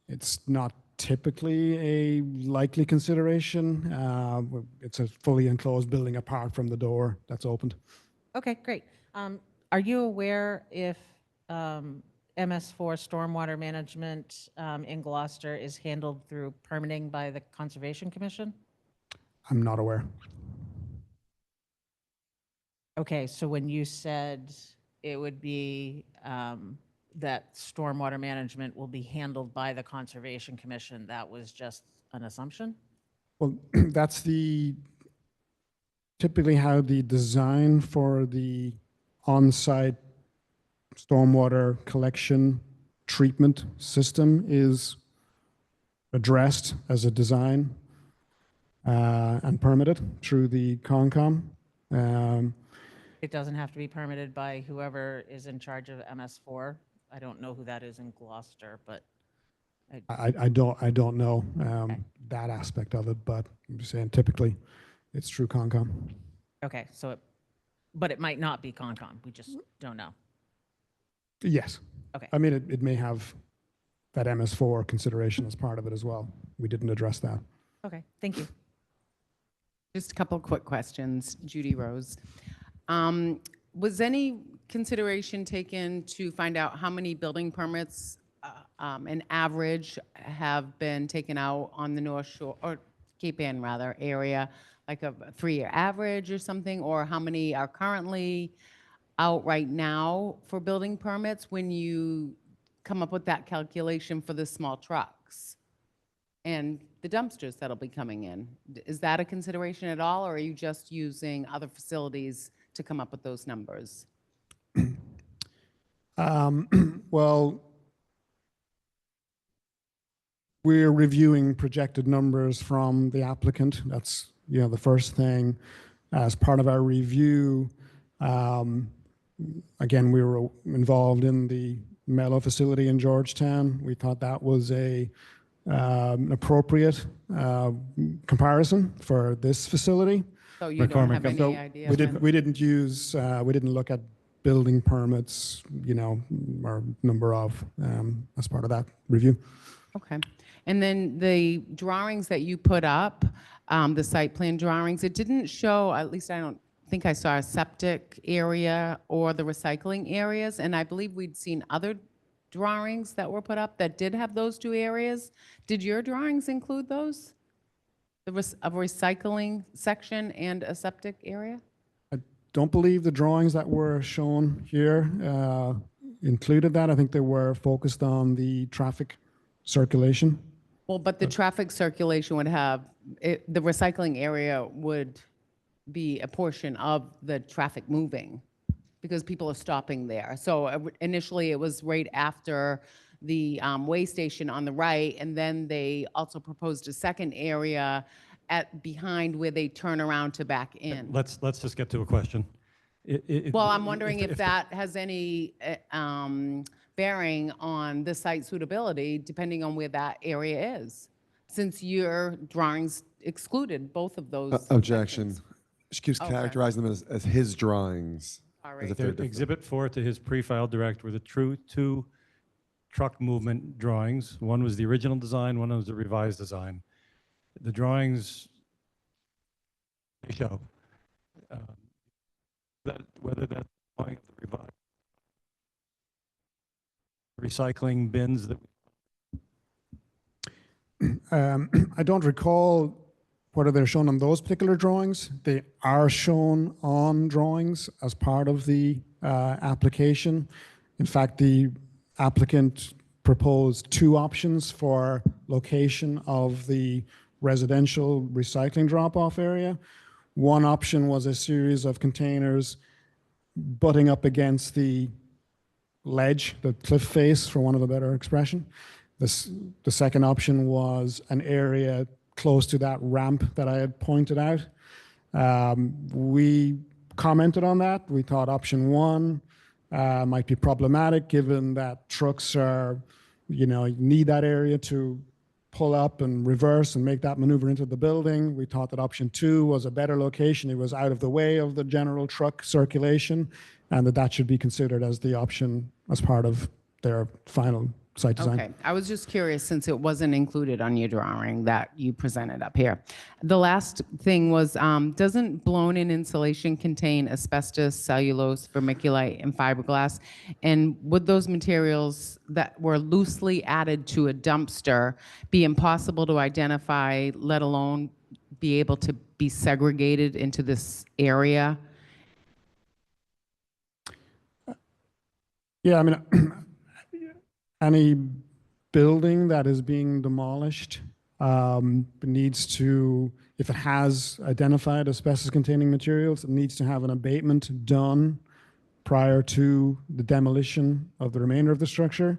it's not typically a likely consideration. It's a fully enclosed building apart from the door that's opened. Okay, great. Are you aware if MS4 stormwater management in Gloucester is handled through permitting by the Conservation Commission? I'm not aware. Okay, so when you said it would be that stormwater management will be handled by the Conservation Commission, that was just an assumption? Well, that's typically how the design for the on-site stormwater collection treatment system is addressed as a design and permitted through the Concom. It doesn't have to be permitted by whoever is in charge of MS4. I don't know who that is in Gloucester, but I don't know that aspect of it, but I'm just saying typically it's through Concom. okay, so but it might not be Concom. We just don't know. Yes. Okay. I mean, it may have that MS4 consideration as part of it as well. We didn't address that. Okay, thank you. Just a couple of quick questions. Judy Rose. Was any consideration taken to find out how many building permits an average have been taken out on the North Shore, or Cape Ann rather, area, like a 3-year average or something, or how many are currently out right now for building permits when you come up with that calculation for the small trucks and the dumpsters that'll be coming in? Is that a consideration at all, or are you just using other facilities to come up with those numbers? Well, we're reviewing projected numbers from the applicant. That's, the first thing. As part of our review, again, we were involved in the Mellow facility in Georgetown. We thought that was an appropriate comparison for this facility. So you don't have any So idea? we didn't look at building permits, or number of, as part of that review. Okay. And then the drawings that you put up, the site plan drawings, it didn't show, at least I don't think I saw a septic area or the recycling areas. And I believe we'd seen other drawings that were put up that did have those two areas. Did your drawings include those? A recycling section and a septic area? I don't believe the drawings that were shown here included that. I think they were focused on the traffic circulation. Well, but the traffic circulation would have, the recycling area would be a portion of the traffic moving because people are stopping there. So initially it was right after the way station on the right, and then they also proposed a second area behind where they turn around to back in. Let's just get to a question. Well, I'm wondering if that has any bearing on the site suitability, depending on where that area is, since your drawings excluded both of those. Objection. sections. She keeps Okay. characterizing them as his drawings. All As right. if they're The different. Exhibit 4 to his pre-file direct were the two truck movement drawings. One was the original design, one was the revised design. The drawings they show whether that's the revised recycling bins that I don't recall whether they're shown on those particular drawings. They are shown on drawings as part of the application. In fact, the applicant proposed 2 options for location of the residential recycling drop-off area. One option was a series of containers butting up against the ledge, the cliff face, for want of a better expression. The second option was an area close to that ramp that I had pointed out. We commented on that. We thought option 1 might be problematic given that trucks need that area to pull up and reverse and make that maneuver into the building. We thought that option 2 was a better location. It was out of the way of the general truck circulation, and that should be considered as the option as part of their final site design. Okay, I was just curious since it wasn't included on your drawing that you presented up here. The last thing was, doesn't blown-in insulation contain asbestos, cellulose, vermiculite, and fiberglass? And would those materials that were loosely added to a dumpster be impossible to identify, let alone be able to be segregated into this area? Yeah, I mean, any building that is being demolished needs to, if it has identified asbestos-containing materials, it needs to have an abatement done prior to the demolition of the remainder of the structure.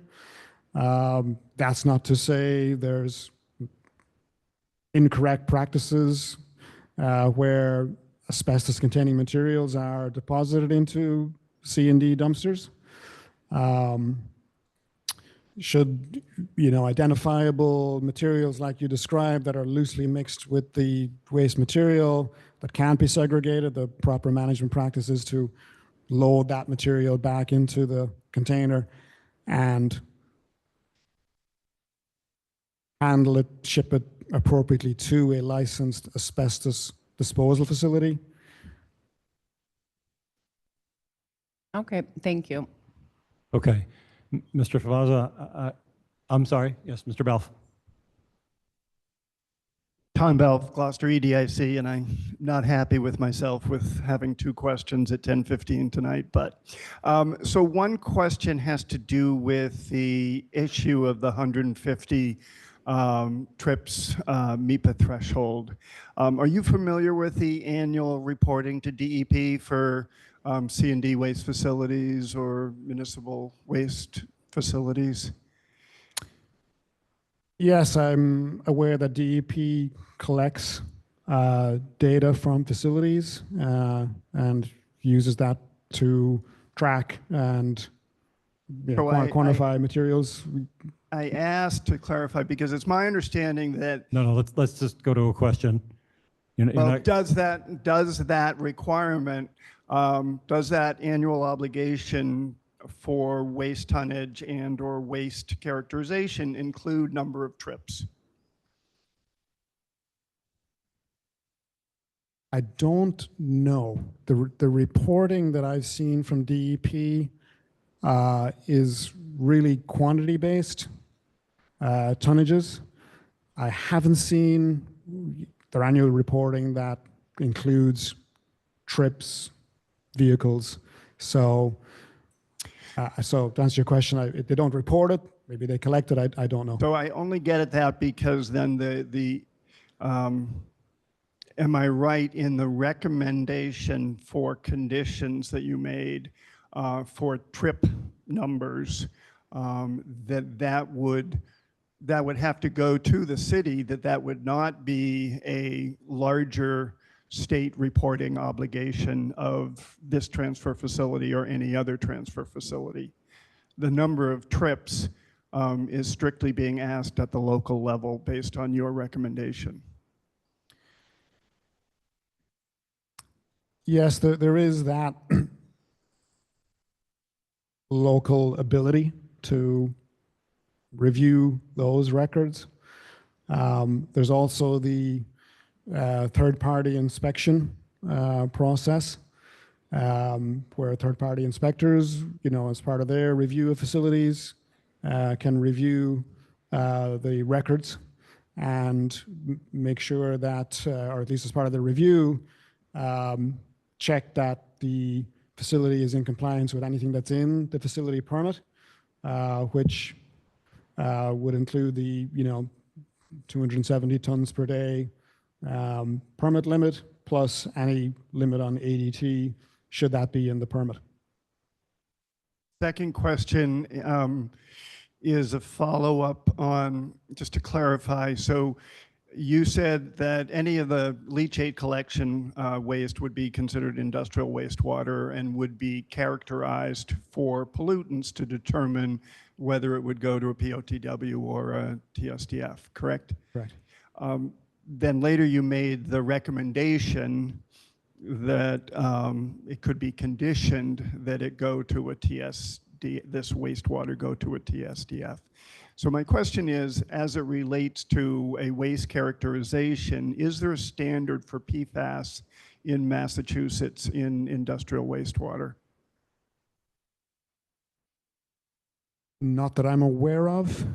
That's not to say there's incorrect practices where asbestos-containing materials are deposited into C&D dumpsters. Should, identifiable materials like you described that are loosely mixed with the waste material that can't be segregated, the proper management practices to load that material back into the container and handle it, ship it appropriately to a licensed asbestos disposal facility. Okay, thank you. Okay. Mr. Favaza, I'm sorry. Yes, Mr. Balf. Tom Belf, Gloucester EDIC, and I'm not happy with myself with having two questions at 10:15 tonight. But so one question has to do with the issue of the 150 trips MIPA threshold. Are you familiar with the annual reporting to DEP for C&D waste facilities or municipal waste facilities? Yes, I'm aware that DEP collects data from facilities and uses that to track and quantify materials. I asked to clarify because it's my understanding that No, let's just go to a question. does that requirement, does that annual obligation for waste tonnage and or waste characterization include number of trips? I don't know. The reporting that I've seen from DEP is really quantity-based tonnages. I haven't seen their annual reporting that includes trips, vehicles. So to answer your question, if they don't report it, maybe they collect it, I don't know. So I only get at that because then am I right in the recommendation for conditions that you made for trip numbers that would have to go to the city, that would not be a larger state reporting obligation of this transfer facility or any other transfer facility? The number of trips is strictly being asked at the local level based on your recommendation. Yes, there is that local ability to review those records. There's also the third-party inspection process where third-party inspectors, as part of their review of facilities, can review the records and make sure that, or at least as part of the review, check that the facility is in compliance with anything that's in the facility permit, which would include the 270 tons per day permit limit plus any limit on ADT should that be in the permit. Second question is a follow-up on, just to clarify, so you said that any of the leachate collection waste would be considered industrial wastewater and would be characterized for pollutants to determine whether it would go to a POTW or a TSDF, correct? Correct. Then later you made the recommendation that it could be conditioned that it go to a TSD, this wastewater go to a TSDF. So my question is, as it relates to a waste characterization, is there a standard for PFAS in Massachusetts in industrial wastewater? Not that I'm aware of,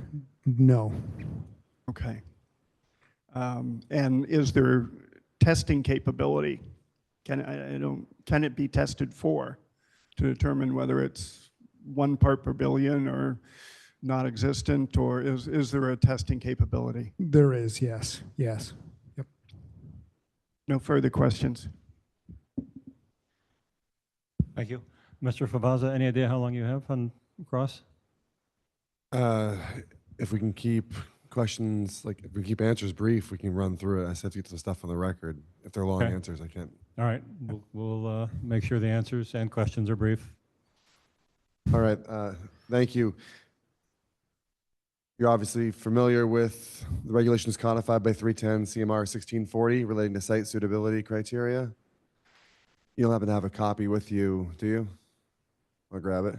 no. Okay. And is there testing capability? Can it be tested for to determine whether it's 1 part per billion or non-existent, or is there a testing capability? There is, yes, yes. Yep. No further questions. Thank you. Mr. Favaza, any idea how long you have on cross? If we can keep questions, like if we keep answers brief, we can run through it. I just have to get some stuff on the record. If they're long Okay. answers, I can't. All right, we'll make sure the answers and questions are brief. All right, thank you. You're obviously familiar with the regulations codified by 310 CMR 1640 relating to site suitability criteria. You don't happen to have a copy with you, do you? I'll grab it.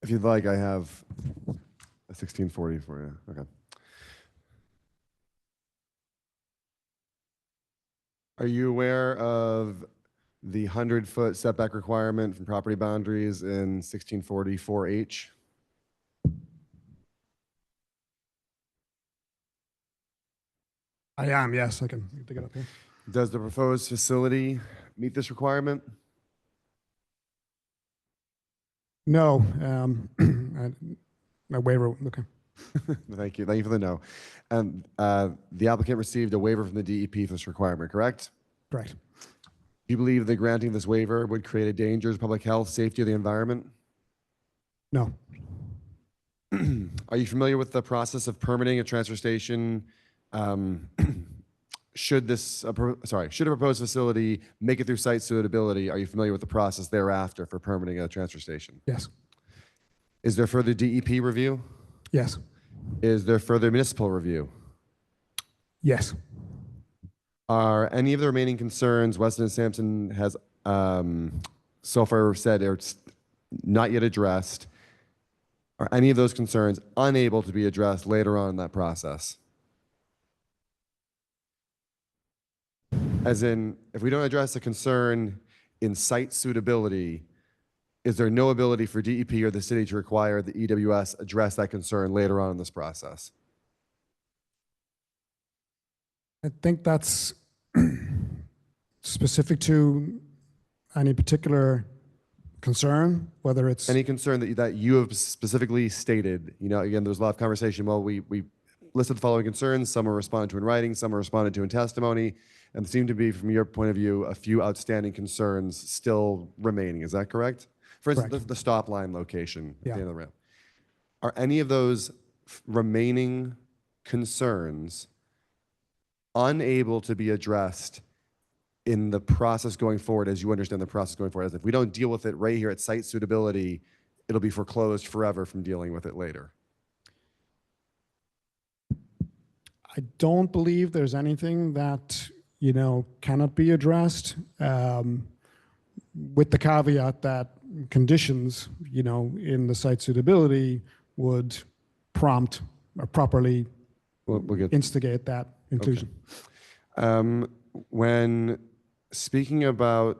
If you'd like, I have a 1640 for you. Okay. Are you aware of the 100-foot setback requirement from property boundaries in 1640-4H? I am, yes, I can dig it up here. Does the proposed facility meet this requirement? No, my waiver, okay. Thank you. Thank you for the no. And the applicant received a waiver from the DEP for this requirement, correct? Correct. Do you believe that granting this waiver would create a danger to public health, safety, or the environment? No. Are you familiar with the process of permitting a transfer station? Should a proposed facility make it through site suitability, are you familiar with the process thereafter for permitting a transfer station? Yes. Is there further DEP review? Yes. Is there further municipal review? Yes. Are any of the remaining concerns Weston and Sampson has so far said are not yet addressed? Are any of those concerns unable to be addressed later on in that process? As in, if we don't address a concern in site suitability, is there no ability for DEP or the city to require the EWS address that concern later on in this process? I think that's specific to any particular concern, whether it's Any concern that you have specifically stated? You know, again, there's a lot of conversation. Well, we listed the following concerns. Some are responded to in writing, some are responded to in testimony, and seem to be, from your point of view, a few outstanding concerns still remaining. Is that correct? For instance, the stop line location at the end of the ramp. Are any of those remaining concerns unable to be addressed in the process going forward, as you understand the process going forward? As if we don't deal with it right here at site suitability, it'll be foreclosed forever from dealing with it later. I don't believe there's anything that, you know, cannot be addressed, with the caveat that conditions, you know, in the site suitability would prompt or properly instigate that inclusion. Okay. When speaking about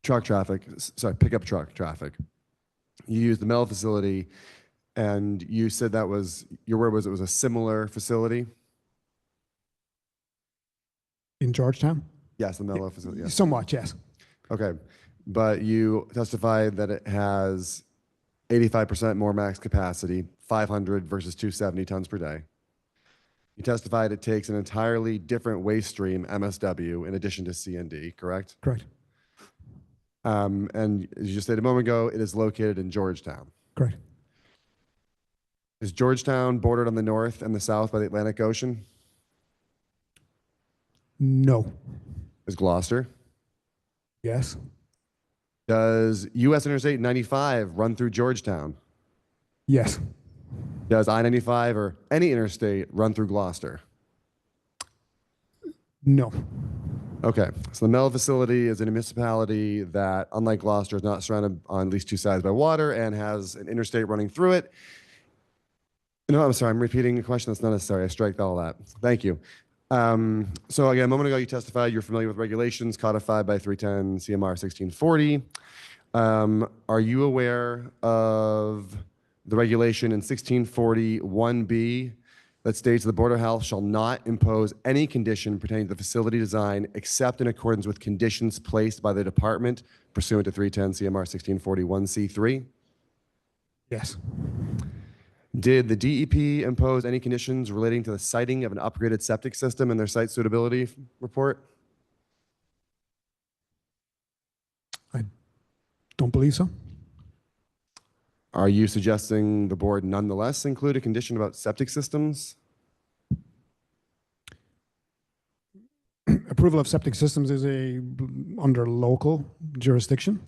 truck traffic, pickup truck traffic, you used the Mel facility, and you said that was, your word was it was a similar facility? In Georgetown? Yes, the Mello facility. Yes. Somewhat, yes. Okay, but you testified that it has 85% more max capacity, 500 versus 270 tons per day. You testified it takes an entirely different waste stream, MSW, in addition to C&D, correct? Correct. And as you just said a moment ago, it is located in Georgetown. Correct. Is Georgetown bordered on the north and the south by the Atlantic Ocean? No. Is Gloucester? Yes. Does US Interstate 95 run through Georgetown? Yes. Does I-95 or any interstate run through Gloucester? No. Okay, so the Mel facility is a municipality that, unlike Gloucester, is not surrounded on at least two sides by water and has an interstate running through it. No, I'm sorry, I'm repeating a question that's not necessary. I strike all that. Thank you. So again, a moment ago you testified you're familiar with regulations codified by 310 CMR 1640. Are you aware of the regulation in 1641B that states the Board of Health shall not impose any condition pertaining to the facility design except in accordance with conditions placed by the department pursuant to 310 CMR 1641C3? Yes. Did the DEP impose any conditions relating to the siting of an upgraded septic system in their site suitability report? I don't believe so. Are you suggesting the board nonetheless include a condition about septic systems? Approval of septic systems is under local jurisdiction.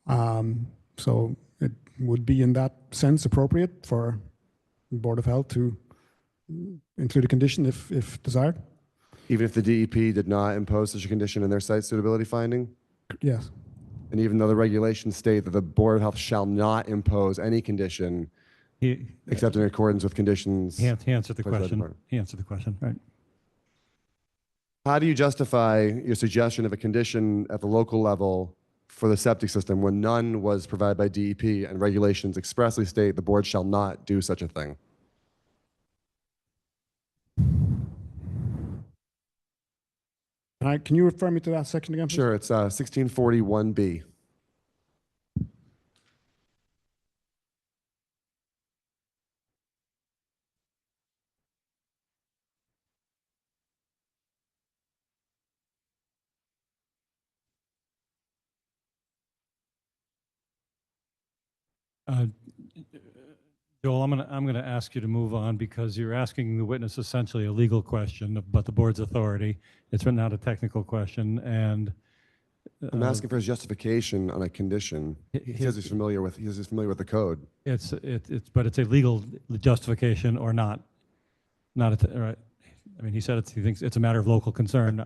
So it would be in that sense appropriate for the Board of Health to include a condition if desired. Even if the DEP did not impose such a condition in their site suitability finding? Yes. And even though the regulations state that the Board of Health shall not impose any condition except in accordance with conditions. He answered the placed by question. department. He answered the question, right? How do you justify your suggestion of a condition at the local level for the septic system when none was provided by DEP and regulations expressly state the board shall not do such a thing? Can you refer me to that section again, please? Sure, it's 1641B. Joel, I'm gonna ask you to move on because you're asking the witness essentially a legal question about the board's authority. It's not a technical question, and I'm asking for his justification on a condition. He says he's familiar with the code. but it's a legal justification or not? Right? I mean, he said he thinks it's a matter of local concern.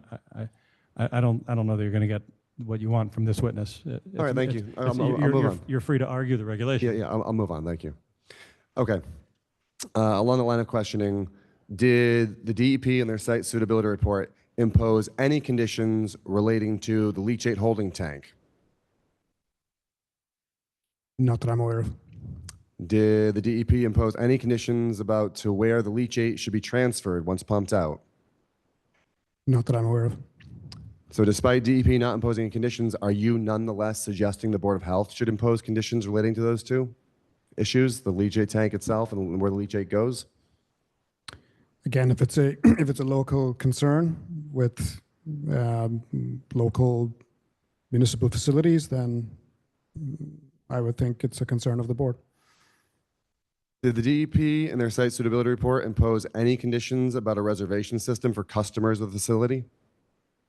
I don't know that you're going to get what you want from this witness. All right, thank you. I'll move on. You're free to argue the regulation. Yeah, I'll move on. Thank you. Okay. Along the line of questioning, did the DEP in their site suitability report impose any conditions relating to the leachate holding tank? Not that I'm aware of. Did the DEP impose any conditions about to where the leachate should be transferred once pumped out? Not that I'm aware of. So despite DEP not imposing any conditions, are you nonetheless suggesting the Board of Health should impose conditions relating to those two issues, the leachate tank itself and where the leachate goes? Again, if it's a local concern with local municipal facilities, then I would think it's a concern of the board. Did the DEP in their site suitability report impose any conditions about a reservation system for customers of the facility?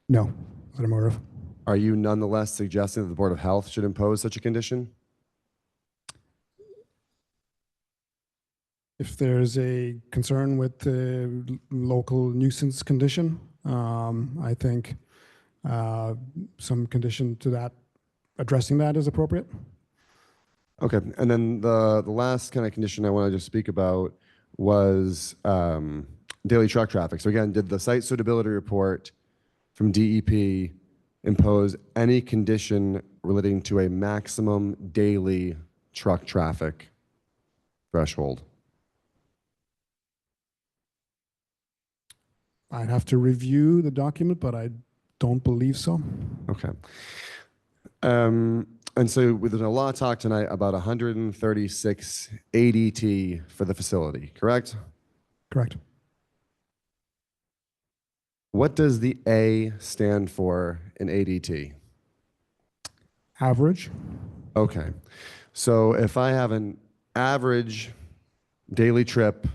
No, that I'm aware of. Are you nonetheless suggesting that the Board of Health should impose such a condition? If there's a concern with the local nuisance condition, I think some condition to that, addressing that is appropriate. Okay, and then the last kind of condition I want to just speak about was daily truck traffic. So again, did the site suitability report from DEP impose any condition relating to a maximum daily truck traffic threshold? I'd have to review the document, but I don't believe so. Okay. And so there's a lot of talk tonight about 136 ADT for the facility, correct? Correct. What does the A stand for in ADT? Average. Okay. So if I have an average daily trip,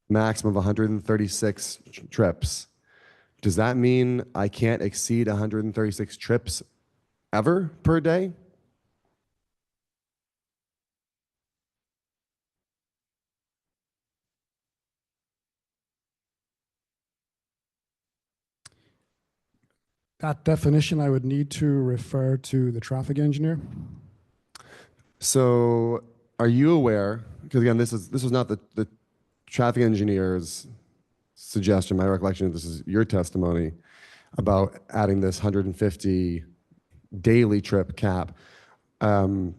maximum of 136 trips, does that mean I can't exceed 136 trips ever per day? That definition, I would need to refer to the traffic engineer. So are you aware, because again, this was not the traffic engineer's suggestion, my recollection, this is your testimony about adding this 150 daily trip cap. So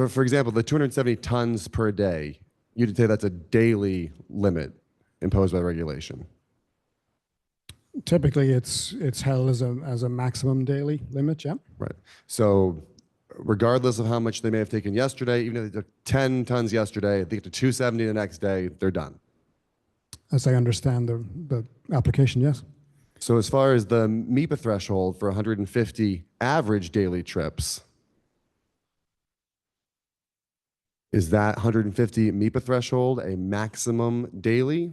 for example, the 270 tons per day, you'd say that's a daily limit imposed by regulation. Typically, it's held as a maximum daily limit. Yeah. Right. So regardless of how much they may have taken yesterday, even if they took 10 tons yesterday, they get to 270 the next day, they're done. As I understand the application, yes. So as far as the MIPA threshold for 150 average daily trips, is that 150 MIPA threshold a maximum daily?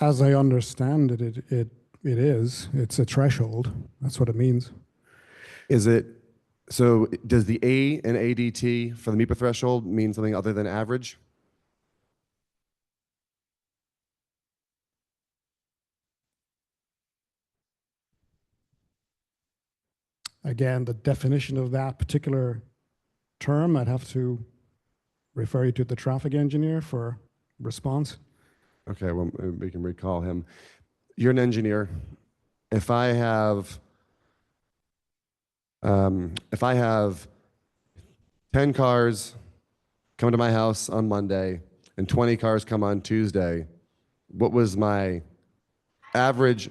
As I understand it, it is. It's a threshold. That's what it means. Is it, so does the A and ADT for the MIPA threshold mean something other than average? Again, the definition of that particular term, I'd have to refer you to the traffic engineer for response. Okay, well, we can recall him. You're an engineer. If I have 10 cars come to my house on Monday and 20 cars come on Tuesday, what was my average?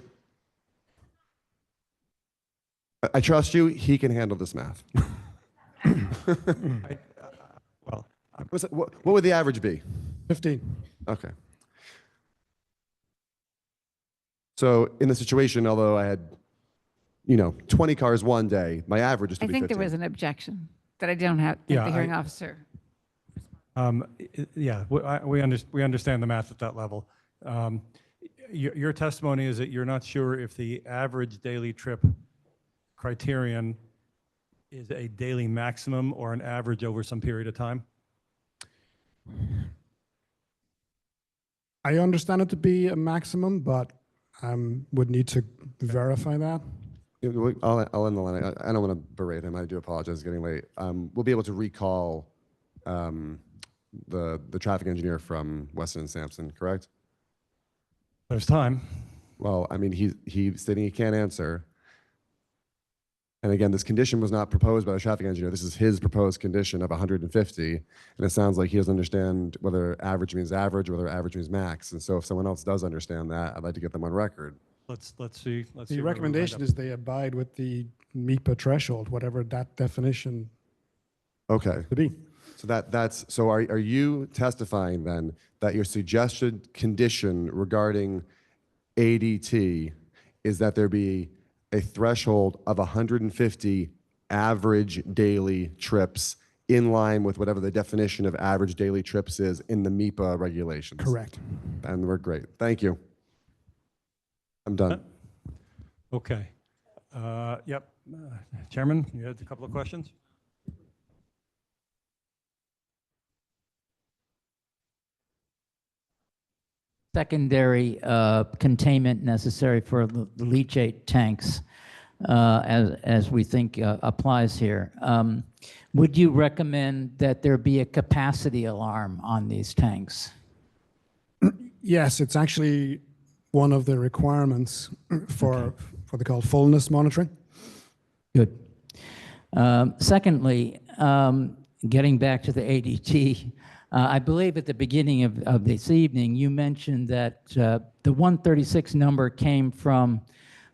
I trust you. He can handle this math. Well, what would the average be? 15. Okay. So in the situation, although I had, 20 cars one day, my average is to I be think 15. there was an objection that I don't have, Yeah, the hearing officer. Yeah, we understand the math at that level. Your testimony is that you're not sure if the average daily trip criterion is a daily maximum or an average over some period of time? I understand it to be a maximum, but would need to verify that. I'll end the line. I don't want to berate him. I do apologize. It's getting late. We'll be able to recall the traffic engineer from Weston and Sampson, correct? There's time. Well, I mean, he's stating he can't answer. And again, this condition was not proposed by the traffic engineer. This is his proposed condition of 150. And it sounds like he doesn't understand whether average means average or whether average means max. And so if someone else does understand that, I'd like to get them on record. Let's see. The recommendation is they abide with the MIPA threshold, whatever that definition Okay. to be. So so are you testifying then that your suggested condition regarding ADT is that there be a threshold of 150 average daily trips in line with whatever the definition of average daily trips is in the MIPA regulations? Correct. And we're great. Thank you. I'm done. Okay. Yep. Chairman, you had a couple of questions? Secondary containment necessary for the leachate tanks, as we think applies here. Would you recommend that there be a capacity alarm on these tanks? Yes, it's actually one of the requirements for what they call fullness monitoring. Good. Secondly, getting back to the ADT, I believe at the beginning of this evening, you mentioned that the 136 number came from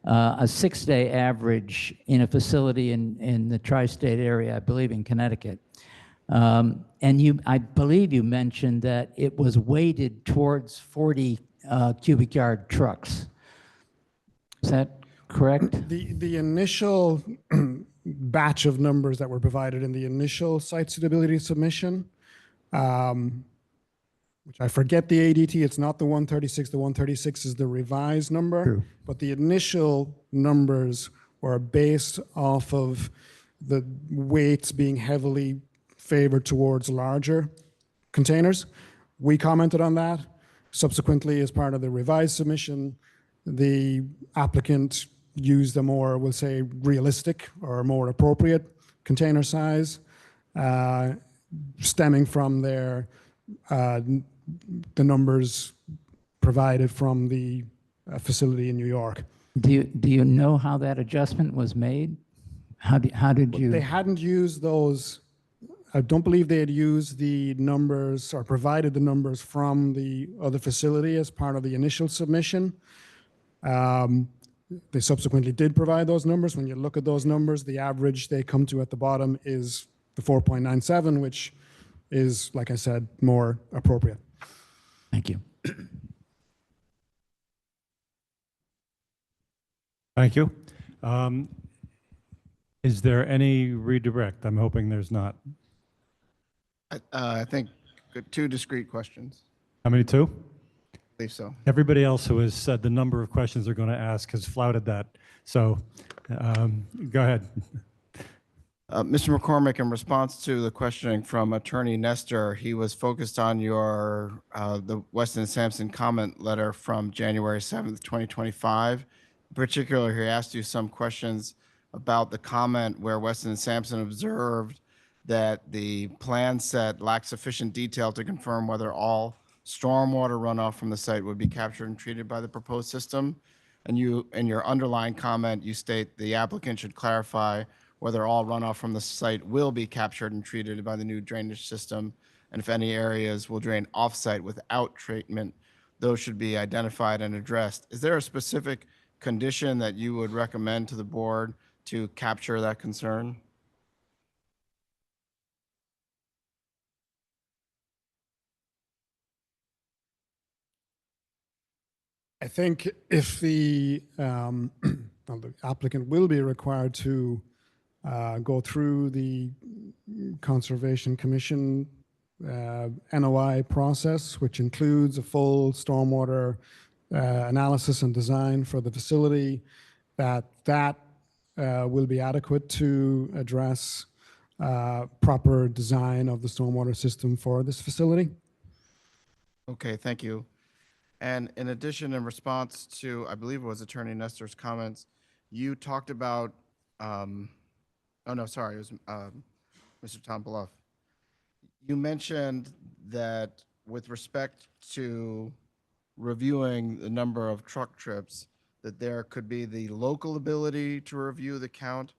a 6-day average in a facility in the tri-state area, I believe in Connecticut. And I believe you mentioned that it was weighted towards 40 cubic yard trucks. Is that correct? The initial batch of numbers that were provided in the initial site suitability submission, which I forget the ADT, it's not the 136. The 136 is the revised number. True. But the initial numbers were based off of the weights being heavily favored towards larger containers. We commented on that. Subsequently, as part of the revised submission, the applicant used a more, we'll say, realistic or more appropriate container size, stemming from their the numbers provided from the facility in New York. Do you know how that adjustment was made? How did you? They hadn't used those. I don't believe they had used the numbers or provided the numbers from the other facility as part of the initial submission. They subsequently did provide those numbers. When you look at those numbers, the average they come to at the bottom is the 4.97, which is, like I said, more appropriate. Thank you. Thank you. Is there any redirect? I'm hoping there's not. I think two discrete questions. How many, two? I believe so. Everybody else who has said the number of questions they're going to ask has flouted that. So go ahead. Mr. McCormick, in response to the questioning from Attorney Nestor, he was focused on your the Weston and Sampson comment letter from January 7th, 2025. In particular, he asked you some questions about the comment where Weston and Sampson observed that the plan set lacked sufficient detail to confirm whether all stormwater runoff from the site would be captured and treated by the proposed system. And you, in your underlying comment, you state the applicant should clarify whether all runoff from the site will be captured and treated by the new drainage system, and if any areas will drain off-site without treatment, those should be identified and addressed. Is there a specific condition that you would recommend to the board to capture that concern? I think if the, well, the applicant will be required to go through the Conservation Commission NOI process, which includes a full stormwater analysis and design for the facility, that will be adequate to address proper design of the stormwater system for this facility. Okay, thank you. And in addition, in response to, I believe it was Attorney Nestor's comments, you talked about, oh no, sorry, it was Mr. Tom Bluff. You mentioned that with respect to reviewing the number of truck trips, that there could be the local ability to review the count,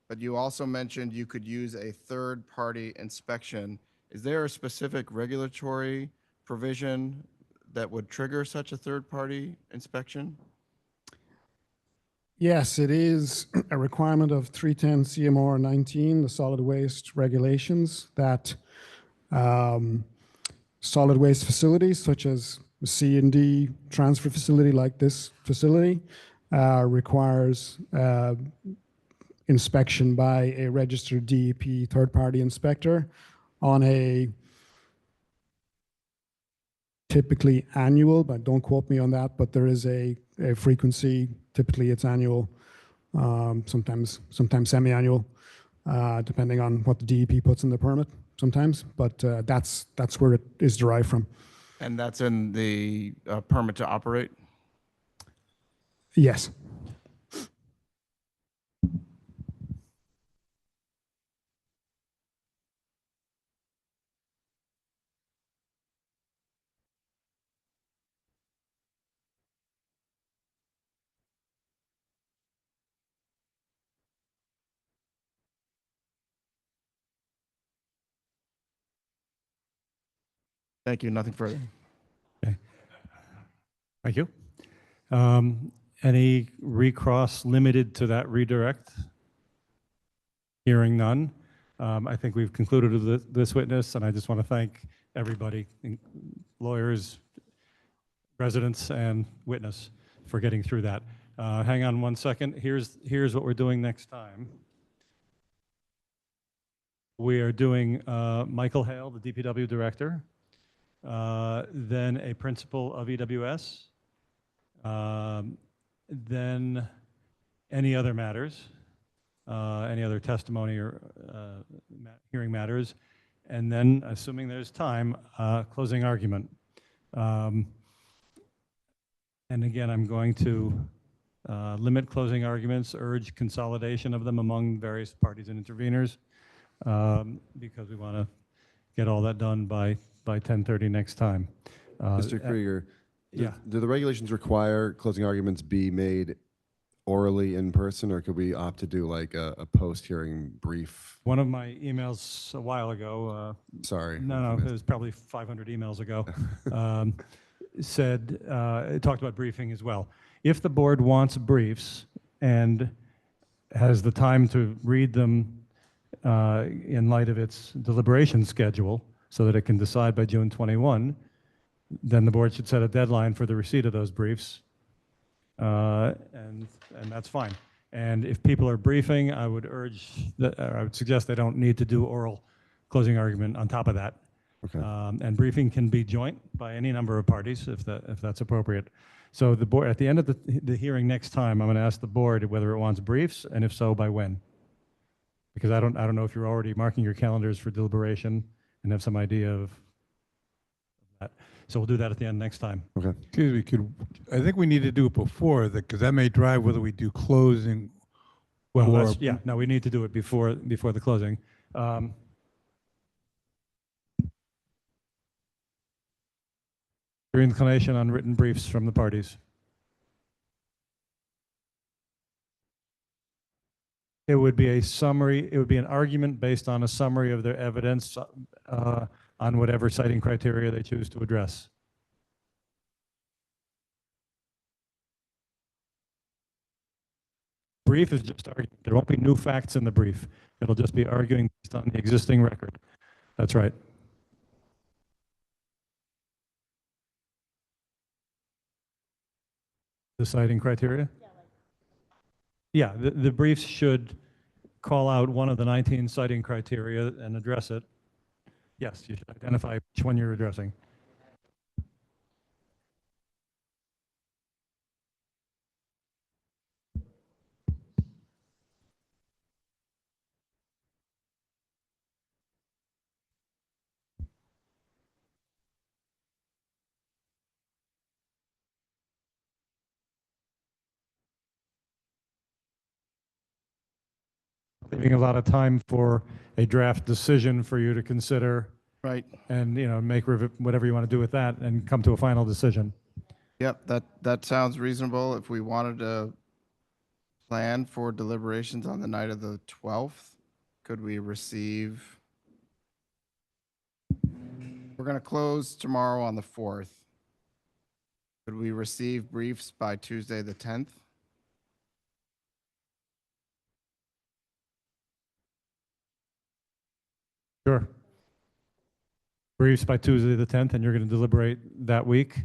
but you also mentioned you could use a third-party inspection. Is there a specific regulatory provision that would trigger such a third-party inspection? Yes, it is a requirement of 310 CMR 19, the solid waste regulations, that solid waste facilities such as a C&D transfer facility like this facility requires inspection by a registered DEP third-party inspector on a typically annual, but don't quote me on that, but there is a frequency. Typically it's annual, sometimes semi-annual, depending on what the DEP puts in the permit sometimes, but that's where it is derived from. And that's in the permit to operate? Yes. Thank you, nothing further. Okay. Thank you. Any recross limited to that redirect? Hearing none. I think we've concluded with this witness, and I just want to thank everybody, lawyers, residents, and witness for getting through that. Hang on one second. Here's what we're doing next time. We are doing Michael Hale, the DPW director, then a principal of EWS, then any other matters, any other testimony or hearing matters, and then, assuming there's time, closing argument. And again, I'm going to limit closing arguments, urge consolidation of them among various parties and interveners, because we want to get all that done by 10:30 next time. Mr. Krieger, Yeah. Do the regulations require closing arguments be made orally in person, or could we opt to do like a post-hearing brief? One of my emails a while ago, Sorry. no, it was probably 500 emails ago, said, it talked about briefing as well. If the board wants briefs and has the time to read them in light of its deliberation schedule so that it can decide by June 21, then the board should set a deadline for the receipt of those briefs. And that's fine. And if people are briefing, I would I would suggest they don't need to do oral closing argument on top of that. Okay. And briefing can be joint by any number of parties if that's appropriate. So the board, at the end of the hearing next time, I'm going to ask the board whether it wants briefs, and if so, by when. Because I don't know if you're already marking your calendars for deliberation and have some idea of that. So we'll do that at the end next time. Okay. Excuse me, I think we need to do it before that, because that may drive whether we do closing. Well, or- no, we need to do it before the closing. Your inclination on written briefs from the parties. It would be a summary, it would be an argument based on a summary of their evidence on whatever citing criteria they choose to address. Brief is just argument. There won't be new facts in the brief. It'll just be arguing based on the existing record. That's right. The citing criteria? Yeah, the briefs should call out one of the 19 citing criteria and address it. Yes, you should identify which one you're addressing. Leaving a lot of time for a draft decision for you to consider. Right. And, make whatever you want to do with that and come to a final decision. Yep, that sounds reasonable. If we wanted to plan for deliberations on the night of the 12th, could we receive? We're going to close tomorrow on the 4th. Could we receive briefs by Tuesday the 10th? Sure. Briefs by Tuesday the 10th, and you're going to deliberate that week?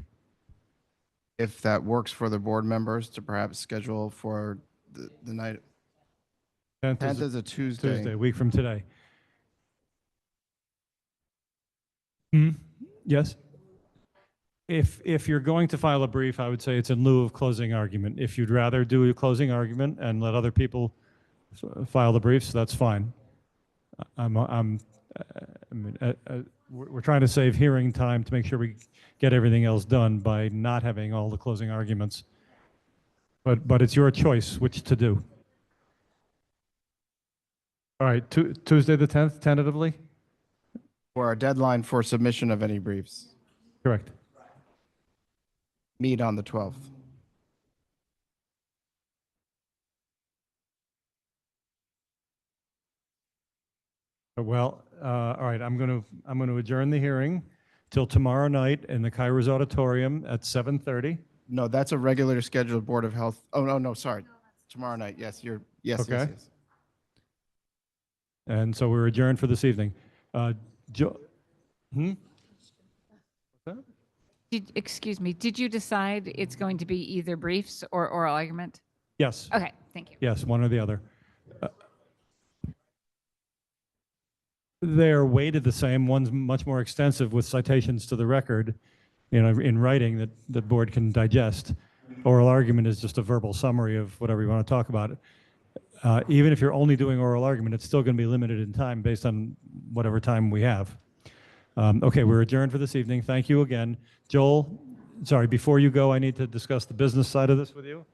If that works for the board members to perhaps schedule for the night. 10th is a Tuesday. Tuesday, a week from today. Yes? If you're going to file a brief, I would say it's in lieu of closing argument. If you'd rather do a closing argument and let other people file the briefs, that's fine. We're trying to save hearing time to make sure we get everything else done by not having all the closing arguments. But it's your choice which to do. All right, Tuesday the 10th, tentatively? For our deadline for submission of any briefs. Correct. Meet on the 12th. Well, all right, I'm going to adjourn the hearing till tomorrow night in the Kairos Auditorium at 7:30. No, that's a regular scheduled Board of Health. Oh, no, sorry. Tomorrow night. Yes, yes, Okay. yes. And so we're adjourned for this evening. Excuse me, did you decide it's going to be either briefs or oral argument? Yes. Okay, thank you. Yes, one or the other. They're weighted the same. One's much more extensive with citations to the record, in writing that the board can digest. Oral argument is just a verbal summary of whatever you want to talk about. Even if you're only doing oral argument, it's still going to be limited in time based on whatever time we have. Okay, we're adjourned for this evening. Thank you again. Joel, sorry, before you go, I need to discuss the business side of this with you.